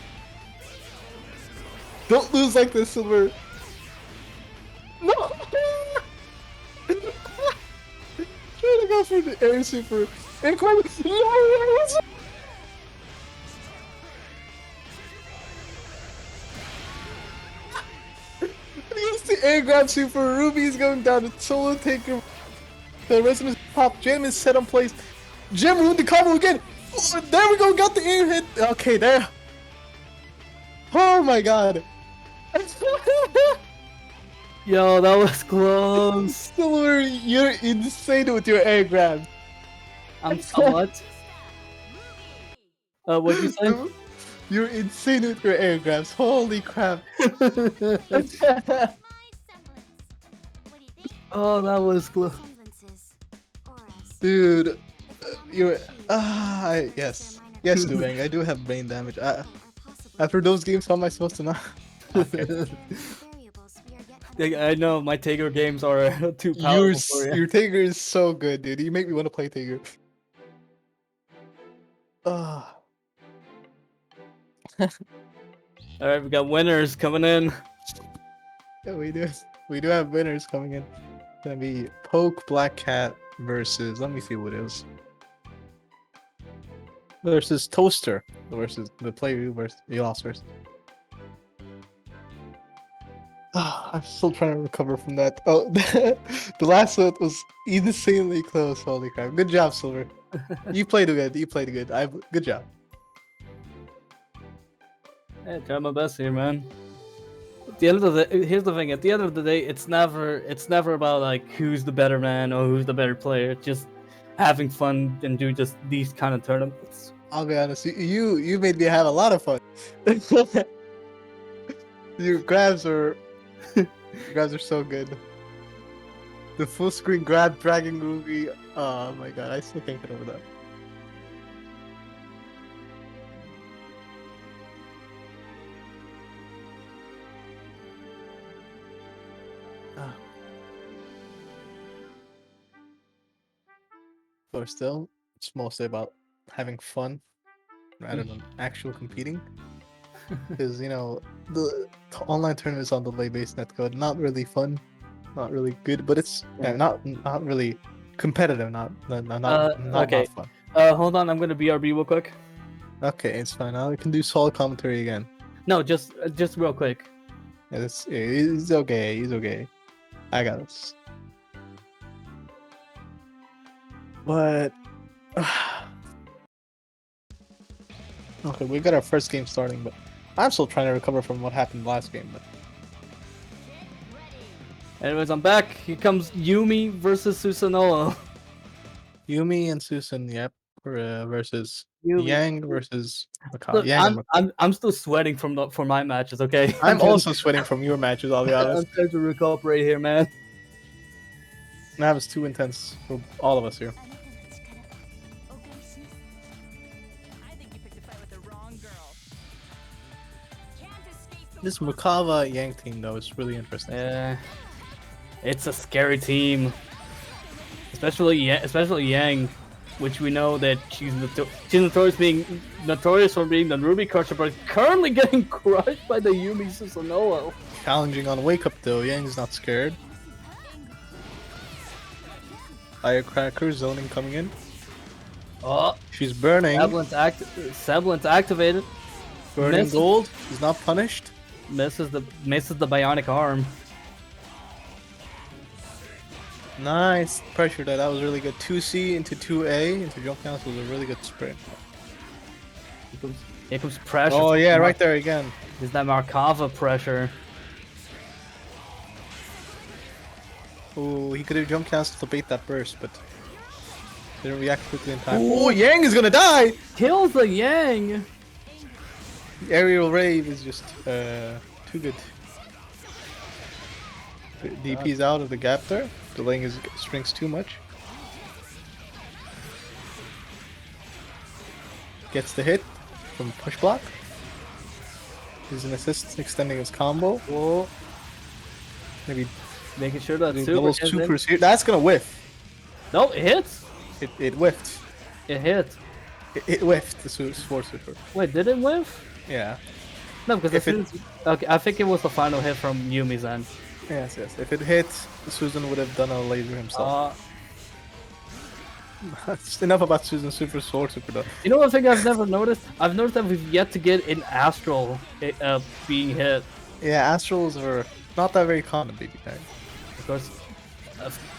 Don't lose like this, Silver. No. Trying to go for the air super. And no. Against the air grab super, Ruby's going down. The solo taker. The rest of his pop. Jam is set on place. Jam ruined the combo again. Oh, there we go. Got the air hit. Okay, there. Oh my god. Yo, that was close. Silver, you're insane with your air grabs. I'm what? What'd you say? You're insane with your air grabs. Holy crap. Oh, that was close. Dude, you're... yes. Yes, Dubang, I do have brain damage. After those games, how am I supposed to know? I know, my Tiger games are too powerful for you. Your Tiger is so good, dude. You make me want to play Tiger. Alright, we got winners coming in. Yeah, we do. We do have winners coming in. It's gonna be Poke Black Cat versus... Let me see what it is. Versus Toaster. Versus the player versus the lost first. I'm still trying to recover from that. Oh, the last one was insanely close. Holy crap! Good job, Silver. You played good. You played good. Good job. Hey, try my best here, man. At the end of the day, here's the thing. At the end of the day, it's never about like who's the better man or who's the better player. It's just having fun and do just these kind of tournaments. I'll be honest. You made me have a lot of fun. Your grabs are so good. The full screen grab dragging Ruby. Oh my god, I still can't get over that. But still, it's mostly about having fun rather than actual competing. Because, you know, the online tournaments on the lay-based netcode, not really fun, not really good, but it's not really competitive, not okay. fun. Hold on, I'm gonna BRB real quick. Okay, it's fine. Now we can do solid commentary again. No, just real quick. Yeah, he's okay. He's okay. I got this. But okay, we got our first game starting, but I'm still trying to recover from what happened last game. But anyways, I'm back. Here comes Yumi versus Susanoo. Yumi and Susan, yep, versus Yumi. Yang versus Makoto. Look, Yang I'm still sweating for my matches. Okay. I'm also sweating from your matches. I'll be honest. I'm trying to recuperate here, man. That was too intense for all of us here. I think you picked a fight with the wrong girl. Can't escape from This Merkava Yang team though is really interesting. Yeah, it's a scary team, especially Yang, which we know that she's notorious for being the Ruby crusher, but currently getting crushed by the Yumi Susanoo. Challenging on wake up though. Yang's not scared. Firecracker zoning coming in. Oh, She's burning. Semblance activated. Burning gold. He's not punished. Misses the bionic arm. Nice pressure there. That was really good. 2C into 2A into jump cancel was a really good sprint. Here comes pressure. Oh yeah, right there again. Is that merkava pressure? Oh, he could have jump canceled to bait that burst, but didn't react quickly in time. Oh, Yang is gonna die! Kills the Yang! The aerial rave is just too good. DP's out of the gap there, delaying his strings too much. Gets the hit from push block. He's an assist extending his combo. Oh. Maybe Making sure that double supers here. That's gonna whiff. No, it hits. It whiffed. It hit. It whiffed the sword super. Wait, did it whiff? Yeah. No, because okay, I think it was the final hit from Yumi's end. Yes. If it hit, Susan would have done a laser himself. It's enough about Susan's super sword super though. You know one thing I've never noticed? I've noticed that we've yet to get an astral being hit. Yeah, astrals are not that very common, BBTAG. Of course,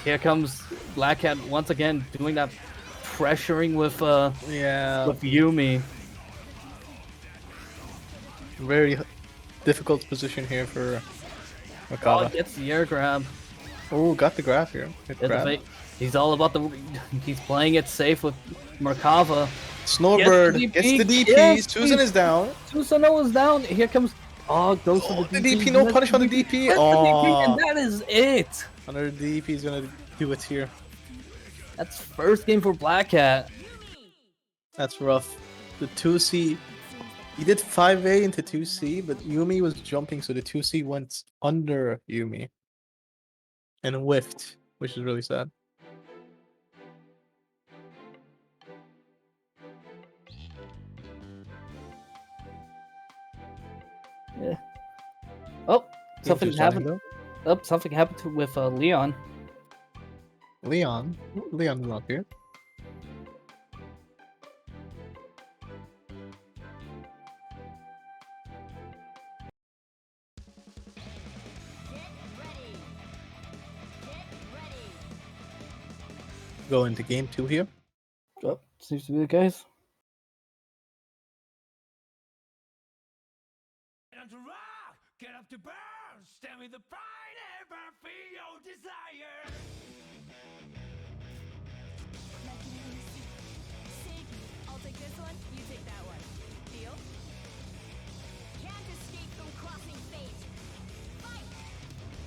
here comes Black Cat once again doing that pressuring with Yumi. Very difficult position here for Oh, Makoto. gets the air grab. Oh, got the grab here. Good grab. He's all about he's playing it safe with merkava. Snowbird gets the DP. Yes, Susan is down. Susanoo is down. Here comes. Oh, goes for the DP. DP. No punish on the DP. Oh, and that is it. Another DP is gonna do it here. That's first game for Black Cat. That's rough. The 2C. He did 5A into 2C, but Yumi was jumping, so the 2C went under Yumi. And whiffed, which is really sad. Yeah. Oh, something happened. Oh, something happened with Leon. Leon is not here. Go into game 2 here. Oh, seems to be the case. Get up to burn! Stand with the pride and burn for your desire! I'll take this one, you take that one. Deal? Can't escape from crossing fate. Fight!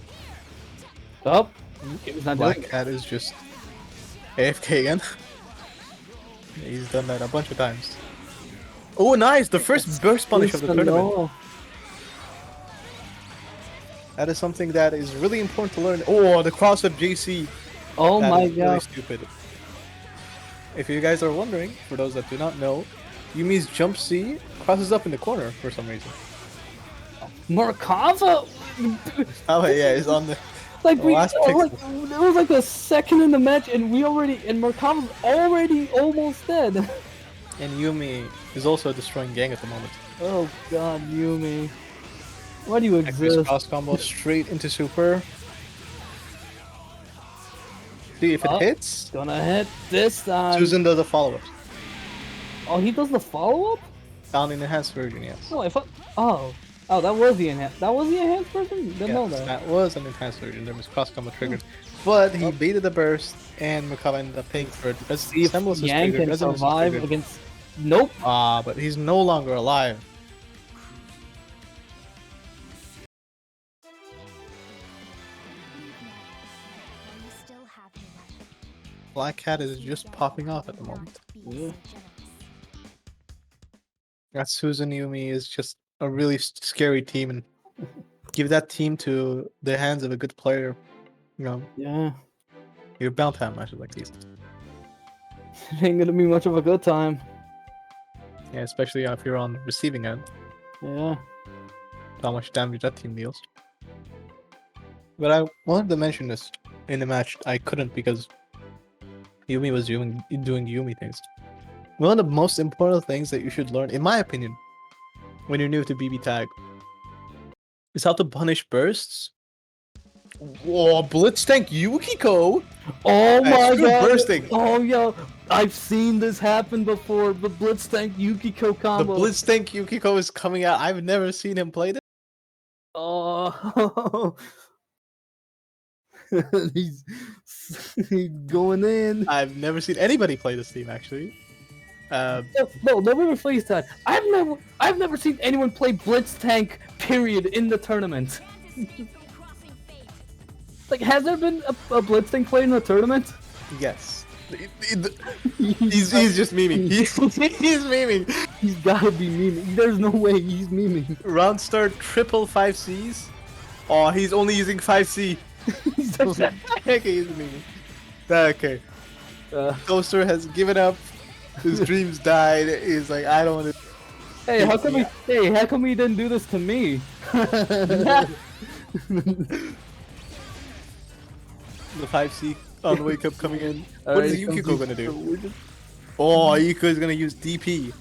Here! Oh, it was not Black Cat is just AFK again. He's done that a bunch of times. Oh, nice! The first burst punish of the tournament. That is something that is really important to learn. Oh, the cross-up JC. Oh that my is god. really stupid. if you guys are wondering, for those that do not know, Yumi's jump C crosses up in the corner for some reason. Merkava. Oh yeah, it's on the Like we, last like pixel. it was like a second in the match, and Merkava's already almost dead. And Yumi is also destroying Gang at the moment. Oh god, Yumi. Why do you exist? Cross combo straight into super. See if it hits. Gonna hit this time. Susan does a follow-up. Oh, he does the follow-up? Found in the enhanced version, yes. Oh, I thought. Oh, that was the enhanced. That was the enhanced version. Didn't know that. That was an enhanced version. There was cross combo triggered, but he baited the burst, and Merkava ended up paying for it because See if Yang can survive against. Nope. But he's no longer alive. You still have your life. Black Cat is just popping off at the moment. Be Yeah. so generous. That Susan Yumi is just a really scary team, and give that team to the hands of a good player. You know, Yeah. you're bound to have matches like these. It ain't gonna be much of a good time. Yeah, especially if you're on the receiving end. Yeah. How much damage that team deals. But I wanted to mention this in the match. I couldn't because Yumi was doing Yumi things. One of the most important things that you should learn, in my opinion, when you're new to BBTAG, is how to punish bursts. Whoa, Blitz Tank Yukiko! Oh my Screw god! bursting. Oh yo, I've seen this happen before. The Blitz Tank Yukiko The combo. Blitz Tank Yukiko is coming out. I've never seen him play this. Oh, he's going in. I've never seen anybody play this team actually. No, nobody plays that. I've never seen anyone play Blitz Tank. Period in the tournament. Can't escape from crossing fate. Like, has there been a Blitz Tank played in the tournament? Yes. He's just memeing. He's memeing. He's gotta be memeing. There's no way he's memeing. Round start triple 5Cs. Oh, he's only using 5C. Okay, he's memeing. Okay. Thoaster has given up. His dreams died. He's like, I don't want to. Hey, how come he didn't do this to me? The 5C on the wake up coming in. What is Yukiko gonna do? Oh, Yukiko is gonna use DP.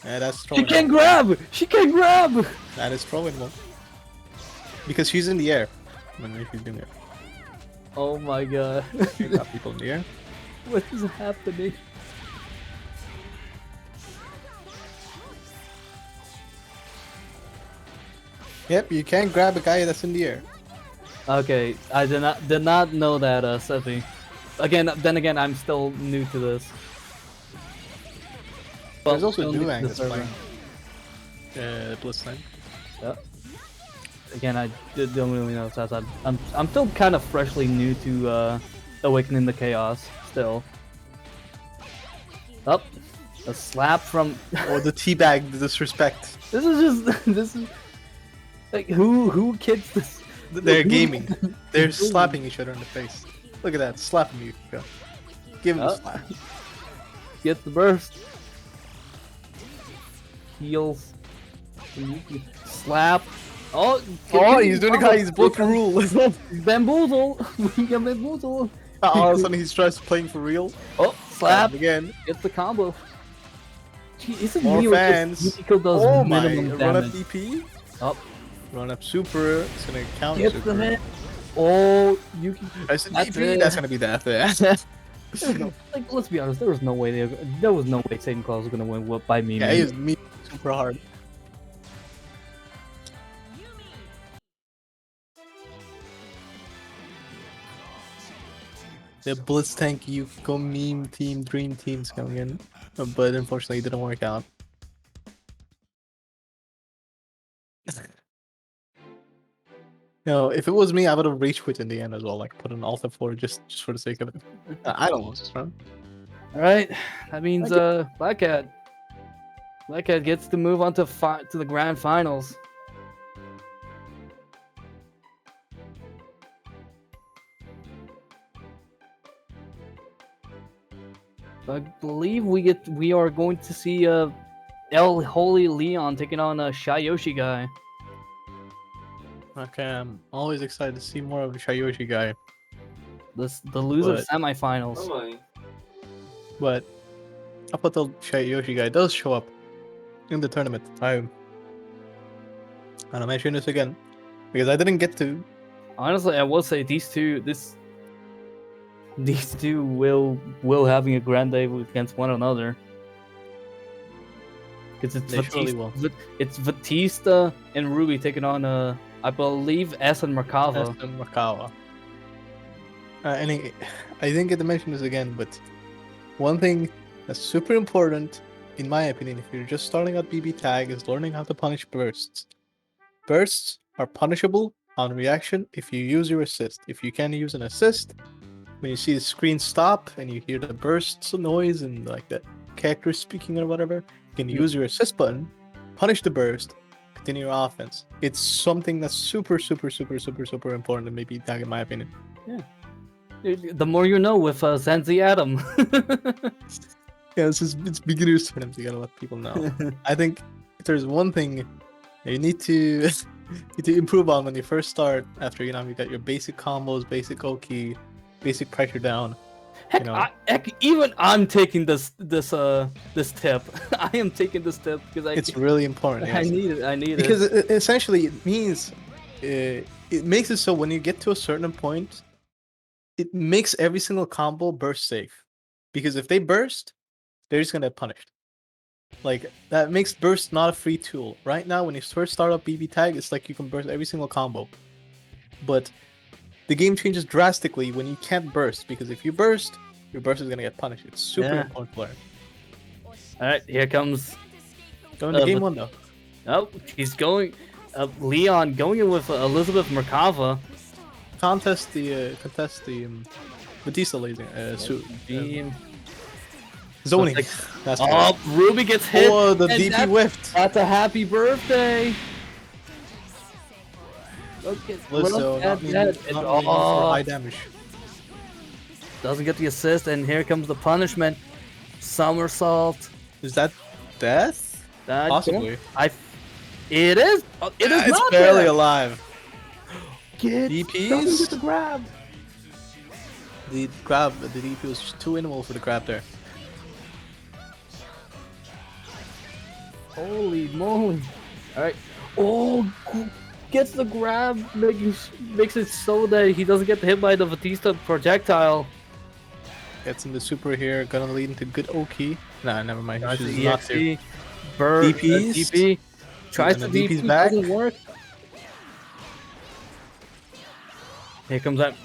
Yeah, that's She throwing. can grab! She can grab! That is throwing one. Because she's in the air. When she's in there. Oh my god. You got people in the air. What is happening? Yep, you can't grab a guy that's in the air. Okay, I did not know that, Sethi. Then again, I'm still new to this. There's also still new to Duang the that's server. playing. Blitz Tank. Yeah. Again, I don't really know. So I'm still kind of freshly new to Awakening the Chaos. Still. Up, a slap from. Or the teabag, the disrespect. This is like who kicks this? They're gaming. They're slapping each other in the face. Look at that, slapping you. Go. Give him a slap. Gets the burst. Heals. Slap. Oh, He's doing the guy. He's broken rule. Bamboozle. We can bamboozle. All of a sudden, he starts playing for real. Oh, slap. Again. Gets the combo. Gee, isn't More Neo fans. Yukiko does Oh my! minimum Run up damage. DP. Up. Run up super. It's gonna count Gets the super. hit. Oh, Yuki. That's a That's DP. it. That's gonna be the after that. Like, let's be honest. There was no way Satan Claus was gonna win by me. Yeah, he was me super hard. The Blitz Tank Yukiko meme team, dream teams coming in, but unfortunately it didn't work out. If it was me, I would have rage quit in the end as well, like put an alt F4 just for the sake of it. I don't lose this round. All right, that means Black Cat gets to move on to the grand finals. I believe we are going to see El Holy Leon taking on Shyoshiguy. Okay, I'm always excited to see more of Shyoshiguy. The loser of But- semifinals. But up until Shyoshiguy does show up in the tournament, and I'll mention this again because I didn't get to. Honestly, I will say these two will having a grand day against one another. Because it's They surely will. It's Vatista and Ruby taking on I believe S and Merkava. And Merkava. And I didn't get to mention this again, but one thing that's super important, in my opinion, if you're just starting out BBTAG, is learning how to punish bursts. Bursts are punishable on reaction if you use your assist. If you can use an assist, when you see the screen stop and you hear the bursts of noise and like the character speaking or whatever, you can use your assist button, punish the burst, continue your offense. It's something that's super important in BBTAG, in my opinion. Yeah. The more you know with ZenciAdam. Yeah, it's beginners for them, so you gotta let people know. I think if there's one thing you need to improve on when you first start, after you got your basic combos, basic OK, basic pressure down. Heck, even I'm taking this tip. I am taking this tip because it's really important. I Yes. need it. Because essentially it means it makes it so when you get to a certain point, it makes every single combo burst safe. Because if they burst, they're just gonna get punished. Like that makes burst not a free tool. Right now, when you first start up BBTAG, it's like you can burst every single combo. But the game changes drastically when you can't burst, because if you burst, your burst is gonna get punished. It's super important to learn. Alright, here comes Going to game one though. Oh, he's going Leon going in with Elizabeth Merkava. Contest the Vatista laser Beam. zoning. That's Oh, Ruby gets hit. Oh, the and DP whiffed. That's a happy birthday. Look Lizzo, at that. not for high damage. Doesn't get the assist, and here comes the punishment. Somersault. Is that death? Possibly. It is. It is It's not barely death. alive. DPs. Doesn't get the grab. The DP was too animal for the grab there. Holy moly! All right. Oh, gets the grab, makes it so that he doesn't get hit by the Vatista projectile. Gets in the super here, gonna lead into good OK. Nah, never mind. That's She's the not to. EXP. DPs. DP. Tries And to the DP, DP's back. doesn't work. Here comes that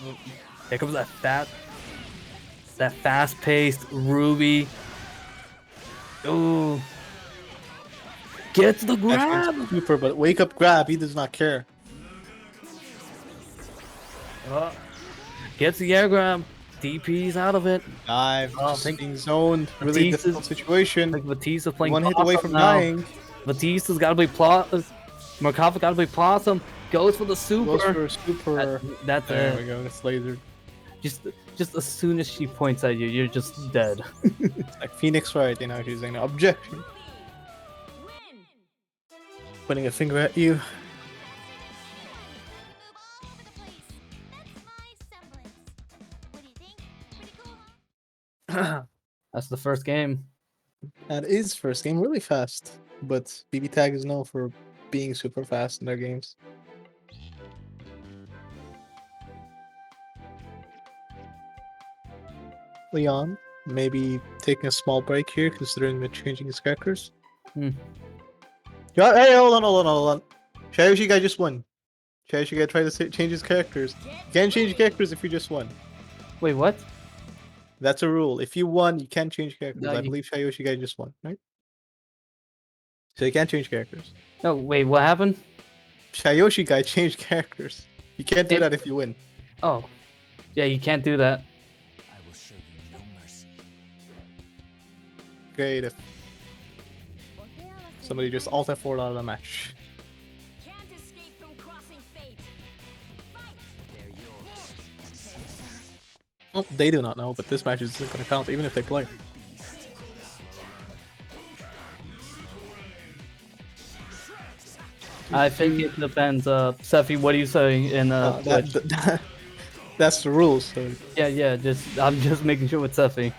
fast-paced Ruby. Ooh. Gets the grab. Super, but wake up grab, he does not care. Gets the air grab. DP's out of it. Dive, Oh, just being zoned. Really Batista's- difficult situation. Like Batista playing One hit away possum from now. dying. Batista's gotta be Merkava gotta be possum. Goes for the super. Goes for a super. That's There we it. go, it's lasered. Just as soon as she points at you, you're just dead. It's like Phoenix Wright, she's saying objection. Win! Pointing a finger at you. Move all over the place. That's my semblance. What do you think? Pretty cool, huh? That's the first game. That is first game really fast, but BBTAG is known for being super fast in their games. Leon, maybe taking a small break here, considering the changing his characters. Hmm. Yeah, hey, hold on. Shyoshiguy just won. Shyoshiguy tried to change his characters. You can't change characters if you just won. Wait, what? That's a rule. If you won, you can't change characters. No, I you- believe Shyoshiguy just won, right? So you can't change characters. No, wait, what happened? Shyoshiguy changed characters. You can't do that if you win. Oh. Yeah, you can't do that. I will show you no mercy. Great if somebody just alt F4 out of the match. Can't escape from crossing fate. Fight! They're yours. Well, they do not know, but this match isn't going to count even if they play. I think it depends. Sephi, what do you say in Twitch? That's the rules. So. Yeah. I'm just making sure with Sephi.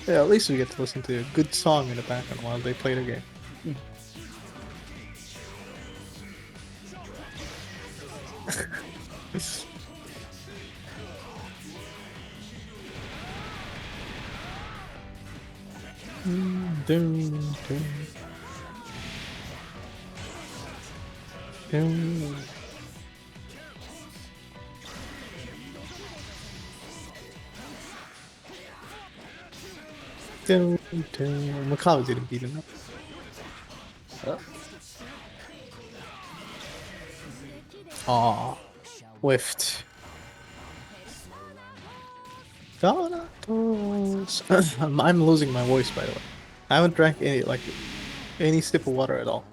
Yeah, at least we get to listen to a good song in the background while they play the game. Merkava didn't beat him up. Aww. Whiffed. I'm losing my voice, by the way. I haven't drank any sip of water at all.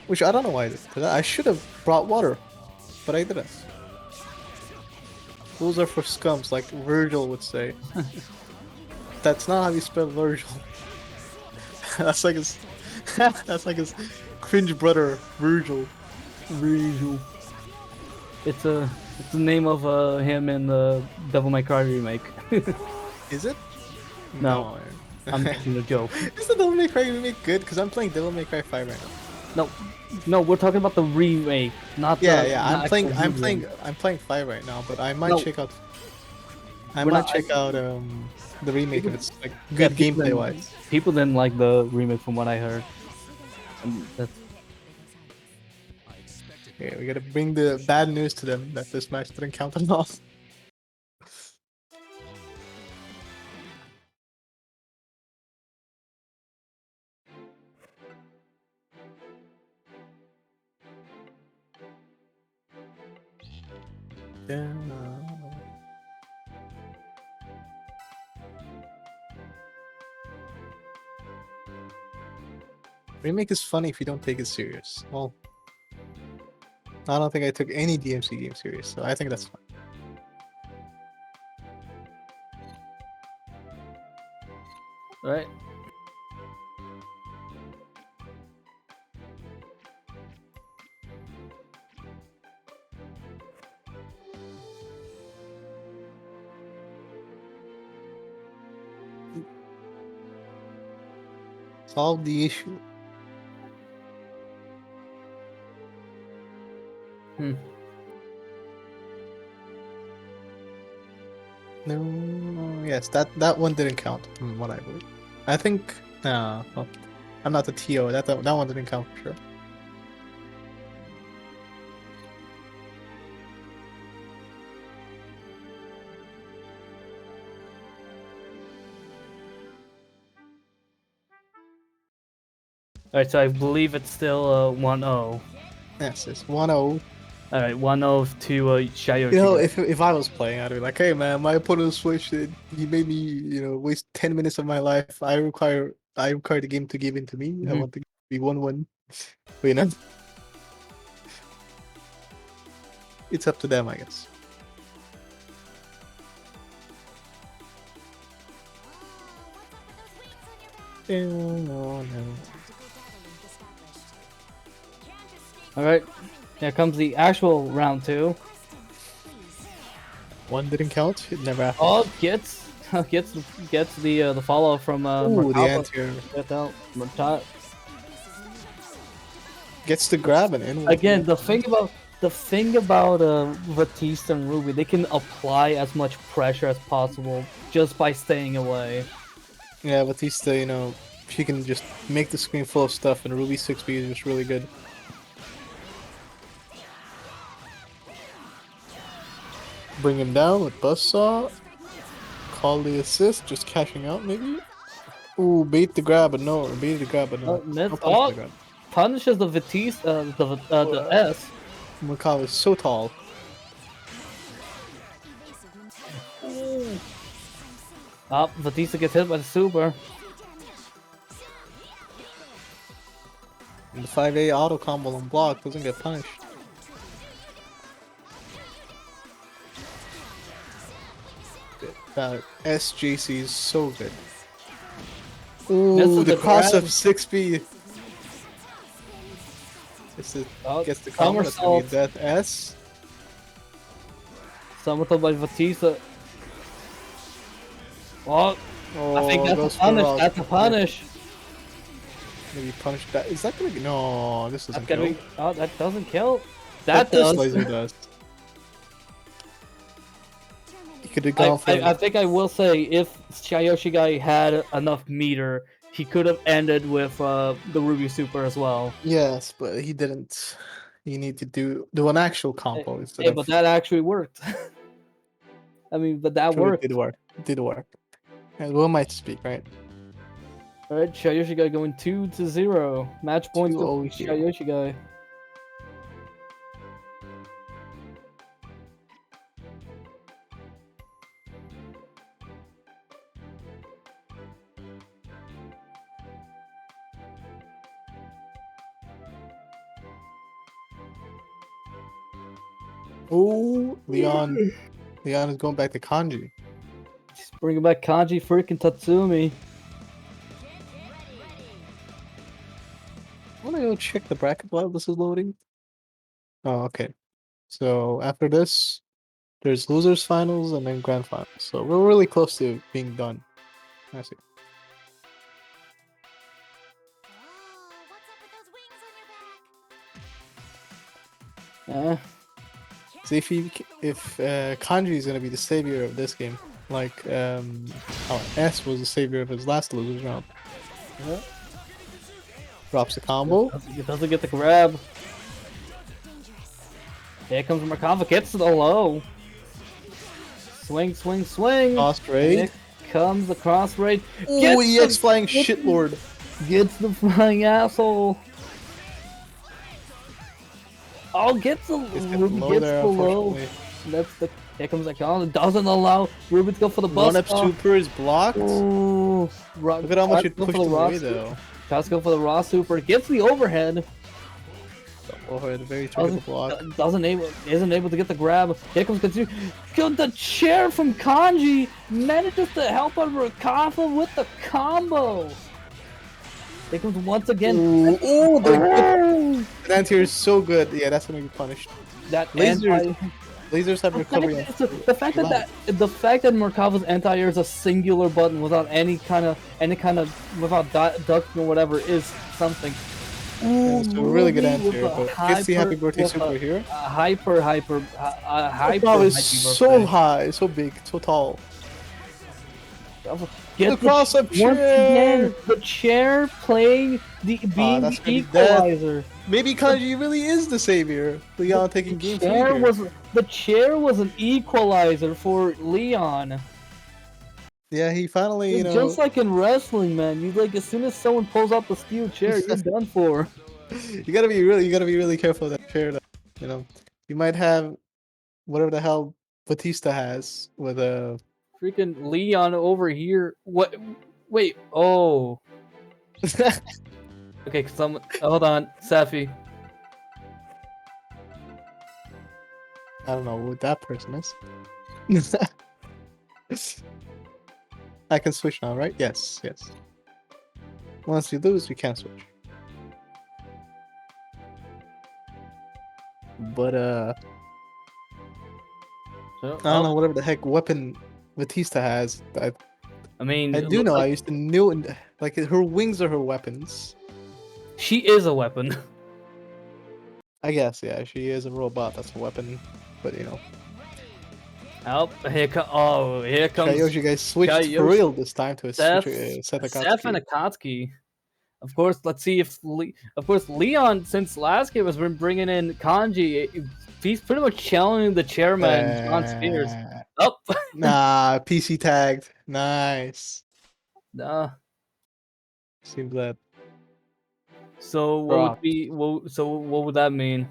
Which I don't know why I did. I should have brought water, but I didn't. Those are for scums, like Virgil would say. That's not how you spell Virgil. That's like his cringe brother, Virgil. Virgil. It's the name of him in the Devil May Cry remake. Is it? No. I'm making a joke. Is the Devil May Cry remake good? Because I'm playing Devil May Cry 5 right now. No, we're talking about the remake, not the. I'm playing 5 right now, but I might check out. I might check out the remake if it's like good gameplay wise. People didn't like the remake from what I heard. Yeah, we gotta bring the bad news to them that this match didn't count at all. Yeah. Remake is funny if you don't take it serious. Well, I don't think I took any DMC game serious, so I think that's fine. Right. Solve the issue. No, yes, that one didn't count from what I believe. I think well, I'm not the TO. That one didn't count for sure. Alright, so I believe it's still 1-0. Yes, it's 1-0. Alright, 1-0 to Shyoshiguy. You know, if I was playing, I'd be like, hey man, my opponent switched it. He made me, waste 10 minutes of my life. I require the game to give in to me. I want to be 1-1. But, it's up to them, I guess. No. Alright, here comes the actual round 2. One didn't count. It never happened. Oh, gets the follow from the anti-air. Gets the grab and in. Again, the thing about Vatista and Ruby, they can apply as much pressure as possible just by staying away. Yeah, Vatista, she can just make the screen full of stuff, and Ruby 6B is just really good. Bring him down with Buzzsaw. Call the assist, just cashing out maybe? Ooh, bait the grab, but no. Bait the grab, but no. Punishes the Vatista, the S. Merkava is so tall. Vatista gets hit by the super. And the 5A auto combo on block doesn't get punished. SJC is so good. This Ooh, is the the cross grab. of 6B. This is gets the combo. That's gonna be somersault. death S. Somersault by Vatista. Oh, I think that's goes a for punish. Ross. That's a punish. Maybe punish that. Is that gonna be? No, this doesn't That's gonna kill. be. Oh, that doesn't kill. But That this does. laser does. He could have I, gone for. I think I will say if Shyoshiguy had enough meter, he could have ended with the Ruby Super as well. Yes, but he didn't. You need to do an actual combo instead Hey, of. but that actually worked. I mean, but that True, it worked. did work. It did work. And Will might speak, right? Alright, Shyoshiguy going 2-0. Match points to 2-0 here. Shyoshiguy. Oh, Leon. Leon is going back to kanji. He's bringing back Kanji freaking Tatsumi. I want to go check the bracket while this is loading. Oh, okay. So after this, there's losers finals and then grand finals. So we're really close to being done. I see. Whoa, what's up with those wings on your back? Eh. See if Kanji is gonna be the savior of this game, like S was the savior of his last losers round. Yeah. Drops the combo. He doesn't get the grab. Here comes Merkava, gets the low. Swing, swing, swing. Cross raid. Here comes the cross raid. Oh, EX flying shitlord. Gets the flying asshole. Oh, gets the Ruby low gets there, the low. unfortunately. That's the. Here comes the con. Doesn't allow Ruby to go for the bus. Run up super is blocked. Ooh, Look at how much it pushed him away though. Tries to go for the raw super. Gets the overhead. Overhead, very tricky to block. Isn't able to get the grab. Here comes Katsu. Got the chair from Kanji. Manages to help out Merkava with the combo. Here comes once again. Ooh, the anti-air is so good. Yeah, that's gonna be punished. That Lasers have recovery. the fact that Merkava's anti-air is a singular button without any kind of without ducking or whatever is something. Yeah, it's a really good anti-air. But gets the happy birthday super here. Hyper. Merkava is so high, so big, so tall. Get the cross up chair. Once again, the chair playing being the equalizer. Maybe Kanji really is the savior. Leon taking game 3 here. The chair was an equalizer for Leon. Yeah, he finally, just like in wrestling, man. You like as soon as someone pulls out the steel chair, you're done for. You gotta be really careful of that chair. Though. You might have whatever the hell Vatista has with a. Freaking Leon over here. What? Wait. Oh. Okay, hold on. Safi. I don't know what that person is. I can switch now, right? Yes. Once you lose, you can't switch. But I don't know whatever the heck weapon Vatista has. I do know. I used to know, like her wings are her weapons. She is a weapon. I guess, yeah, she is a robot. That's a weapon, but Oh, here comes Shyoshiguy switched for real this time to a Seth Akatsuki. and Akatsuki. Of course, let's see if Leon, since last game has been bringing in Kanji. He's pretty much challenging the chairman, John Spears. Oh, nah, PC tagged. Nice. Nah. Seems that. So what would that mean?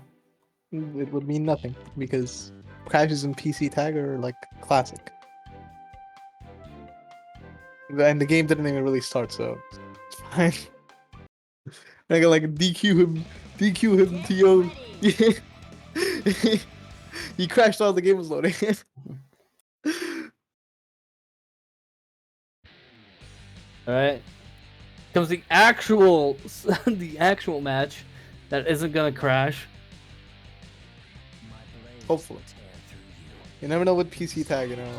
It would mean nothing because crashes in PC tag are like classic, and the game didn't even really start, so it's fine. I can like DQ him, TO. He crashed while the game was loading. All right. Comes the actual the actual match that isn't gonna crash. Hopefully. You never know with PC tag, you know.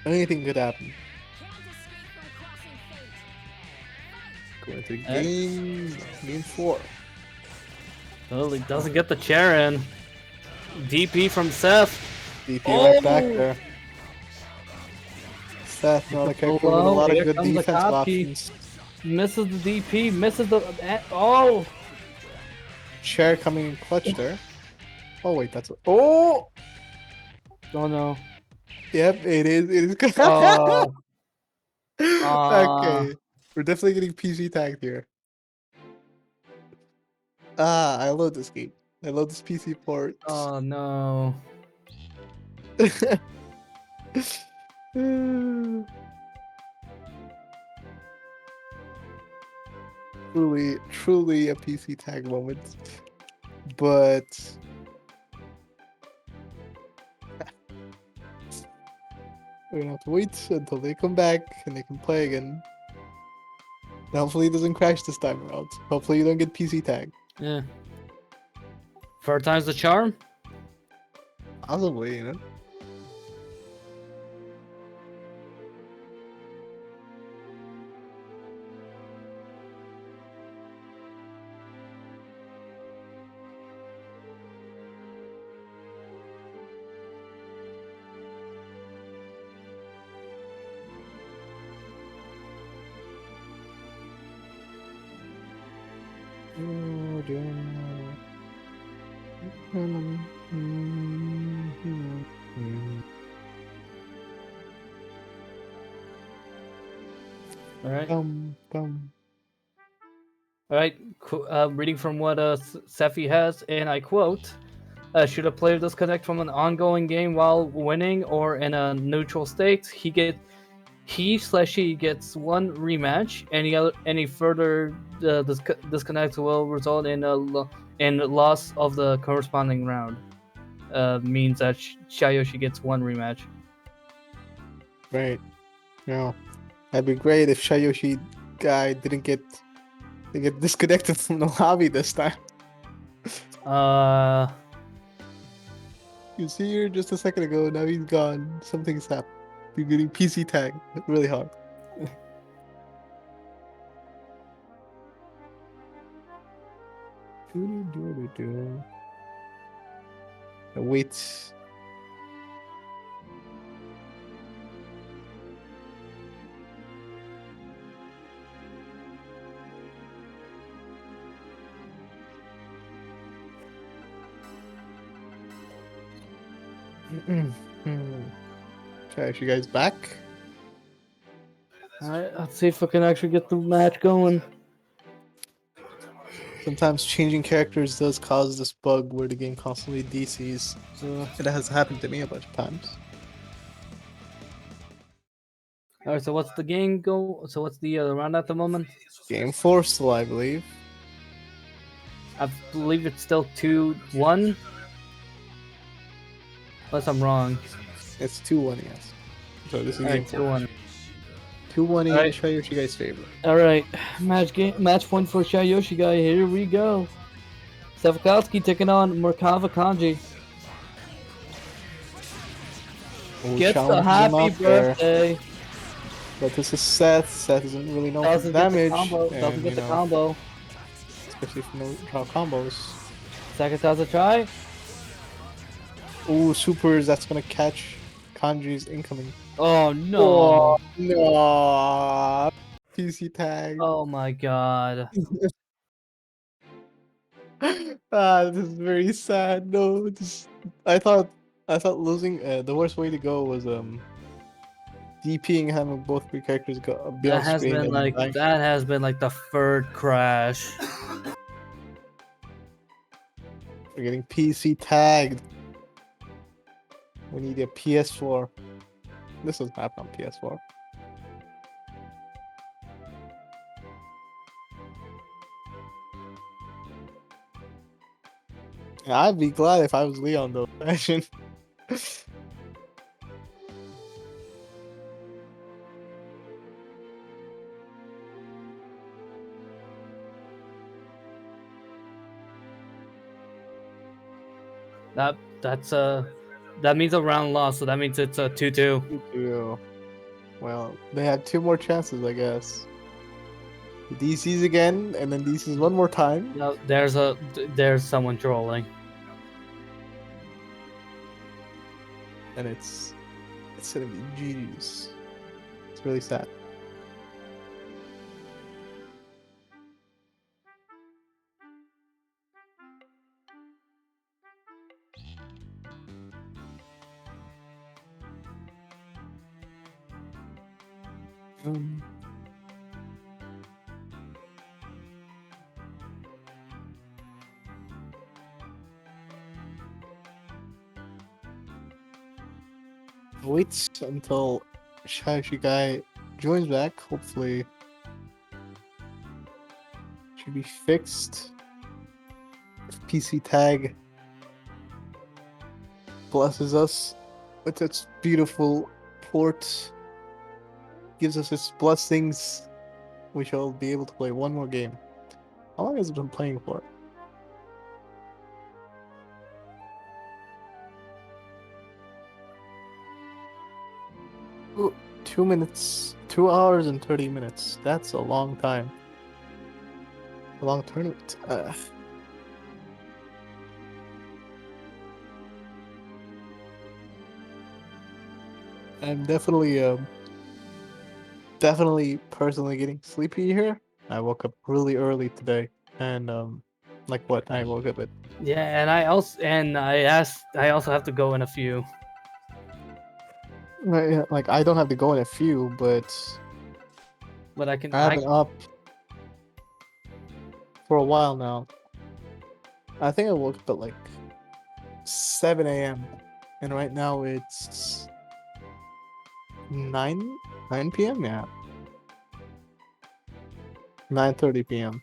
Anything could happen. Can't escape from crossing fate. Going to game 4. Oh, he doesn't get the chair in. DP from Seth. DP right back there. Seth, not a character with a lot of Here good comes the defensive copy. options. Misses the DP. Misses the. Oh! Chair coming in clutch there. Oh wait, that's oh. Oh no. Yep, it is. It is good. Oh. Okay, we're definitely getting PC tagged here. I love this game. I love this PC port. Oh no. truly a PC tag moment. But we're gonna have to wait until they come back and they can play again. And hopefully it doesn't crash this time around. Hopefully you don't get PC tag. Yeah. 4 times the charm? Possibly, you know. Alright. Bum. Alright. Reading from what Sephi has, and I quote. Should a player disconnect from an ongoing game while winning or in a neutral state, he/she gets 1 rematch. Any further disconnect will result in loss of the corresponding round. Means that Shyoshiguy gets 1 rematch. Right. Yeah. That'd be great if Shyoshiguy didn't get disconnected from the lobby this time. You see here just a second ago, now he's gone. Something's happened. You're getting PC tag really hard. Wait. Okay, you guys back? Alright, let's see if I can actually get the match going. Sometimes changing characters does cause this bug where the game constantly DCs. So it has happened to me a bunch of times. Alright, so what's the game go? So what's the round at the moment? Game 4 still, I believe. I believe it's still 2-1. Unless I'm wrong. It's 2-1, yes. So this is game 4. 2-1. 2-1 in Alright. Shyoshiguy's favor. Alright, match point for Shyoshiguy. Here we go. Savakowski taking on Merkava Kanji. Oh, Gets the challenging him happy up there. birthday. But this is Seth. Seth doesn't really know Doesn't the get the damage. combo. Doesn't and, get you the know, combo. especially from no draw combos. Second has a try. Oh, supers. That's gonna catch Kanji's incoming. Oh no. Oh, no. PC tag. Oh my god. This is very sad. No, I thought losing. The worst way to go was DPing having both three characters go be on That has screen. been and like die. that has been like the 3rd crash. We're getting PC tagged. We need a PS4. This doesn't happen on PS4. I'd be glad if I was Leon though. Imagine. That means a round loss, so that means it's a 2-2. 2-2. Well, they had 2 more chances, I guess. DC's again, and then DC's one more time. No, there's someone trolling. And it's gonna be GG's. It's really sad. Waits until Shyoshiguy joins back. Hopefully, should be fixed. If PC Tag blesses us with its beautiful port, gives us its blessings, we shall be able to play one more game. How long has it been playing for? Ooh, 2 minutes, 2 hours and 30 minutes. That's a long time. A long tournament. I'm definitely personally getting sleepy here. I woke up really early today, and like what? I woke up at. Yeah, and I also have to go in a few. Like I don't have to go in a few, but I can. I've been up for a while now. I think I woke up at like 7 a.m. and right now it's 9 p.m. Yeah, 9:30 p.m.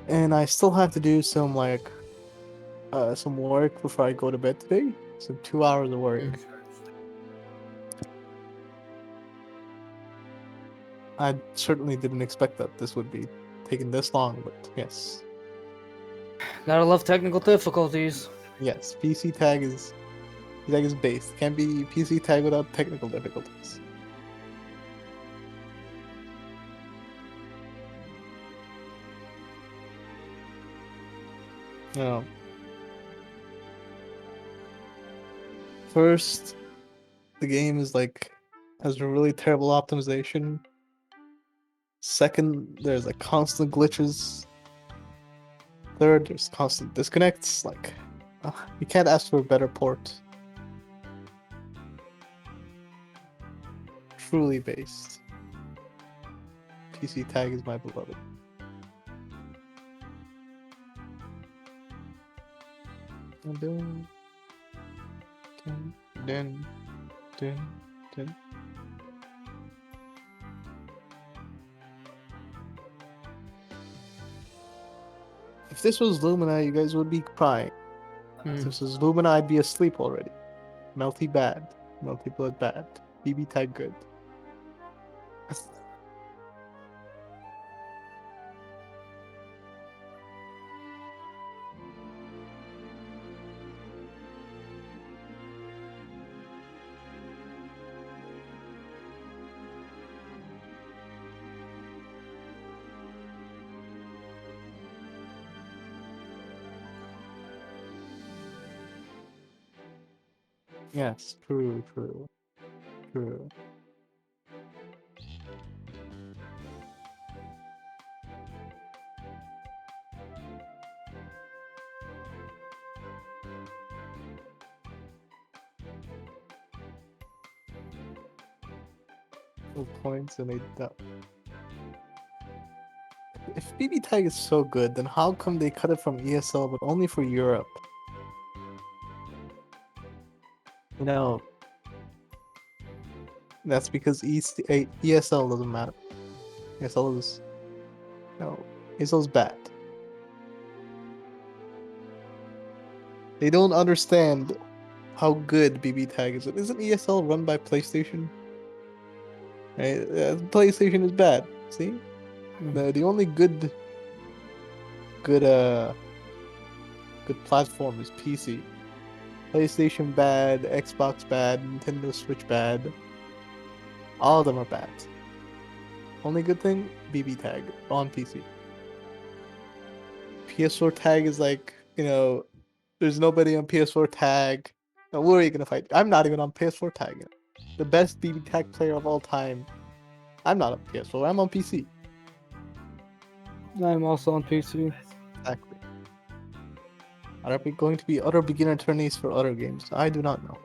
And I still have to do some some work before I go to bed today. So 2 hours of work. I certainly didn't expect that this would be taking this long, but yes. Gotta love technical difficulties. Yes, PC tag is based. Can't be PC tag without technical difficulties. No. First, the game is has a really terrible optimization. Second, there's constant glitches. Third, there's constant disconnects. You can't ask for a better port. Truly based. PC tag is my beloved. Dun, dun, dun, dun. If this was Lumina, you guys would be crying. If this was Lumina, I'd be asleep already. Melty bad. Melty blood bad. BB tag good. Yes, true. 4 points and 8 down. If BB tag is so good, then how come they cut it from ESL but only for Europe? You know, that's because ESL doesn't matter. ESL is ESL is bad. They don't understand how good BB tag is. Isn't ESL run by PlayStation? Right? PlayStation is bad. See, the only good good platform is PC. PlayStation bad, Xbox bad, Nintendo Switch bad. All of them are bad. Only good thing, BBTAG on PC. PS4 tag is like, there's nobody on PS4 tag. Now, who are you gonna fight? I'm not even on PS4 tag. The best BBTAG player of all time. I'm not on PS4. I'm on PC. I'm also on PC. Exactly. Are there going to be other beginner tourneys for other games? I do not know.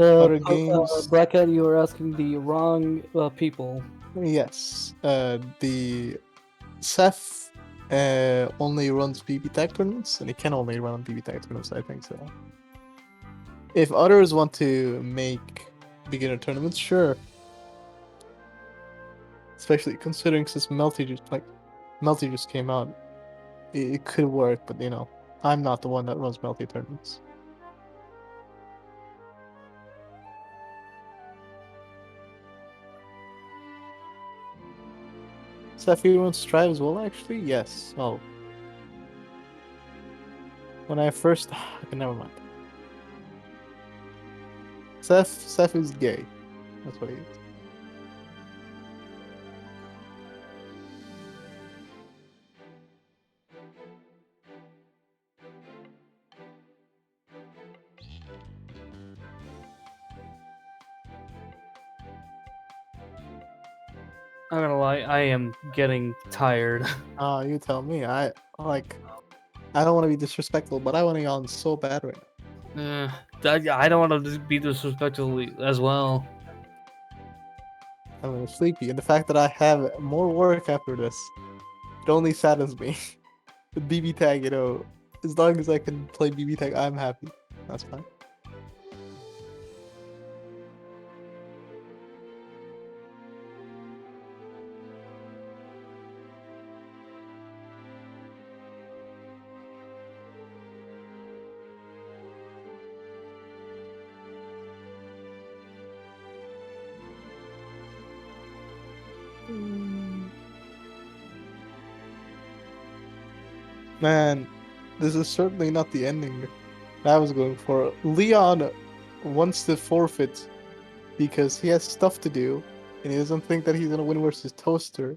Other games. Blackhead, you were asking the wrong people. Yes. The Seth only runs BBTAG tournaments, and he can only run on BBTAG tournaments, I think so. If others want to make beginner tournaments, sure. Especially considering since Melty just came out, it could work, but I'm not the one that runs Melty tournaments. Seth, you runs Strive as well, actually? Yes. Oh. When I first... Okay, never mind. Seth is gay. That's what he is. I'm not gonna lie, I am getting tired. Oh, you tell me. I don't want to be disrespectful, but I want to yawn so bad right now. I don't want to be disrespectful as well. I'm sleepy, and the fact that I have more work after this, it only saddens me. The BB tag, as long as I can play BB tag, I'm happy. That's fine. Man, this is certainly not the ending I was going for. Leon wants to forfeit because he has stuff to do, and he doesn't think that he's gonna win versus Toaster.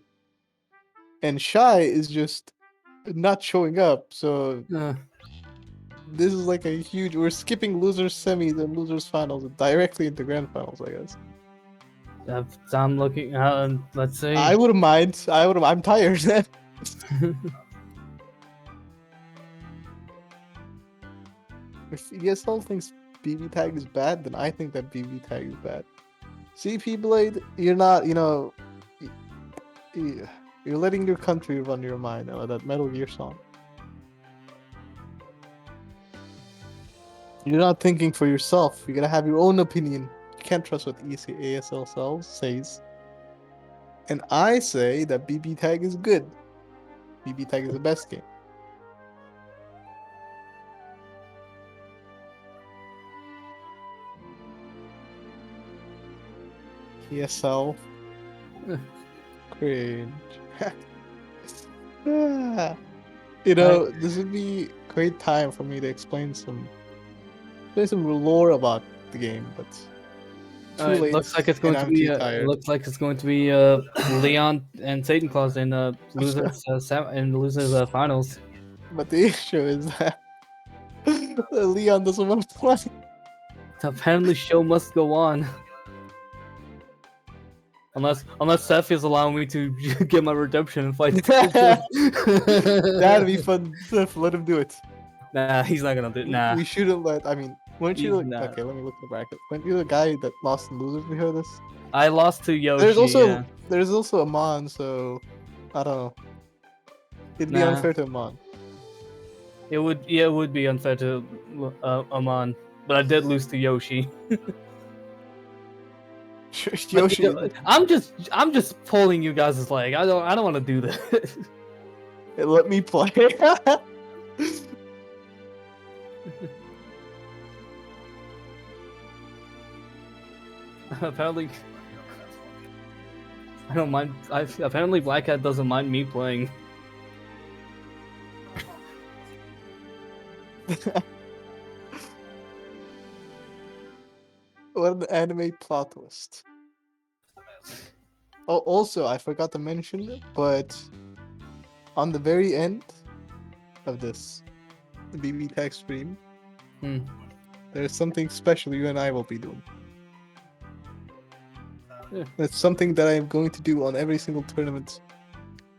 And Shy is just not showing up, so this is like a huge... We're skipping losers semis and losers finals directly into grand finals, I guess. I'm looking. Let's see. I wouldn't mind. I'm tired. If ESL thinks BB tag is bad, then I think that BB tag is bad. CP Blade, you're not, you're letting your country run your mind. That Metal Gear song. You're not thinking for yourself. You're gonna have your own opinion. You can't trust what ASL says. And I say that BB tag is good. BB tag is the best game. ESL. Cringe. This would be a great time for me to explain some lore about the game, but too late. Looks like it's going to be. Looks like it's going to be Leon and Satan Claus in losers finals. But the issue is that Leon doesn't want to play. Apparently, show must go on. Unless Seth is allowing me to get my redemption and fight. That'd be fun. Seth, let him do it. Nah, he's not gonna do it. Nah. We shouldn't let. I mean, weren't you okay? Let me look at the bracket. Weren't you the guy that lost in losers before this? I lost to Yoshi. There's also Amon, so I don't know. It'd be unfair to Amon. It would be unfair to Amon, but I did lose to Yoshi. Yoshi. I'm just pulling you guys' leg. I don't want to do that. Let me play. Apparently, I don't mind. Apparently, Black Hat doesn't mind me playing. What an anime plot twist. Oh, also, I forgot to mention it, but on the very end of this BBTAG stream, there's something special you and I will be doing. Yeah. It's something that I am going to do on every single tournament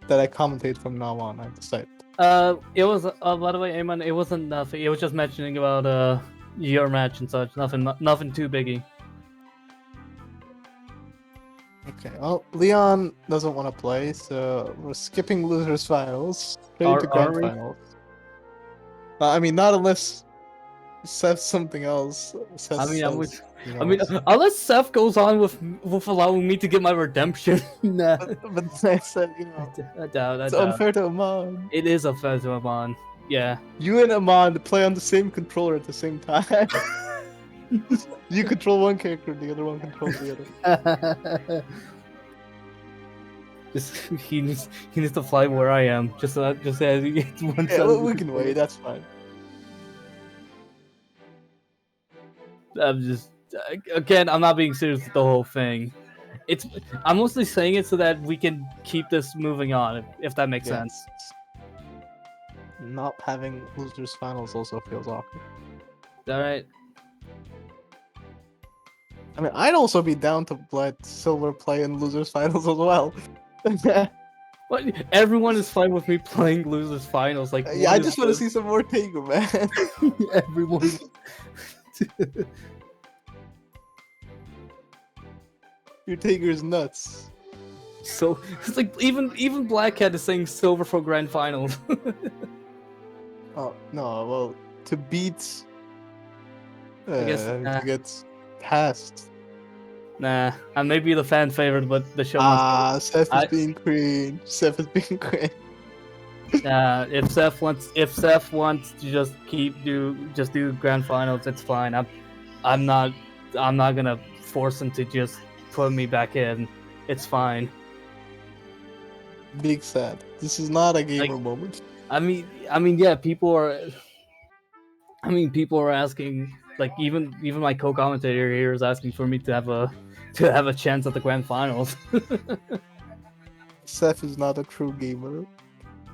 that I commentate from now on, I've decided. It was, by the way, Amon, it wasn't nothing. It was just mentioning about, your match and such. Nothing too biggie. Okay, well, Leon doesn't want to play, so we're skipping losers finals, straight to grand Are we? finals. I mean, not unless Seth something else. Seth I mean, says, unless Seth goes on with allowing me to get my redemption. Nah. but I said, I doubt. it's unfair to Amon. It is unfair to Amon. Yeah. You and Amon play on the same controller at the same time. You control one character, the other one controls the other. He needs to fly where I am. Just as he gets one. Yeah, we can wait. That's fine. I'm just again. I'm not being serious with the whole thing. I'm mostly saying it so that we can keep this moving on, if that makes sense. Not having losers finals also feels awkward. All right. I mean, I'd also be down to let Silver play in losers finals as well. What? Everyone is fine with me playing losers finals. Like, yeah, I just want to see some more Taker, man. Everyone. Your Taker is nuts. So it's like even Black Cat is saying Silver for grand finals. Oh no! Well, to beat, I guess, to get past. Nah, I may be the fan favorite, but the show. Seth is being cringe. Seth is being cringe. If Seth wants to just do grand finals, it's fine. I'm not gonna force him to just put me back in. It's fine. Big sad. This is not a gamer moment. I mean, yeah, people are asking. Like even my co-commentator here is asking for me to have a chance at the grand finals. Seth is not a true gamer.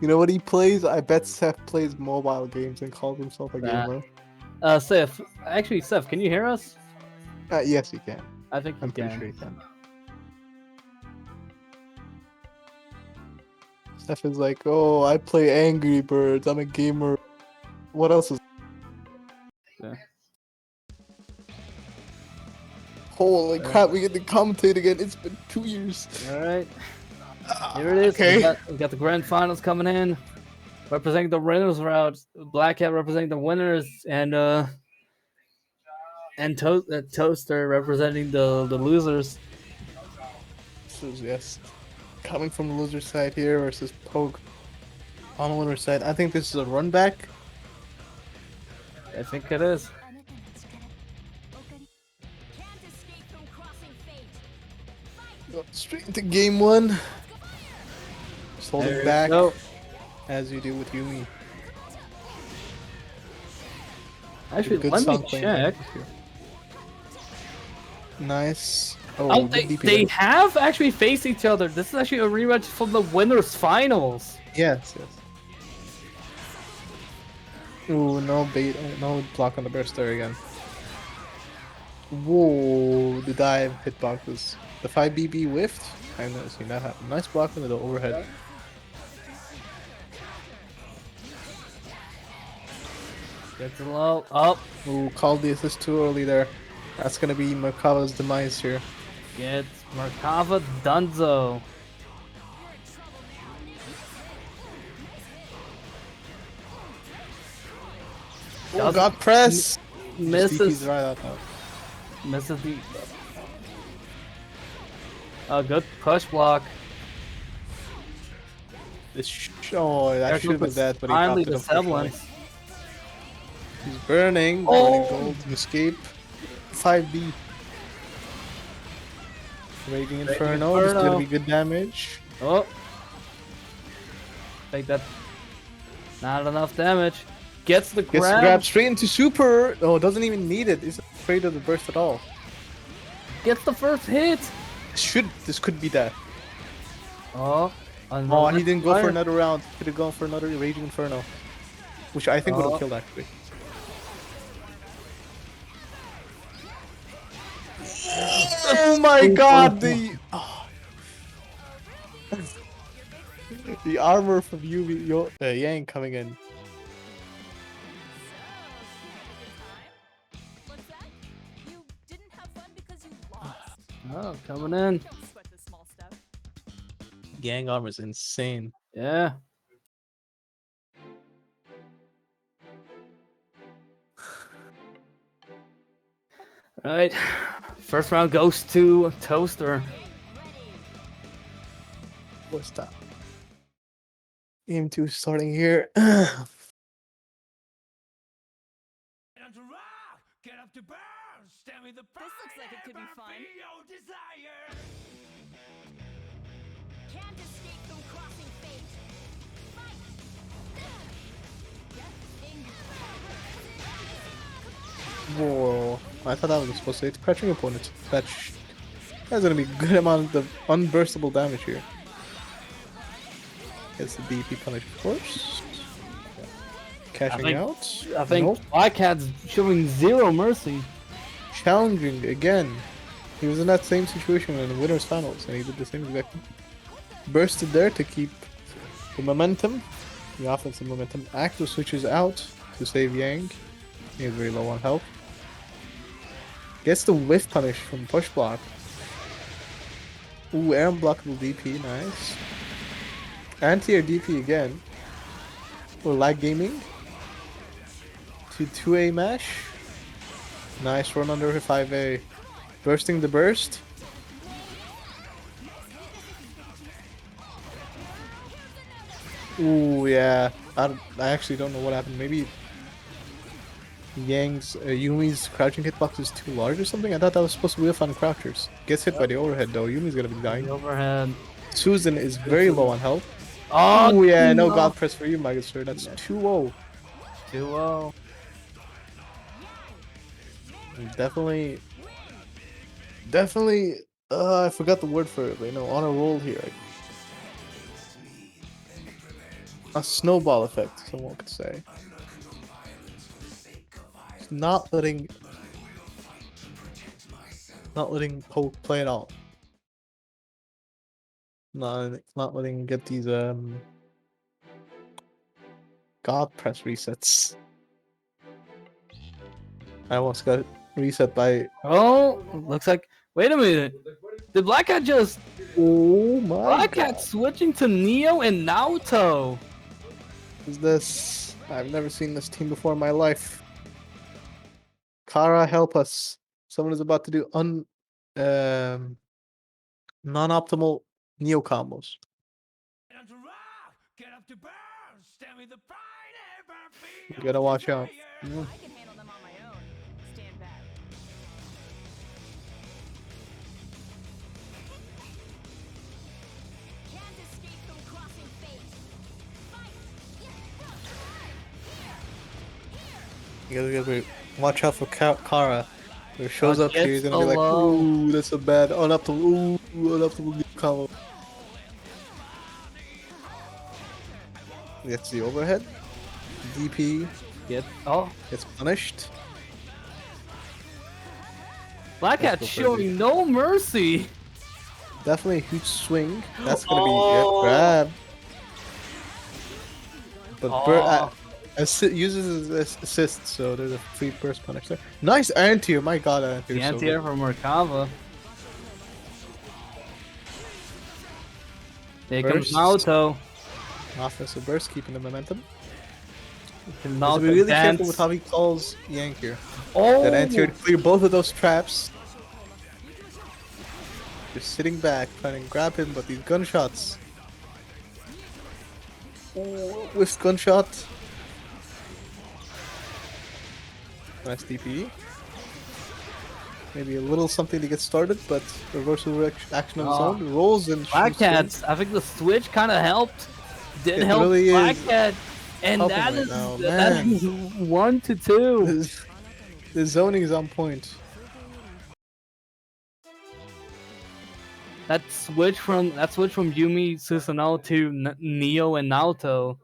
You know what he plays? I bet Seth plays mobile games and calls himself a gamer. Seth, can you hear us? Yes, he can. I think I'm can. pretty sure he can. Seth is like, oh, I play Angry Birds. I'm a gamer. What else is? Yeah. Holy crap! We get to commentate again. It's been 2 years. All right. Here it is. Okay. We got the grand finals coming in. Representing the winners route. Black Cat representing the winners, and Toaster representing the losers. Yes. Coming from the loser side here versus Poke on the winner side. I think this is a run back. I think it is. Go straight into game one. Just holding back as you do with Yumi. Actually, Good let me song playing check. here. Nice. Oh, they have actually faced each other. This is actually a rematch from the winners finals. Yes. Ooh, no bait, no block on the burst there again. Whoa, the dive hitboxes. The 5BB whiffed. I've never seen that happen. Nice block into the overhead. Gets low. Up. Ooh, called the assist too early there. That's gonna be Merkava's demise here. Gets merkava Dunzo. Oh, got press! Misses. Right out now. Misses the. A good push block. That should have been that, but he finally popped it the up for semblance. He's burning. Oh. Burning gold to escape. 5B. Raging Inferno. This is gonna be good damage. Oh. Take that. Not enough damage. Gets the Gets grab. grabbed straight into super. Oh, doesn't even need it. Isn't afraid of the burst at all. Gets the first hit. This could be that. Oh. Oh, he didn't go for another round. Could have gone for another Raging Inferno, which I think would have killed actually. Oh my God! The the armor from Yumi Yang coming in. What's that? You didn't have fun because you lost. Oh, coming in. Don't sweat the small stuff. Yang armor is insane. Yeah. Alright. First round goes to Toaster. What's that? Game 2 starting here. Get up to burn! Stand with the This looks like it could be fun. your desire! Can't escape from crossing fate. Fight! Whoa. I thought that was supposed to hit crouching opponent. That's gonna be a good amount of unburstable damage here. Gets the DP punish, of course. Cashing out. I think Nope. Black Cat's showing zero mercy. Challenging again. He was in that same situation in the winners finals and he did the same exact thing. Bursted there to keep the momentum, the offensive momentum. Active switches out to save Yang. He is very low on health. Gets the whiff punish from push block. Ooh, air unblockable DP, nice. Anti-air DP again. Or lag gaming. To 2A mash. Nice run under 5A. Bursting the burst. Ooh, yeah. I actually don't know what happened. Maybe Yang's Yumi's crouching hitbox is too large or something. I thought that was supposed to be whiff on crouchers. Gets hit by the overhead though. Yumi's gonna be dying. The overhead. Susan is very low on health. Oh, Ooh, yeah, no God press for you, Michael sir. That's 2-0. 2-0. Definitely. I forgot the word for it, but on a roll here. A snowball effect, someone could say. It's not letting Poke play at all. No, it's not letting him get these God press resets. I almost got reset by. Oh, looks like. Wait a minute. Did Black Cat just. Oh my Black God. Cat switching to Neo and Naoto. Is this? I've never seen this team before in my life. Kara, help us. Someone is about to do non-optimal Neo combos. Get up to burn! Stand with the pride ever be You gotta watch out. I can handle them on my own. Stand back. Can't escape from crossing fate. Fight! You gotta watch out for Kara. If it shows Oh, up here, gets you're gonna be like, below. ooh, that's a bad unoptimal Neo combo. Gets the overhead. DP Gets punished. Black Cat Let's go for showing no mercy. Definitely a huge swing. That's gonna be grab. But uses his assist, so there's a free burst punish there. Nice anti-air, my God, anti-air. The anti-air from Merkava. Here comes Burst. Naoto. Offensive burst, keeping the momentum. Can Have Naoto to be really dance. careful with how he calls Yank here. Oh, That anti-air to clear both of those traps. Just sitting back, trying to grab him, but these gunshots. Oh, with gunshot. Nice DP. Maybe a little something to get started, but reversal action on his own. Rolls and Black shoots Cat. I think the switch kind of helped. Didn't It help really Black is. Cat And helping that right is now, that man. is 1-2. The zoning is on point. That switch from Yumi Susanoo to Neo and Naoto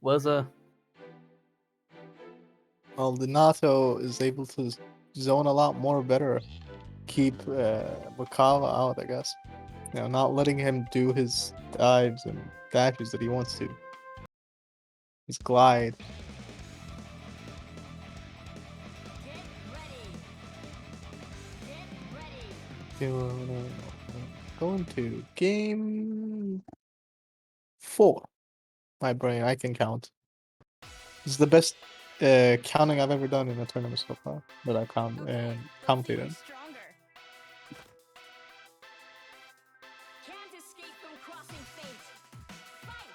was a Well, the Nato is able to zone a lot more better. Keep Merkava out, I guess. You know, not letting him do his dives and dashes that he wants to. His glide. Going to game 4. My brain, I can count. This is the best counting I've ever done in a tournament so far that I've commentated. Stronger. Can't escape from crossing fate. Fight.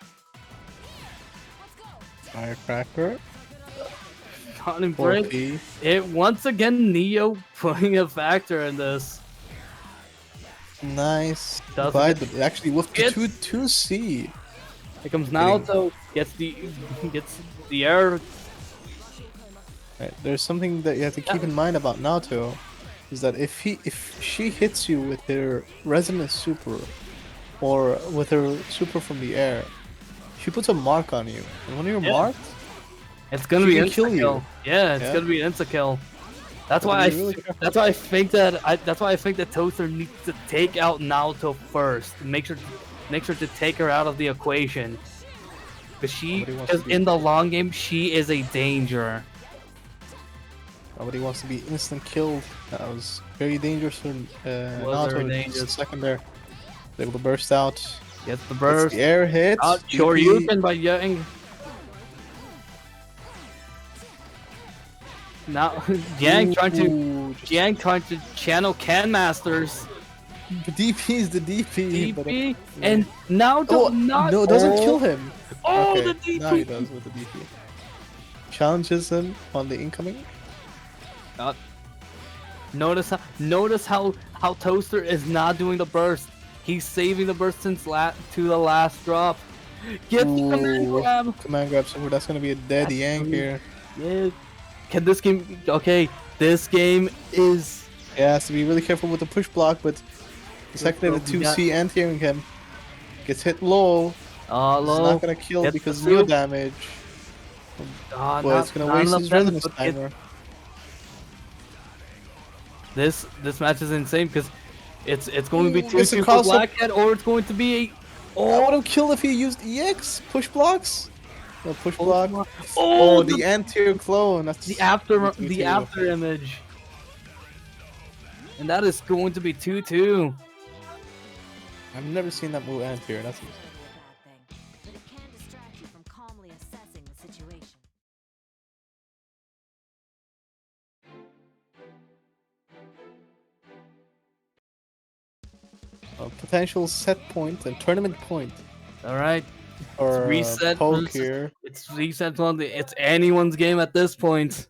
Here. Let's go. Firecracker. Counting break. 4P. It once again Neo putting a factor in this. Nice. Doesn't Glide, it- but actually with the It's- 2C. Here comes Naoto, gets the air. Right. There's something that you have to keep in mind about Naoto, is that if she hits you with her resonant super, or with her super from the air, she puts a mark on you, and when you're Yeah. marked, It's gonna She be can kill insta you. kill. Yeah, it's Yeah. gonna be insta kill. That's Gotta why be really careful. that's why I think that Toaster needs to take out Naoto first. Make sure to take her out of the equation. Nobody wants Because to be- in the long game, she is a danger. nobody wants to be instant killed. That was very dangerous for Was Naoto. very Just a dangerous. second there, able to burst out. Gets the Gets burst. the air hit. Out DP. Shoryuken by Yang. Now Yang trying to channel Can Masters. The DP is the DP. but DP and Naoto not. no, it doesn't kill him. Oh, Okay, the DP. now he does with the DP. Challenges him on the incoming. Notice how Toaster is not doing the burst. He's saving the burst since to the last drop. Get the command Ooh, grab. Command grab, so that's gonna be a dead Yang here. Yeah. Can this game? Okay, this game is. He has to be really careful with the push block, but the second that the 2C anti-airing him gets hit low, it's Low. not gonna kill Gets because the zero soup. damage. But it's gonna not waste enough his damage, resonance but timer. This match is insane because it's going to be Ooh, 2-2 it's a for cross-up. Blackhead, or it's going to be a. I would have killed if he used EX push blocks. No push block. Oh, Oh, the the anterior clone. That's the after Me too. image, and that is going to be 2-2. I've never seen that move anterior. That's Bad thing, but it can distract you from calmly assessing the situation. a potential set point and tournament point. All right, Or reset poke versus- here. it's reset on it's anyone's game at this point.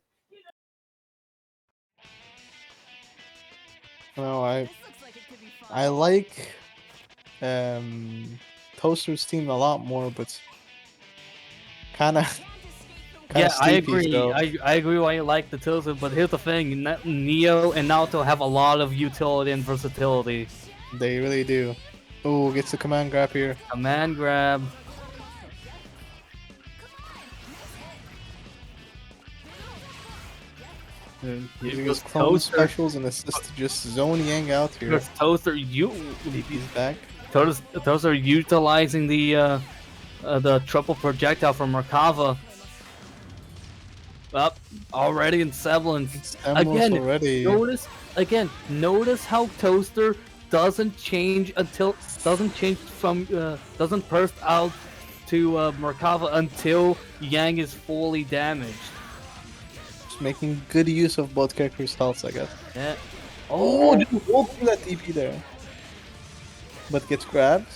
No, I This looks like it could be fun. I like Toaster's team a lot more, but kind of Yeah, I sleepy agree. still. I agree why you like the Toaster, but here's the thing: Neo and Naoto have a lot of utility and versatility. They really do. Oh, gets the command grab here. Command grab. Using his clone specials and assist to just zone Yang out here. Here's Toaster, DP's back. Toaster utilizing the triple projectile from Merkava. Up already in semblance. Again, already. Notice how Toaster doesn't change from doesn't burst out to Merkava until Yang is fully damaged. Just making good use of both characters' health, I guess. Yeah. Oh, won't do that DP there. But gets grabbed.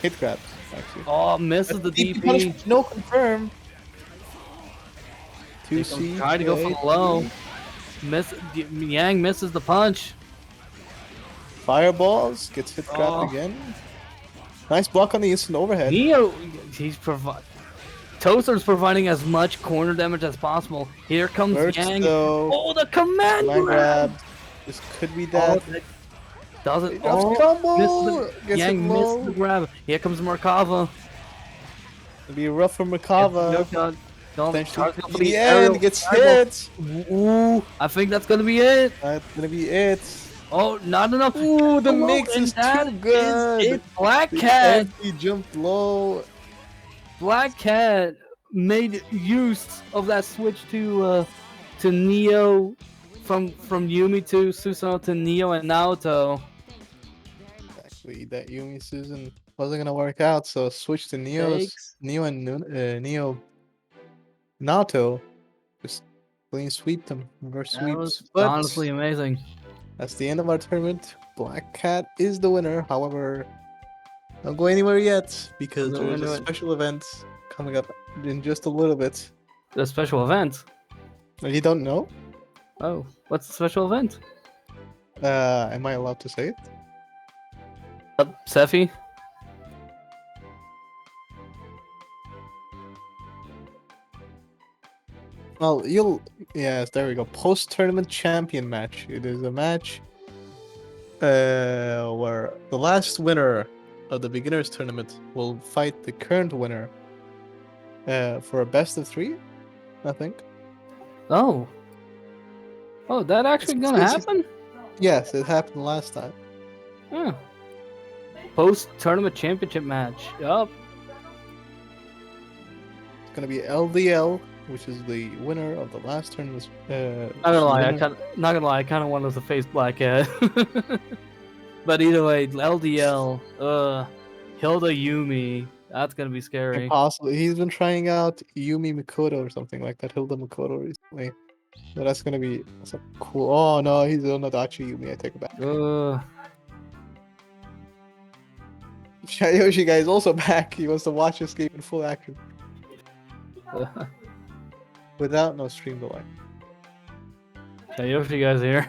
Hit grabs, actually. Oh, misses the DP. punishment, no confirm. 2C. Trying to go for the low. Yang misses the punch. Fireballs. Gets hit grabbed Oh. again. Nice block on the instant overhead. Neo, he's provide. Toaster's providing as much corner damage as possible. Here comes Yang. Oh, the command grab! This could be that. Does it? Combo! Yang missed the grab. Here comes merkava. It'll be rough for merkava. In the end, gets hit. Ooh, I think that's gonna be it. That's gonna be it. Oh, not enough. Ooh, the mix is too good. Black Cat. He jumped low. Black Cat made use of that switch to Neo from Yumi to Susanoo to Neo and Naoto. Exactly, that Yumi Susan wasn't gonna work out, so switch to Neo and Neo Naoto. Just clean sweep them, reverse That sweeps. was But honestly amazing. that's the end of our tournament. Black Cat is the winner. However, don't go anywhere yet because there's a special event coming up in just a little bit. The special event. You don't know? Oh, what's the special event? Am I allowed to say it? Sephi? Well, yes, there we go. Post-tournament champion match. It is a match where the last winner of the beginners tournament will fight the current winner for a best of 3, I think. Oh, that actually gonna happen? Yes, it happened last time. Yeah. Post-tournament championship match. Yup. It's gonna be LDL, which is the winner of the last tournament. Not gonna lie, I kind of wanted to face Black Cat. But either way, LDL, Hilda Yumi, that's gonna be scary. Impossible. He's been trying out Yumi Makoto or something like that. Hilda Makoto recently. So that's gonna be cool. Oh no, he's on Adachi Yumi. I take it back. Shyoshiguy is also back. He wants to watch this game in full action. Without no stream delay. Yoshi here.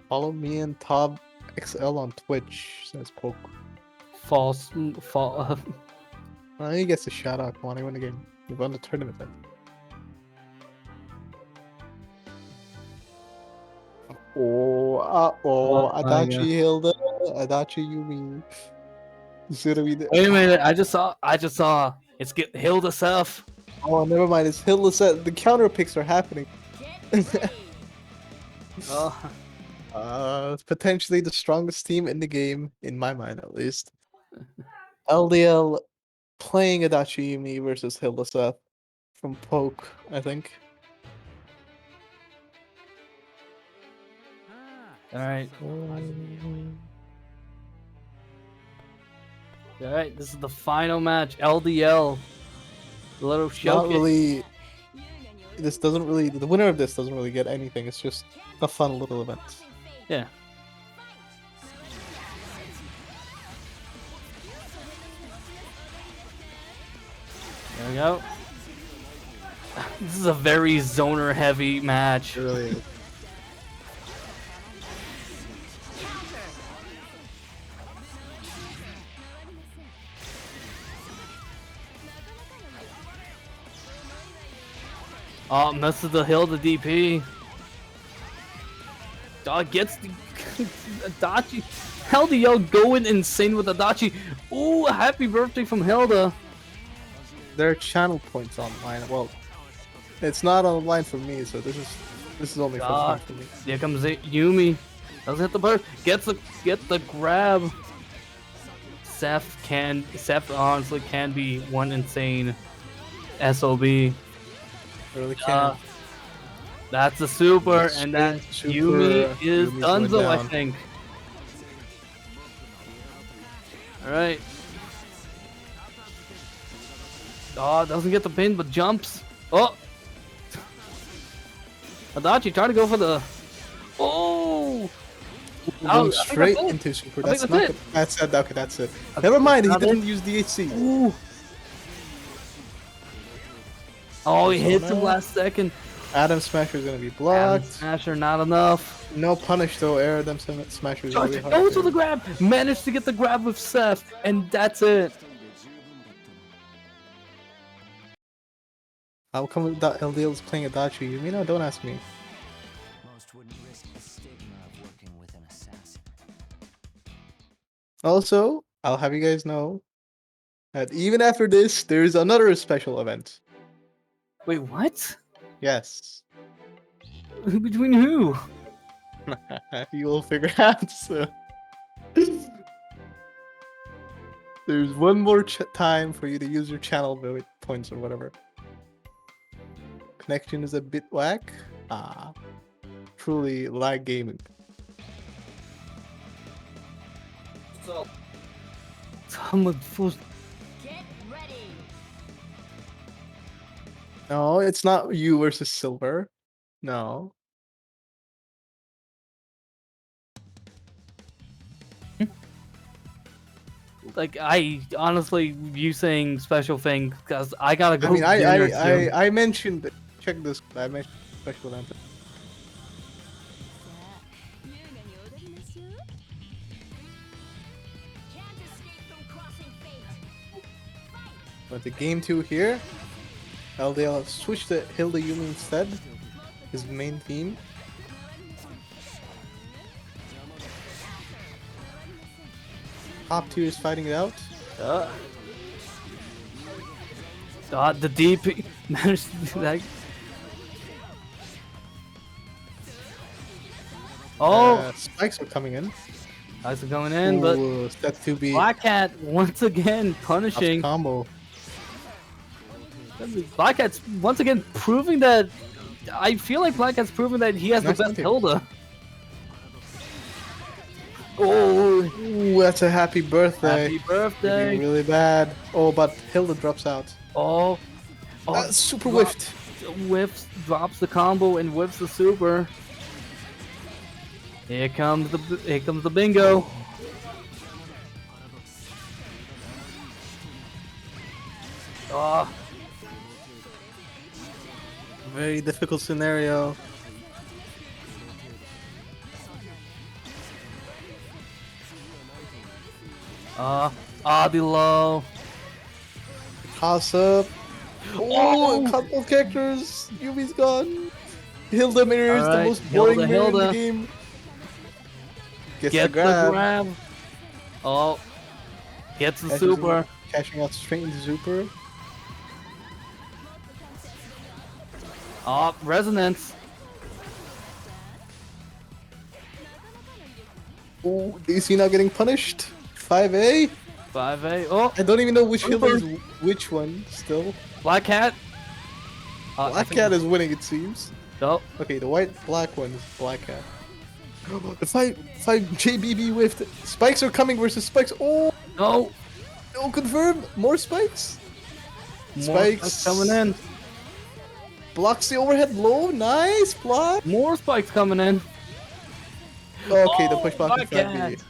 Follow me and Tob XL on Twitch, says Poke. False. He gets a shout out. Come on, he won the game. He won the tournament then. Adachi Hilda, Adachi Yumi. Wait a minute, I just saw. It's Hilda Seth. Oh, never mind. It's Hilda Seth. The counter picks are happening. It's potentially the strongest team in the game, in my mind at least. LDL playing Adachi Yumi versus Hilda Seth from Poke, I think. Alright. Alright, this is the final match. LDL. The little show. Not really. The winner of this doesn't really get anything. It's just a fun little event. Yeah. There we go. This is a very zoner heavy match. It really is. Oh, messes the Hilda DP. Dog gets the Adachi. LDL going insane with Adachi. Ooh, happy birthday from Hilda. There are channel points online. Well, it's not online for me, so this is only for fun for me. Here comes Yumi. Doesn't hit the burst. Get the grab. Seth honestly can be one insane SOB. Really can. That's a super, and that Yumi is Dunzo, I think. Alright. Oh, doesn't get the pin, but jumps. Oh! Adachi trying to go for the... Oh! Going straight into super. That's not it. That's it. Okay, that's it. Never mind, he didn't use DHC. Ooh. Oh, he hits him last second. Adam Smasher is gonna be blocked. Adam Smasher, not enough. No punish though. Adam Smasher is really hard. Goes for the grab. Managed to get the grab with Seth, and that's it. How come that LDL is playing a Dachi? You know, don't ask me. Most wouldn't risk the stigma of working with an assassin. Also, I'll have you guys know that even after this, there's another special event. Wait, what? Yes. Between who? You will figure out. So. There's one more time for you to use your channel points or whatever. Connection is a bit whack. Truly lag gaming. So, I'm a full. Get ready. No, it's not you versus Silver. No. Like, I honestly, you saying special thing because I gotta go. I mean, dinner soon. I mentioned. Check this. I mentioned special event. Can't escape from crossing fate. But the game 2 here, LDL have switched to Hilda Yumi instead. His main team. Top tier is fighting it out. The DP managed to do that. Oh, Spikes are coming in. guys are going in, but Ooh, set to be Black Cat once again punishing. combo. Black Cat's once again proving that. I feel like Black Cat's proving that he has Nice the best tip. Hilda. Oh, Ooh, that's a happy birthday. happy Could birthday! be really bad. Oh, but Hilda drops out. Oh, Super drop- whiffed. Whiffs, drops the combo and whiffs the super. Here comes the bingo. Oh, Very difficult scenario. below. Toss up. Oh, a couple of characters. Yumi's gone. Hilda mirrors the Alright, most boring Hilda, mirror in the Hilda. game. Gets Get the the grab. grab. Oh, gets the Catches super. him, cashing out straight into super. Oh, resonance. Oh, DC now getting punished. 5A. 5A. Oh, I don't even know which Super. Hilda is which one still. Black Cat. Black Cat is winning, it seems. Oh, Okay, the white-black one is Black Cat. The 5 JBB whiffed. Spikes are coming versus Spikes. Oh, no. no, confirmed. More Spikes. More Spikes coming in. Blocks the overhead blow. Nice block. More spikes coming in. Okay, the Oh, push block is Black Cat. 5B.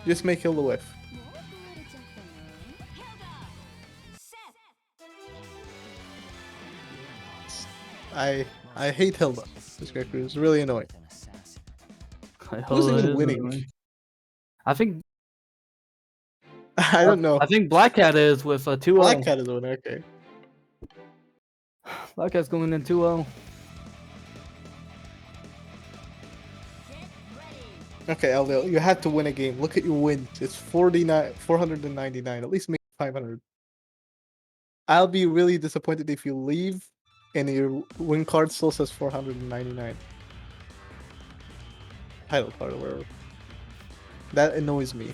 Just make Hilda whiff. I hate Hilda. This character is really annoying. An assassin. Who's Hilda even is winning? annoying. I think I don't know. I think Black Cat is with a 2-0. Black Cat is winning. Okay. Black Cat's going in 2-0. Okay, LDL, you had to win a game. Look at your wins. It's 499. At least make 500. I'll be really disappointed if you leave and your win card still says 499. Title card or whatever. That annoys me.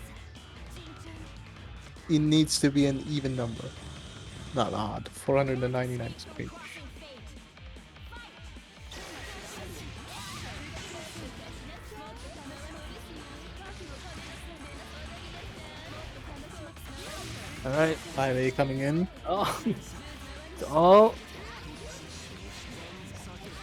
It needs to be an even number. Not odd. 499 is great. All right. 5A coming in. Oh. Oh.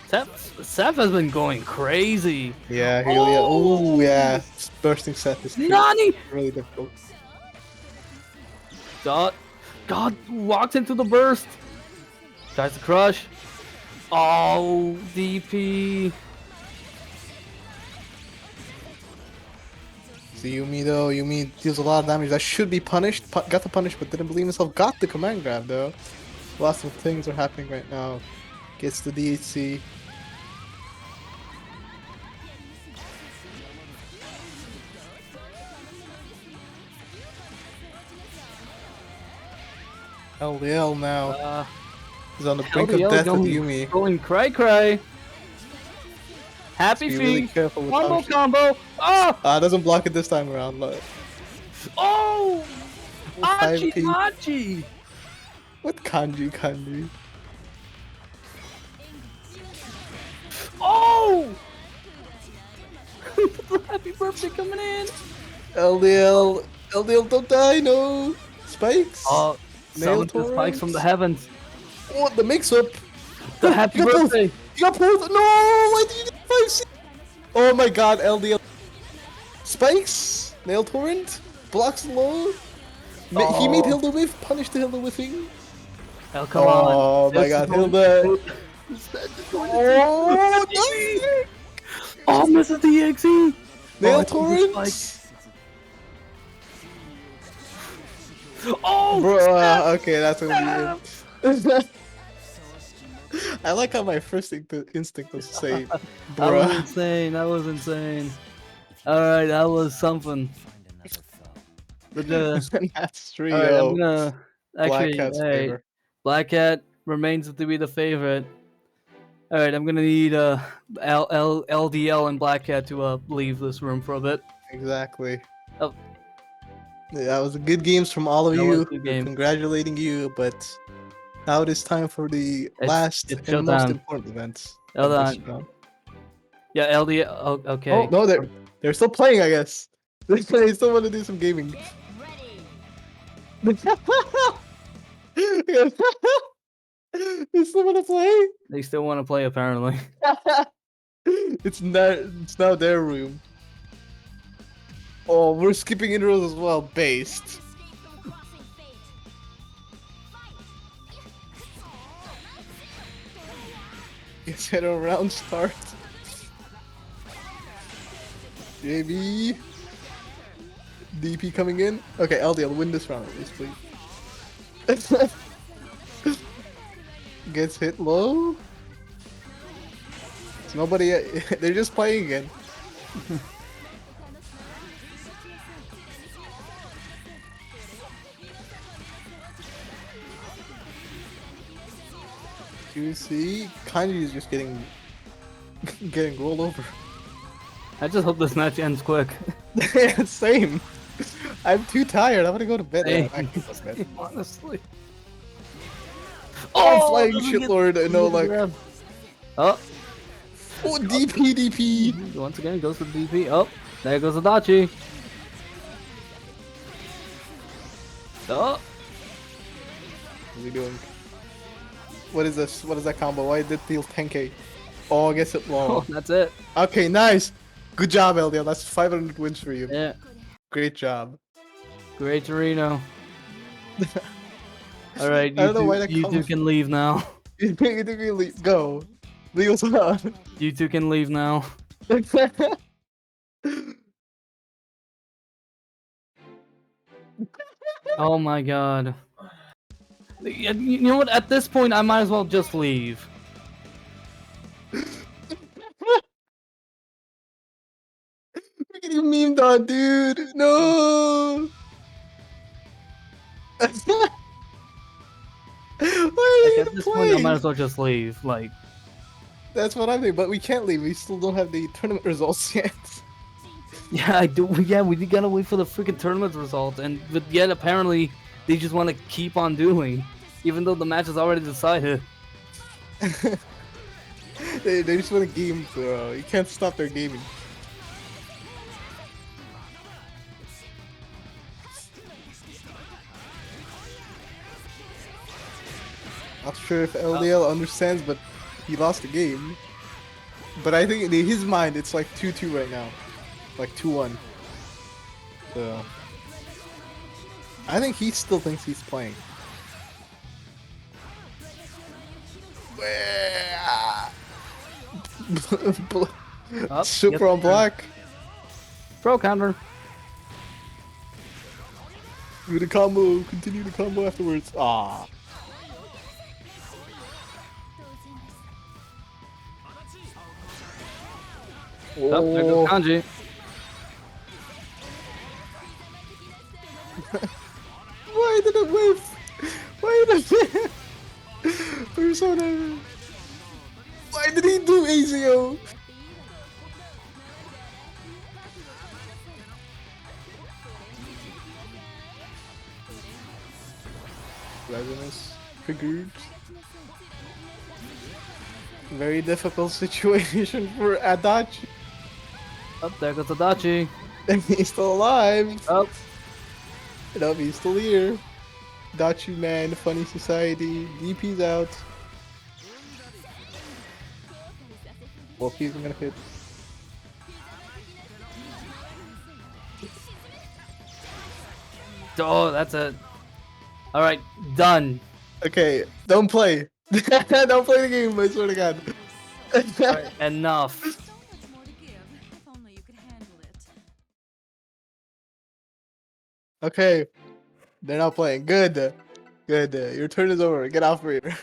Seth has been going crazy. Yeah, here we go. Oh, yeah. Bursting set is Nani? really difficult. God walks into the burst. Tries to crush. Oh, DP. See Yumi though. Yumi deals a lot of damage. That should be punished. Got the punish, but didn't believe himself. Got the command grab though. Lots of things are happening right now. Gets the DHC. LDL now. He's on the brink of LDL death with going, Yumi. Going cray cray. Happy Be feet. really careful with Combo how she- combo. Oh! Doesn't block it this time around. Look. Oh! Achi 5P. Machi! What kanji? Oh! Happy birthday coming in! LDL, don't die, no! Spikes! Oh, Nail summon the spikes from the heavens. What, the mix-up? The happy You got both. birthday! You got both! No! Why did you do 5C? Oh my god, LDL. Spikes! Nail Torrent? Blocks low? He made Hilda whiff, punished the Hilda whiffing. Oh, come on. Oh my god, Hilda. Oh, nice! Oh, Mr. DXE! Nail Oh, Torrent! Oh! Bro, okay, that's gonna be it. I like how my first instinct was to say, That was bruh. insane. That was insane. Alright, that was something. Find another foe. But, That's true, alright, yo. I'm gonna... Black Actually, Cat's hey, favor. Black Cat remains to be the favorite. Alright, I'm gonna need LDL and Black Cat to leave this room for a bit. Exactly. Oh. Yeah, that was good games from all of That was you. a good game. Congratulating you, but now it is time for the last it's and most showtime. important events. Hold of this on. round. Yeah, LDL. Oh, okay. Oh no, they're still playing, I guess. They still want to do some gaming. Get ready. They still want to play. They still want to play, apparently. It's now their room. Oh, we're skipping intros as well. Based. Escape from crossing fate. Guess hit a round start. JB. DP coming in. Okay, LDL, win this round at least, please. Gets hit low. It's nobody. They're just playing again. You see, Kanji is just getting rolled over. I just hope this match ends quick. Yeah, same. I'm too tired. I'm gonna go to bed. Hey, I can go to bed. honestly. Oh, flying doesn't shitlord! get- No, like, grab. Oh, oh, DP. once again goes to DP. Oh, there goes Adachi. Oh, What are we doing? What is this? What is that combo? Why did it deal 10k? Oh, I guess it oh, low. that's it. Okay, nice. Good job, LDL. That's 500 wins for you. Yeah, Great job. great Torino. All right, I don't know why that you two comes- can leave now. Go. Legal's on. You two can leave now. Oh my god. You know what? At this point, I might as well just leave. We're getting memed on, dude. No. Why are Like, you at gonna this point, I might play? as well just leave. Like, That's what I think, but we can't leave. We still don't have the tournament results yet. yeah, I do. Yeah, we gotta wait for the freaking tournament results, and but yet apparently they just want to keep on doing, even though the match is already decided. They just want a game, bro. You can't stop their gaming. Not sure if LDL understands, but he lost the game. But I think in his mind, it's like 2-2 right now. Like 2-1. So... I think he still thinks he's playing. Up, Super yep. on black. Pro counter. Do the combo. Continue the combo afterwards. Ah. Oh, there goes Kanji. Why did it whiff? Why did it? Persona. Why did he do AZO? Resonance triggered. Very difficult situation for Adachi. Up there goes Adachi. And he's still alive. Up. Nope, he's still here. Adachi man, funny society. DP's out. Well, he's gonna hit. Oh, that's it. All right, done. Okay, don't play. Don't play the game, I swear to God. All right, enough. So much more to give. If only you could handle it. Okay, they're not playing. Good. Good. Your turn is over. Get off here.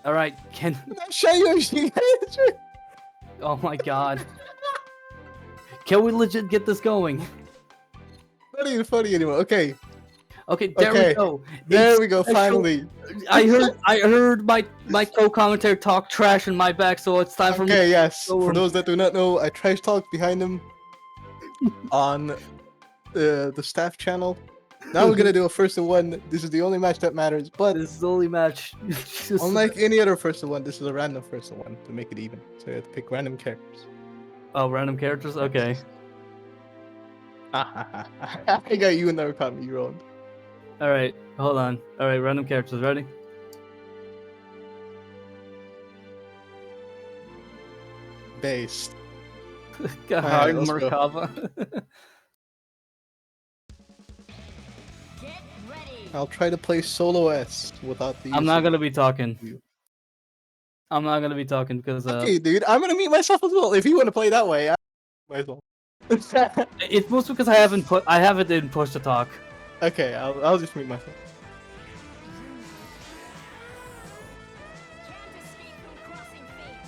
All right, can. Shyoshiguy. Oh my God. Can we legit get this going? Not even funny anymore. Okay, Okay, there we Okay, go. there It's we go. special- Finally. I heard my co-commentator talk trash in my back, so it's time for me. Okay, yes. go For on. those that do not know, I trash talked behind him on the staff channel. Now we're gonna do a first and one. This is the only match that matters. But This is the only match. unlike any other first and one, this is a random first and one to make it even. So you have to pick random characters. Oh, random characters. Okay. I got you in the economy, you wrong. All right. Hold on. All right. Random characters. Ready? Based. Got Alright, let's go. merkava. Get ready. I'll try to play solo S without the. I'm not gonna be talking. I'm not gonna be talking because Okay, dude, I'm gonna mute myself as well. If you want to play that way, I might as well. it's mostly because I haven't been pushed to talk. Okay, I'll just mute myself. Can't escape from crossing fate.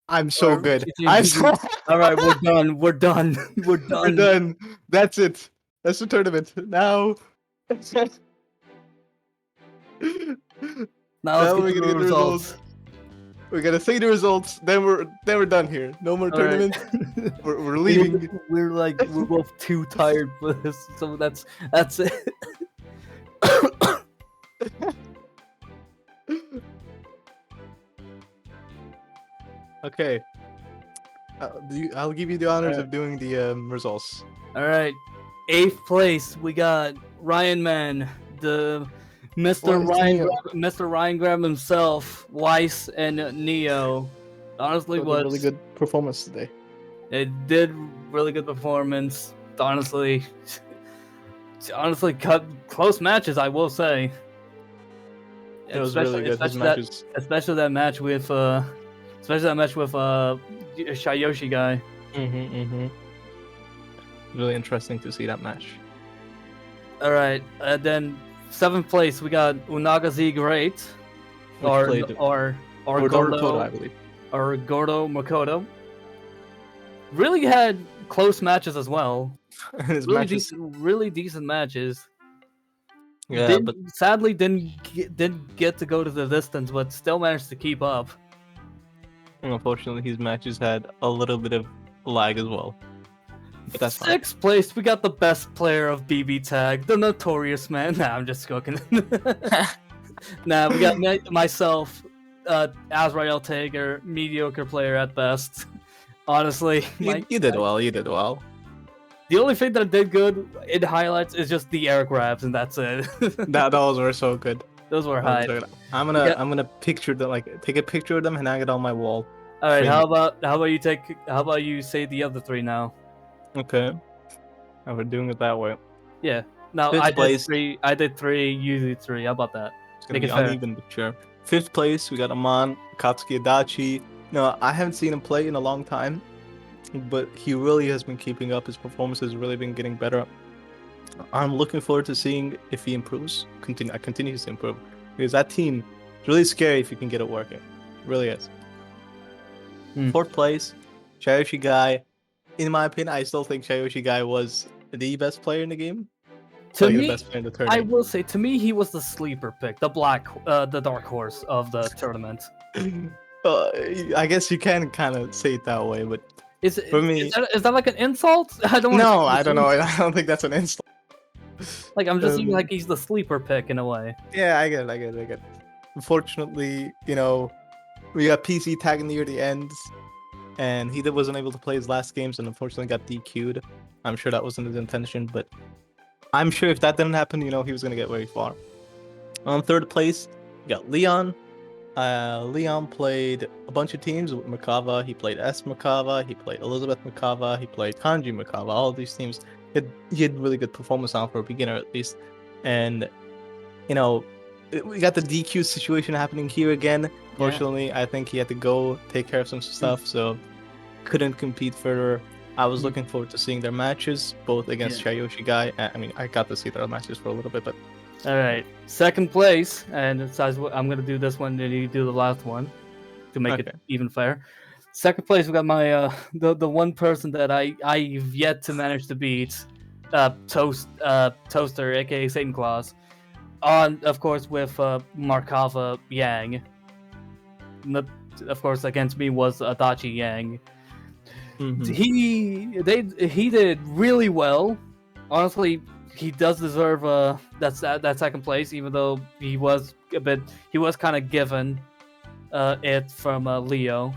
I'm so Alright, good. GG. I'm so All right, we're done. We're done. We're done. We're done. That's it. That's the tournament. Now. Now Now let's we're get gonna the get the results. We're gonna say the results. Then we're done here. No more All right. tournament. We're leaving. We're both too tired for this, so that's it. Okay. I'll give you the honors Alright. of doing the results. All right, 8th place we got Ryanman, the Mr. What is Ryan, Neo? Mr. Ryan Graham himself, Weiss and Neo. Honestly, So was really good performance today. It did really good performance. Honestly, cut close matches. I will say. It was really good. His matches. Especially that match with especially that match with Shyoshiguy. Really interesting to see that match. All right, then 7th place we got OnagaZ Great, or Gordeau, I believe. or gordeau makoto. Really had close matches as well. Really decent matches. Yeah, but sadly didn't get to go to the distance, but still managed to keep up. unfortunately, his matches had a little bit of lag as well. But that's fine. 6th place, we got the best player of BBTAG, the Notorious Man. Nah, I'm just joking. Nah, we got myself, Azrael Tager, mediocre player at best. Honestly, you did well. You did well. The only thing that I did good in highlights is just the air grabs, and that's it. Those were so good. Those were high. I'm gonna picture them, like take a picture of them and hang it on my wall. All right, how about you say the other 3 now? Okay. And we're doing it that way. Yeah. Now I did 3. You did 3. How about that? It's gonna be uneven, but sure. 5th place, we got Amon, Katsuki Adachi. No, I haven't seen him play in a long time, but he really has been keeping up. His performance has really been getting better. I'm looking forward to seeing if he improves. Continues to improve, because that team is really scary if you can get it working. It really is. 4th place, Shyoshiguy. In my opinion, I still think Shyoshiguy was the best player in the game. To me, the best player in the tournament. I will say, to me, he was the sleeper pick, the dark horse of the tournament. I guess you can kind of say it that way, but for me, is that like an insult? I don't know. I don't think that's an insult. Like, I'm just saying, like, he's the sleeper pick in a way. Yeah, I get it. Unfortunately, we got PC tagging near the end, and he wasn't able to play his last games, and unfortunately got DQ'd. I'm sure that wasn't his intention, but I'm sure if that didn't happen, he was gonna get very far. On 3rd place, we got Leon. Leon played a bunch of teams with merkava. He played S merkava, he played Elizabeth merkava, he played Kanji merkava. All of these teams, he had really good performance on for a beginner at least. And we got the DQ situation happening here again. Fortunately, I think he had to go take care of some stuff, so couldn't compete further. I was looking forward to seeing their matches, both against Shyoshiguy. I mean, I got to see their matches for a little bit, but all right, 2nd place, and I'm gonna do this one, and you do the last one to make it even fair. 2nd place, we got my the one person that I've yet to manage to beat, Toaster, aka Satan Claus, on of course with merkava Yang. Of course, against me was Adachi Yang. He did really well. Honestly, he does deserve that 2nd place, even though he was kind of given it from Leo.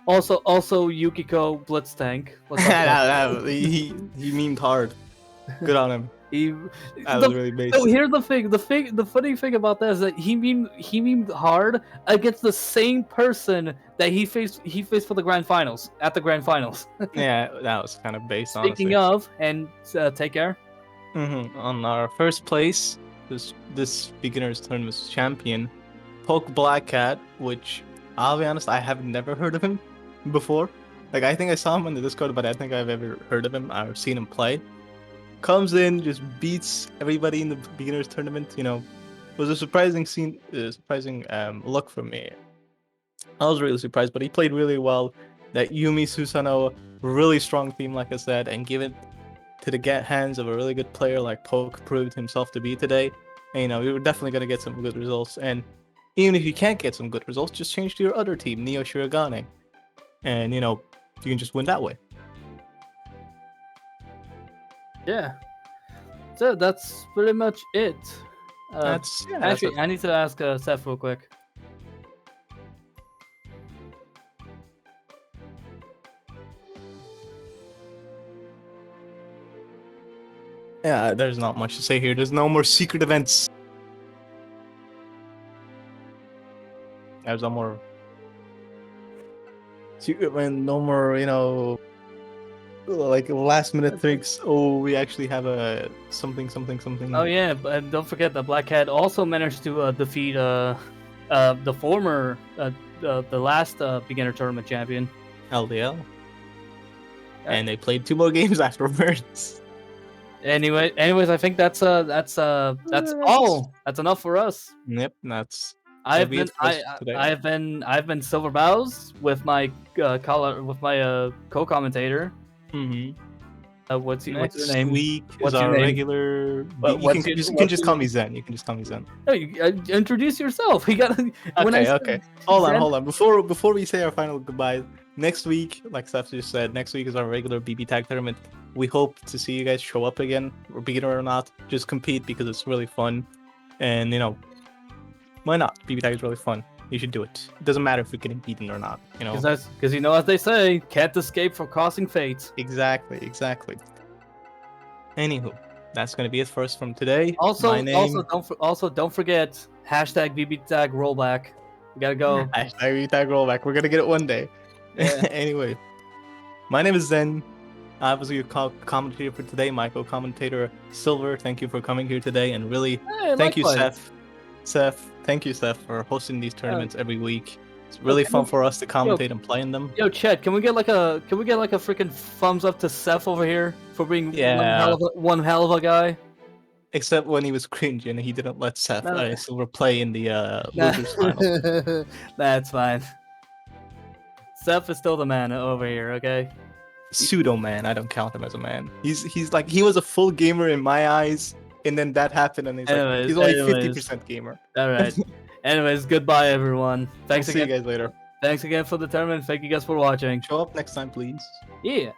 Also Yukiko Blitz Tank. he memed hard. Good on him. That was really basic. So here's the thing. The funny thing about that is that he memed hard against the same person that he faced for the grand finals at the grand finals. Yeah, that was kind of based on. Speaking of, and take care. On our 1st place, this beginners tournament champion, Poke Black Cat, which I'll be honest, I have never heard of him before. Like, I think I saw him on the Discord, but I don't think I've ever heard of him or seen him play. Comes in, just beats everybody in the beginners tournament. Was a surprising look for me. I was really surprised, but he played really well. That Yumi Susanoo, really strong team, like I said, and give it to the hands of a really good player like Poke proved himself to be today. And, we were definitely gonna get some good results. And even if you can't get some good results, just change to your other team, Neo Shirogane, and you can just win that way. Yeah, so that's pretty much it. I need to ask Seth real quick. Yeah, there's not much to say here. There's no more secret events. There's no more secret event. No more, like last minute things. Oh, we actually have a something. Oh yeah, and don't forget that Black Cat also managed to defeat the former, the last beginner tournament champion. LDL. And they played 2 more games afterwards. Anyways, I think that's all. That's enough for us. Yep, that's. I've been SilverBowz with my co-commentator. What's your name? Next week What's is your our name? regular. You can just call me Zen. You can just call me Zen. No, introduce yourself. You gotta. Okay. Hold on. Before we say our final goodbye, next week, like Seth just said, next week is our regular BBTAG tournament. We hope to see you guys show up again, or beginner or not. Just compete because it's really fun, and why not? BBTAG is really fun. You should do it. It doesn't matter if you're getting beaten or not. Because as they say, can't escape from crossing fate. Exactly. Anywho, that's gonna be it for us from today. Also, don't forget #BBTAG rollback. We gotta go. #BBTAG rollback. We're gonna get it one day. Yeah. Anyway, my name is Zen. I was your commentator for today. My co-commentator Silver. Thank you for coming here today, and really, thank you, Seth. Thank you, Seth, for hosting these tournaments every week. It's really fun for us to commentate and play in them. Yo, Chet, can we get like a freaking thumbs up to Seth over here for being one hell of a guy? Except when he was cringe and he didn't let Seth Silver play in the losers final. That's fine. Seth is still the man over here, okay? Pseudo man. I don't count him as a man. He's like, he was a full gamer in my eyes. And then that happened, and he's only 50% gamer. All right. Anyways, goodbye, everyone. Thanks again. See you guys later. Thanks again for the tournament. Thank you guys for watching. Show up next time, please. Yeah.